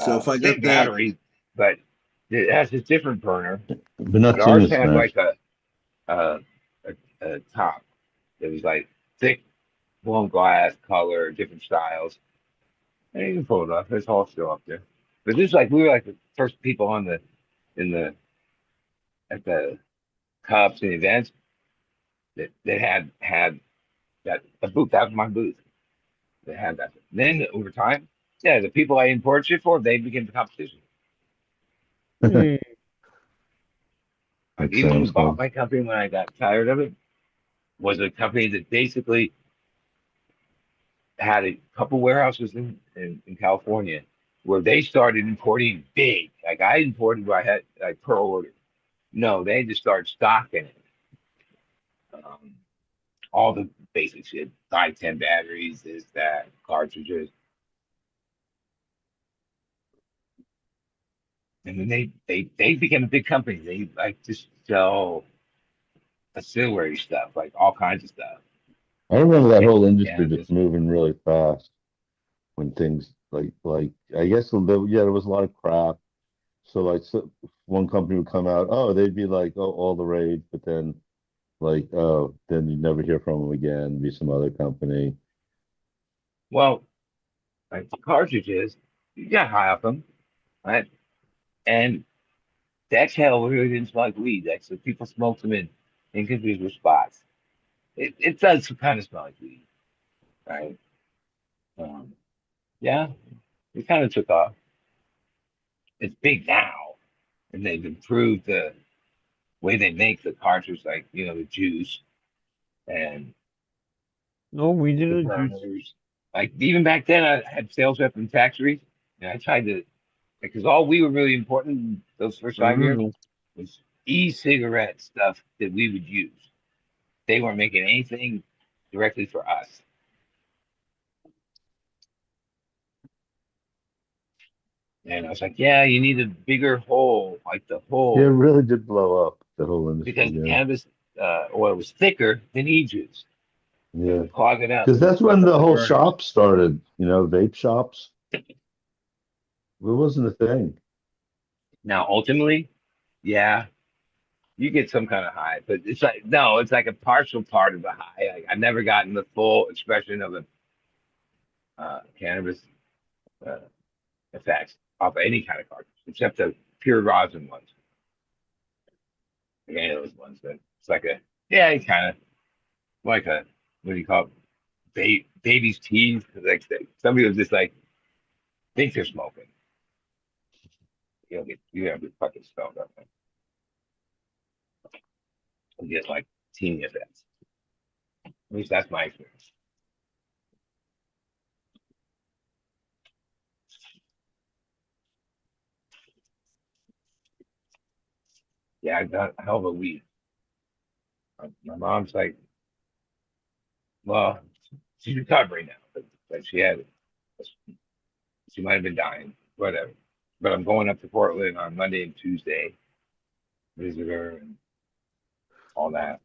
So if I Same got that, battery, but it has a different burner. But But not seeing ours it had smash. like a, a top. It was like thick blown glass, color, different styles. And you can pull it up. It's all still up there. But this is like we were like the first people on the in the at the cups and events that had that a booth. That was my booth. They had that. Then over time, Yeah, the people I import shit for, they became the competition. Hmm. Like That even who sounds bought fun. my company when I got tired of it was a company that basically had a couple warehouses in California where they started importing big. Like I imported where I had like per order. No, they just started stocking it. Um, all the basic shit, buy 10 batteries, this, that, cartridges. And then they became a big company. They like just sell ancillary stuff, like all kinds of stuff. I remember that Yeah, whole industry just cannabis. moving really fast when things like I guess yeah, there was a lot of crap. So like one company would come out, oh, they'd be like, oh, all the rage, but then like, oh, then you'd never hear from them again. Be some other company. Well, like the cartridges, you got high off them, right? And that's how really didn't smell like weed. That's so people smoked them in confused spots. It does kind of smell like weed, right? Um, yeah, it kind of took off. It's big now, and they've improved the way they make the cartridge, like the juice and No, we the didn't juice. burners. Like even back then, I had sales rep in factories, and I tried to because all we were really important those first 5 years Mm. was e-cigarette stuff that we would use. They weren't making anything directly for us. And I was like, yeah, you need a bigger hole, like the Yeah, it hole, really did blow up the whole industry. because the Yeah, cannabis oil was thicker than e-juice. It yeah, would clog it up because and that's fuck when up the the whole burners. shop started. Vape shops. It wasn't a thing. Now, ultimately, yeah, you get some kind of high, but it's like, no, it's like a partial part of the high. Like, I've never gotten the full expression of the cannabis uh, effects off any kind of cartridge, except the pure rosin ones. Like any of those ones that it's like yeah, it's kind of like what do you call it? Baby's teeth. Like somebody was just like think they're smoking. You don't get fucking stoned up. You get like teeny effects. At least that's my experience. Yeah, I got a hell of a weed. My mom's like, well, she's recovering now, but she might have been dying, whatever. But I'm going up to Portland on Monday and Tuesday, visit her and all that.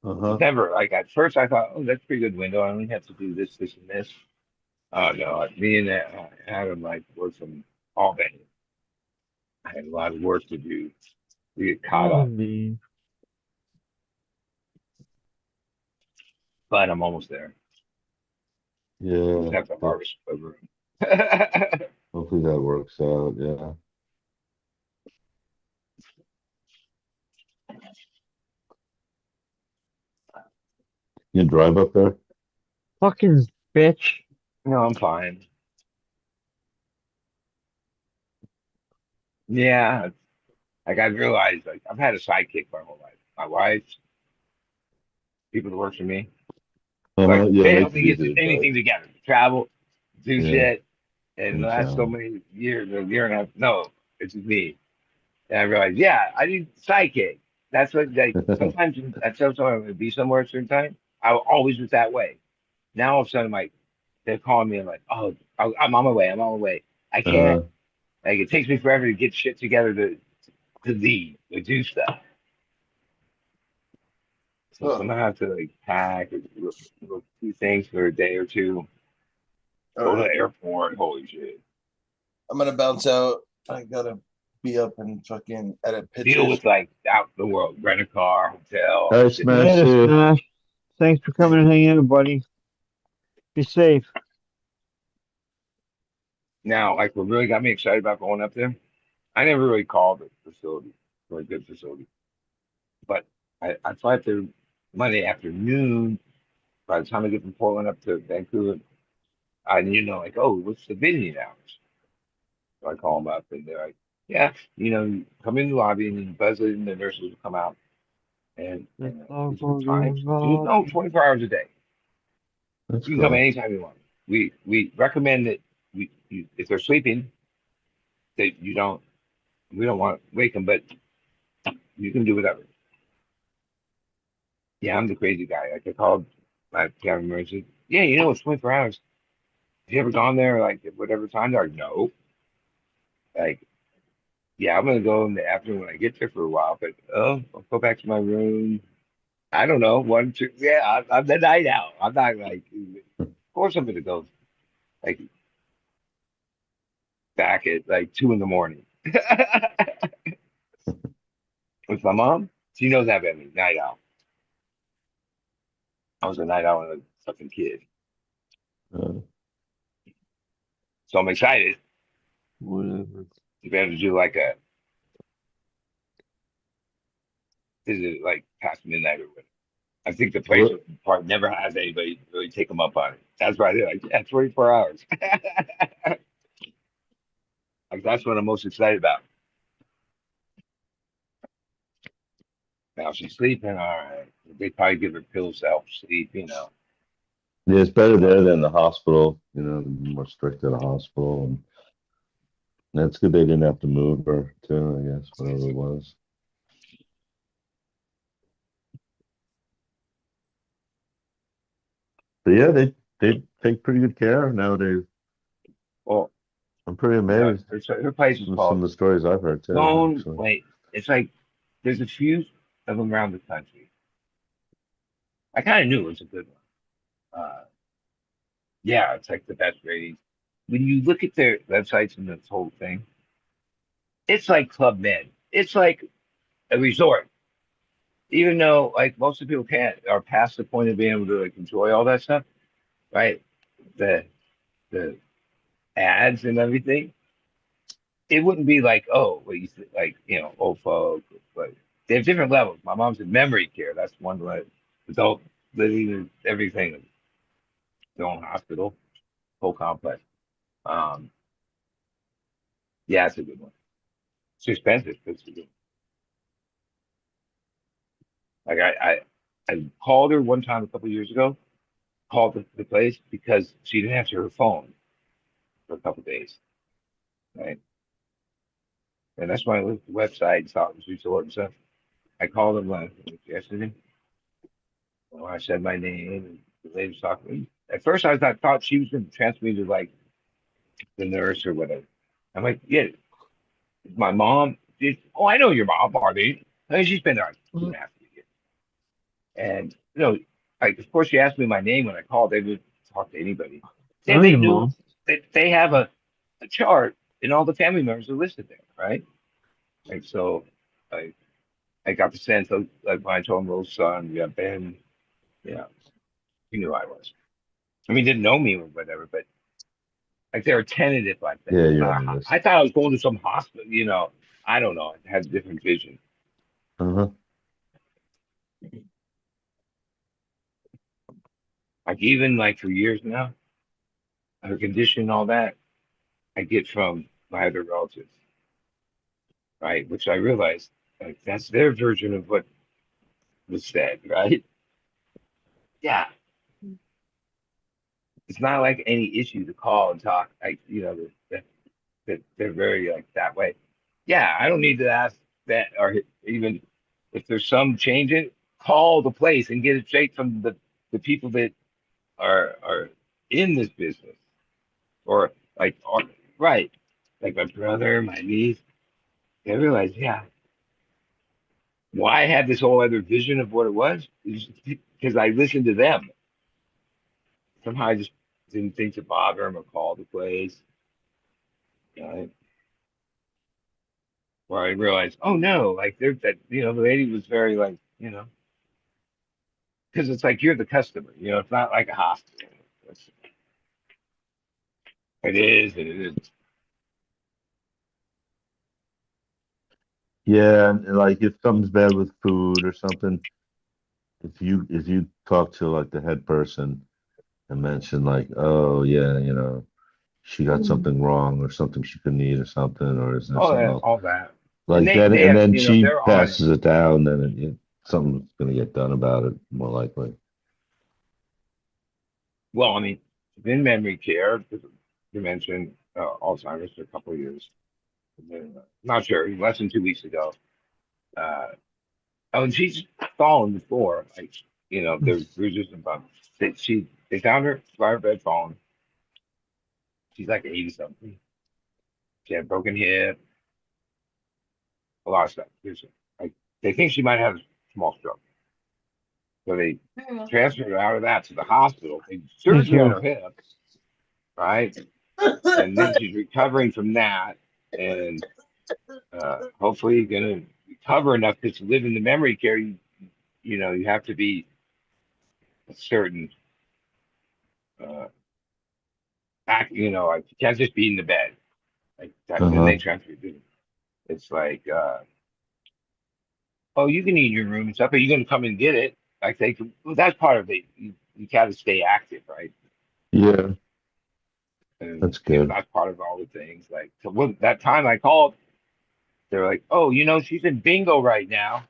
It's Uh-huh. never like at first I thought, oh, that's a pretty good window. I only have to do this, this, and this. Oh no, me and Adam like worked from Albany. I had a lot of work to do to get caught Oh, up, man. but I'm almost there. Just Yeah. have to Yeah. harvest a room. Hopefully that works out. Yeah. You drive up there? Fucking bitch. No, I'm fine. Yeah, like I realized, like I've had a sidekick my whole life. My wife, people that work for me, Uh-huh. like Yeah, it they makes help it me get easier, does. anything together, travel, do Yeah. shit. And the No last so challenge. many years, a year and a half, no, it's just me. And I realized, yeah, I need sidekick. That's what like sometimes I tell someone I'm gonna be somewhere at a certain time. I always was that way. Now all of a sudden, like they're calling me. I'm like, oh, I'm on my way. I'm on my way. I can't. Uh, Like it takes me forever to get shit together to leave to do stuff. So Ugh. sometimes I have to like pack or look do things for a day or two. All Go to right. the airport. Holy shit! I'm gonna bounce out. I gotta be up and fucking edit Deal pictures. with like out the world, rent a car, hotel, all all right, shit. Smash. Later, See you. Smash. Thanks for coming and hanging out, buddy. Be safe. Now, like what really got me excited about going up there, I never really called the facility for a good facility, but I fly up there Monday afternoon. By the time I get from Portland up to Vancouver, And like, oh, what's the visiting hours? So I call them up and they're like, yeah, come in the lobby and then buzz it and the nurses will come out Let's and all these are the go to times. the No, lobby. 24 hours a day. That's You can come cool. anytime you want. We recommend that if they're sleeping, that we don't want to wake them, but you can do whatever. Yeah, I'm the crazy guy. Like I called my family member and said, yeah, it's 24 hours. Have you ever gone there like at whatever time? They're like, no. Like, yeah, I'm gonna go in the afternoon when I get there for a while, but I'll go back to my room. I don't know, one, two. Yeah, I'm the night owl. I'm not like, of course I'm gonna go like back at like 2 in the morning. With my mom, she knows that about me, night owl. I was a night owl when I was a fucking kid, Uh, so I'm excited Whatever. to be able to do like a visit like past midnight or whatever. I think the place what? probably never has anybody really take them up on it. That's why they're like, yeah, 24 hours. Like that's what I'm most excited about. Now she's sleeping, all right. They probably give her pills to help sleep. Yeah, it's better there than the hospital. More strict at a hospital, and that's good. They didn't have to move her too. I guess whatever it was. But yeah, they take pretty good care nowadays. Well, I'm pretty amazed her place is with some of called the stories I've heard too. Lone. Actually, Wait, it's like there's a few of them around the country. I kind of knew it was a good one. Yeah, it's like the best ratings. When you look at their websites and this whole thing, it's like Club Med. It's like a resort. Even though like most of the people can't are past the point of being able to like enjoy all that stuff, right? The the ads and everything, it wouldn't be like, oh, what you like, old folk, but they have different levels. My mom's in memory care. That's one level. Adult living and everything, their own hospital, whole complex. Um, yeah, it's a good one. It's expensive, but it's a good one. Like I called her one time a couple of years ago, called the place because she didn't answer her phone for a couple of days, right? And that's when I looked at the website and saw it was resort and stuff. I called them yesterday. Well, I said my name and the lady was talking to me. At first, I thought she was going to transfer me to like the nurse or whatever. I'm like, yeah, my mom. Oh, I know your mom, Marty. And she's been there like 2.5 years. And like of course, she asked me my name when I called. They would talk to anybody. I Then know they your knew mom. they have a chart and all the family members are listed there, right? Like so, I I got the sense of like when I told him little son, yeah, Ben, yeah, he knew I was. I mean, didn't know me or whatever, but like they were tentative like that. yeah, It's you're not. on the I list. thought I was going to some hospital. I don't know. I had a different vision. Uh-huh. Like even like for years now, her condition, and all that, I get from my other relatives, right? Which I realized like that's their version of what was said, right? Yeah, it's not like any issue to call and talk. Like that they're very like that way. Yeah, I don't need to ask that or even if there's some change in call the place and get it straight from the people that are in this business or right like my brother, my niece. I realized, yeah, why I had this whole other vision of what it was is because I listened to them. Somehow I just didn't think to bother them or call the place. Right? Where I realized, oh no, like there that the lady was very like because it's like you're the customer. It's not like a hospital. It's, it is, and it is. Yeah, and like if something's bad with food or something, if you talk to like the head person and mention like, oh yeah, she got something wrong or something she could need or something, or is there Oh, something yeah, else all that. And like they that? they And have, then she they're on. passes it down, then something's gonna get done about it, more likely. Well, I mean, in memory care, you mentioned Alzheimer's for a couple of years. And then, not sure, less than 2 weeks ago. Uh, oh, and she's fallen before. Like, there's bruises and bumps. They found her by her bed falling. She's like 80 something. She had a broken hip, a lot of stuff. Like, they think she might have a small stroke. So they transferred her out of that to the hospital. They did Thank surgery on you. her hip, right? And then she's recovering from that, and hopefully gonna recover enough to live in the memory care. You have to be a certain uh, act. Like you can't just be in the bed. Like that, then Uh-huh. they transfer you. It's like, oh, you can eat in your room and stuff, but you're gonna come and get it. Like well, that's part of it. You gotta stay active, right? Yeah, And that's good. that's part of all the things. Like so that time I called, they're like, oh, she's in bingo right now.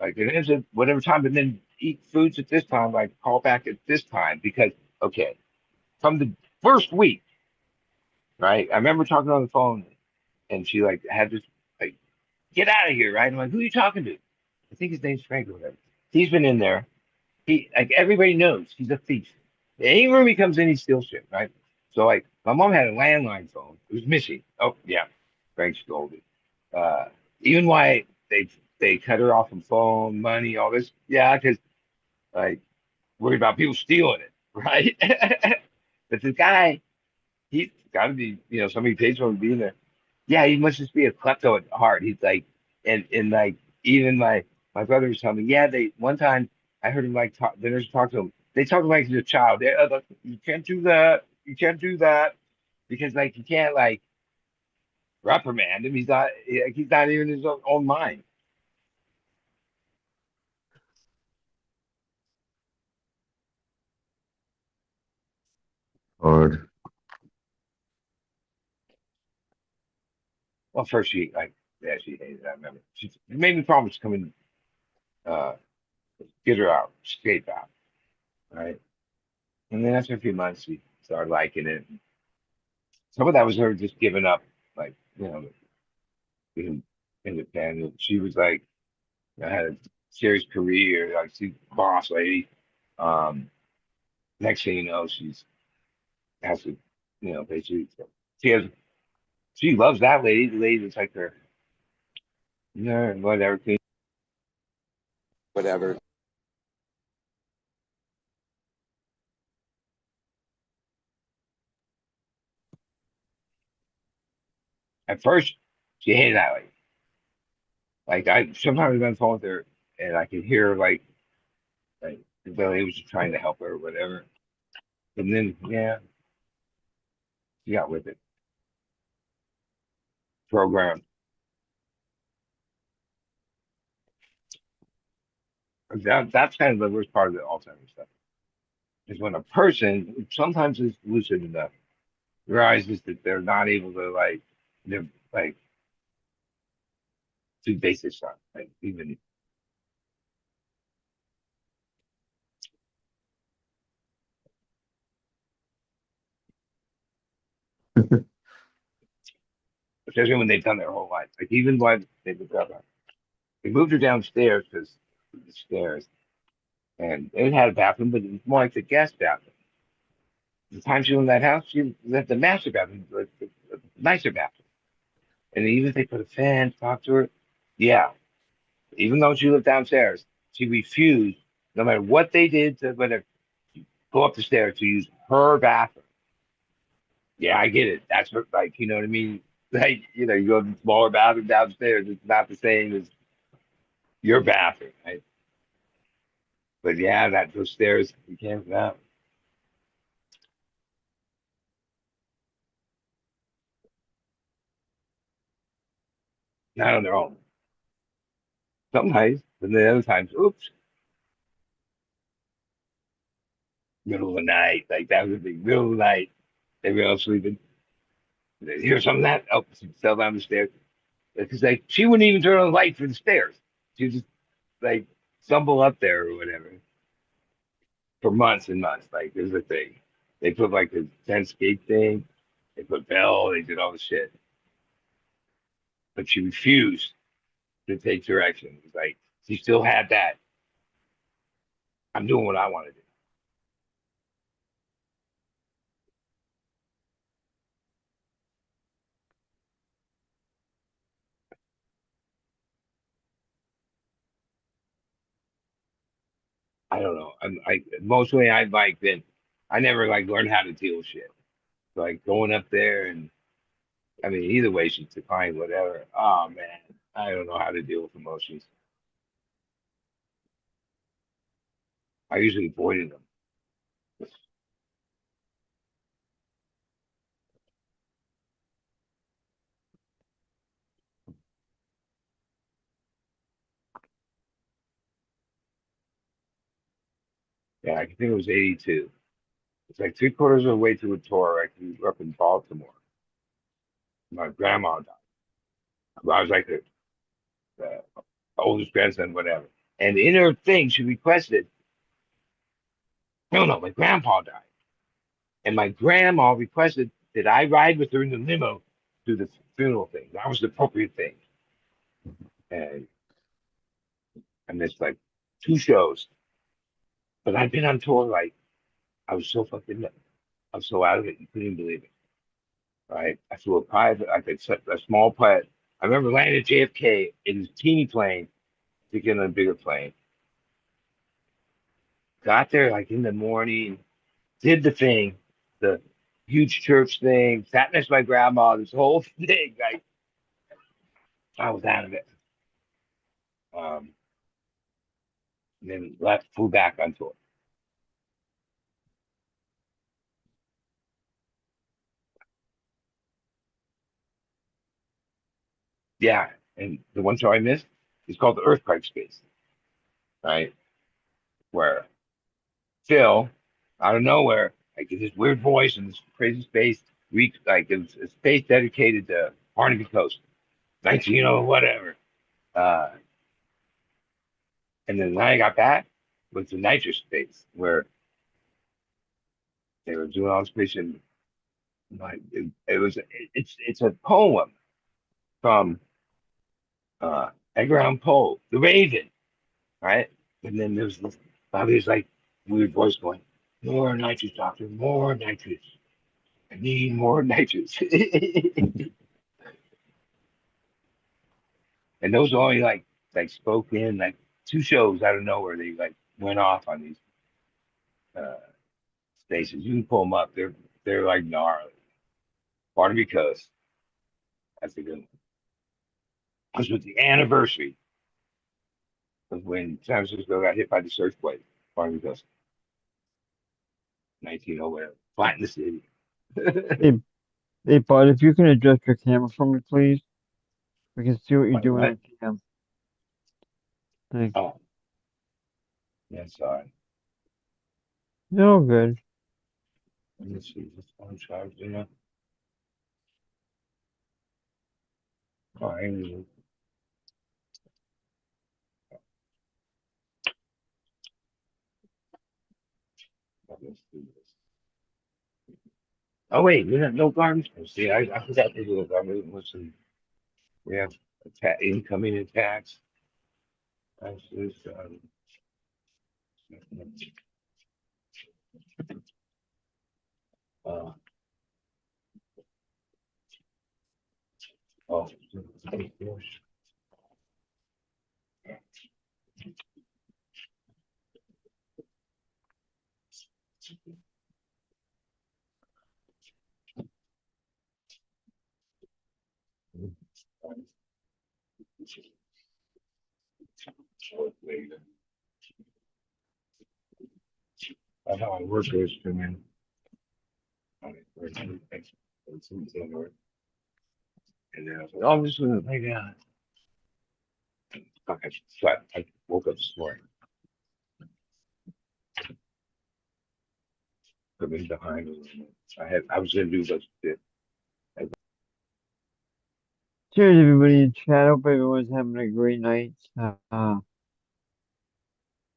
Like it is at whatever time, but then eat foods at this time, like call back at this time because okay, from the first week, right? I remember talking on the phone and she like had this like get out of here, right? I'm like, who are you talking to? I think his name's Frank or whatever. He's been in there. He like everybody knows he's a thief. Any room he comes in, he steals shit, right? So like my mom had a landline phone. It was missing. Oh yeah, Frank stole it. Even why they cut her off from phone, money, all this. Yeah, because like worried about people stealing it, right? But the guy, he's got to be, somebody pays for him to be in there. Yeah, he must just be a klepto at heart. He's like, and like even my brother was telling me, yeah, they one time I heard him like talk, the nurse talk to him. They talk to him like he's a child. Like, you can't do that. You can't do that because like you can't like reprimand him. He's not even in his own mind. Hard. Well, first she like yeah she hated it. I remember she made me promise to come and uh get her out, escape out, right? And then after a few months, she started liking it. Some of that was her just giving up, like being independent. She was like, I had a serious career, like she's a boss lady. Um, Next thing you know, she's has to, basically she has she loves that lady. The lady that's like her, whatever, whatever. At first, she hated that lady. Like I sometimes been on the phone with her, and I could hear like the lady was just trying to help her or whatever. And then yeah, she got with it. Program. That's kind of the worst part of the Alzheimer's stuff is when a person sometimes is lucid enough realizes that they're not able to they're like do basic stuff, like even especially when they've done their whole life. Like even when they moved her downstairs because the stairs and it had a bathroom, but it was more like the guest bathroom. The time she was in that house, she left the master bathroom, like the nicer bathroom. And even if they put a fan, talk to her, yeah. Even though she lived downstairs, she refused, no matter what they did to whether go up the stairs to use her bathroom. Yeah, I get it. That's what, like, you know what I mean? Like, you go to the smaller bathroom downstairs, it's not the same as your bathroom, right? But yeah, those stairs, you can't, no, not on their own. Sometimes, but then other times, oops. middle of the night. Like that was the middle of the night. Everyone else sleeping. They hear something that oh, she fell down the stairs. Because like she wouldn't even turn on the light for the stairs. She just like stumble up there or whatever for months and months. Like there's a thing. They put like the 10 skate thing. They put bell. They did all the shit. But she refused to take direction. It's like she still had that. I'm doing what I want to do. I don't know. I mostly I like been. I never like learned how to deal with shit. Like going up there and I mean either way she's declined whatever. Oh man, I don't know how to deal with emotions. I usually avoided them. Yeah, I think it was 82. It's like three-quarters of the way through a tour. I grew up in Baltimore. My grandma died. I was like the oldest grandson, whatever. And in her thing, she requested, no, no, my grandpa died. And my grandma requested that I ride with her in the limo to the funeral thing. That was the appropriate thing. And I missed like two shows. But I've been on tour like I was so fucking I was so out of it, you couldn't even believe it. Right? I flew a private, I could set a small plane. I remember landing at JFK in this teeny plane to get on a bigger plane. Got there like in the morning, did the thing, the huge church thing, sat next to my grandma, this whole thing. Like I was out of it. Um, and then left, flew back on tour. Yeah, and the one show I missed is called the Earthquake Space, right? Where Phil, out of nowhere, like this weird voice and this crazy space, like it was a space dedicated to Barnaby Coast, 19, whatever. Uh, and then when I got back was the nitrous space where they were doing all this space and like it was it's a poem from Edgar Allan Poe, The Raven, right? And then there was this Bobby was like weird voice going, more nitrous, doctor, more nitrous. I need more nitrous. And those only like spoke in like two shows out of nowhere. They like went off on these uh stations. You can pull them up. They're like gnarly. Barnaby Coast. That's a good one. This was the anniversary of when San Francisco got hit by the surfwave. Barnaby Coast, 19 whatever. Flat in the city. Hey, hey, bud, if you can adjust your camera for me, please. We can see what you're Like doing what? on cam. Thanks. Oh, yeah, sorry. No good. Let me see. This phone charged, Oh, I need let's do this. Oh wait, we have no garbage. See, I forgot to do a garbage. Listen, we have incoming attacks. That's just, uh, oh, that's how I work this, man. And then I was like, oh, I'm just gonna lay down. Okay, so I woke up this morning. coming behind a little bit. I was gonna do but shit. Cheers, everybody in chat. Hope everyone's having a great night.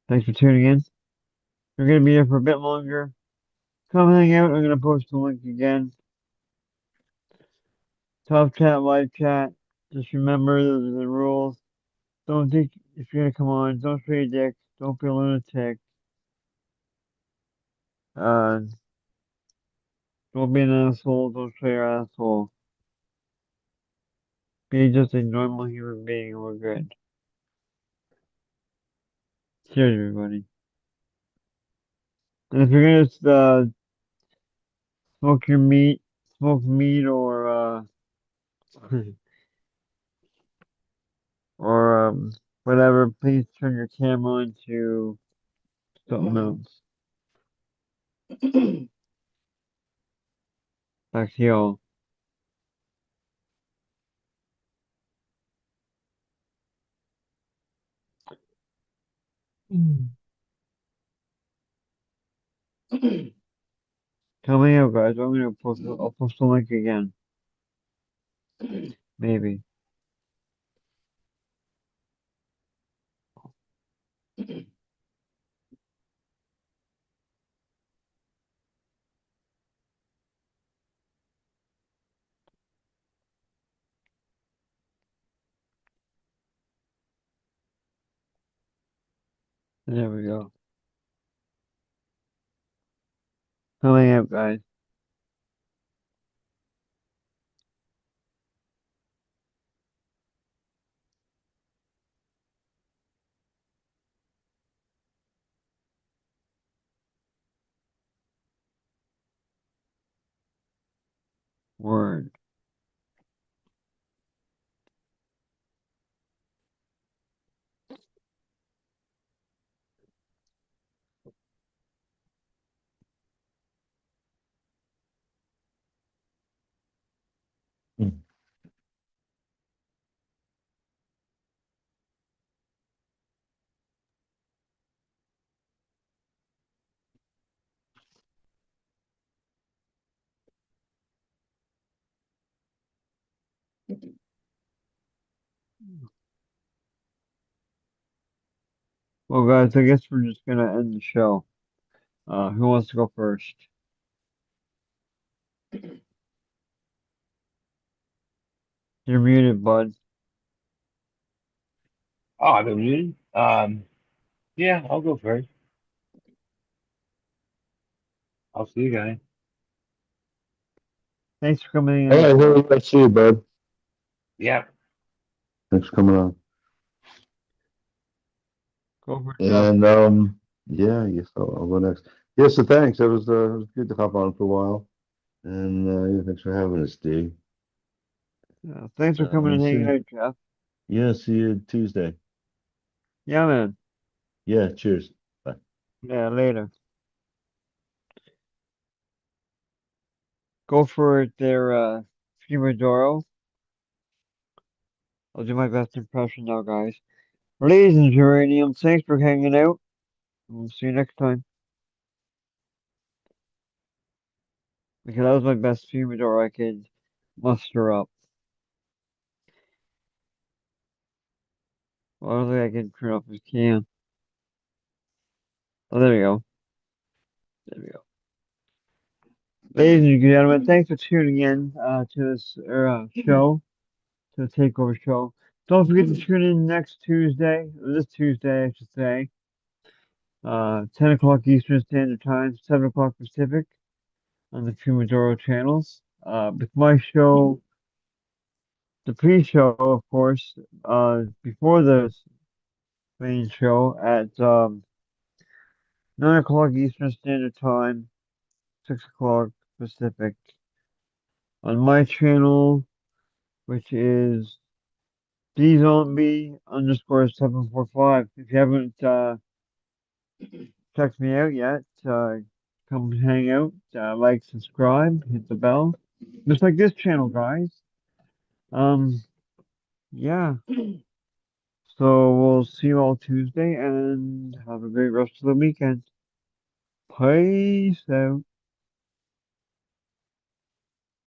Thanks for tuning in. We're gonna be here for a bit longer. Come hang out. I'm gonna post the link again. Top chat, live chat. Just remember those are the rules. Don't think if you're gonna come on, don't be a dick. Don't be a lunatic. Uh, don't be an asshole. Don't play your asshole. Be just a normal human being and we're good. Cheers, everybody. And if you're gonna smoke your meat, smoke meat or or whatever, please turn your camera on to something else. Back to y'all. Coming up, guys. I'll post the link again. Maybe. There we go. Coming up, guys. Word. Well, guys, I guess we're just gonna end the show. Who wants to go first? You're muted, bud. Oh, I've been muted. Yeah, I'll go first. I'll see you guys. Thanks for coming All in. right, well, let's see you, bud. Yeah. Thanks for coming on. Go for it, Jeff. And yeah, I guess I'll go next. Yeah, so thanks. It was good to hop on for a while. And yeah, thanks for having us, D. Thanks for coming and hanging out, Jeff. Yeah, see you Tuesday. Yeah, man. Yeah, cheers. Bye. Yeah, later. Go for it there, Fumodoro. I'll do my best impression now, guys. Ladies and Geranium, thanks for hanging out. We'll see you next time. Because that was my best Fumodoro I could muster up. Well, I don't think I can turn off his cam. Oh, there we go. There we go. Ladies and gentlemen, thanks for tuning in to this show, to the Takeover Show. Don't forget to tune in next Tuesday, or this Tuesday, I should say, 10 o'clock Eastern Standard Time, 7 o'clock Pacific, on the Fumodoro channels. With my show, the pre-show, of course, before the main show at 9 o'clock Eastern Standard Time, 6 o'clock Pacific. On my channel, which is DZombie_745. If you haven't checked me out yet, come hang out, like, subscribe, hit the bell. Just like this channel, guys. Yeah. So we'll see you all Tuesday and have a great rest of the weekend. Peace out.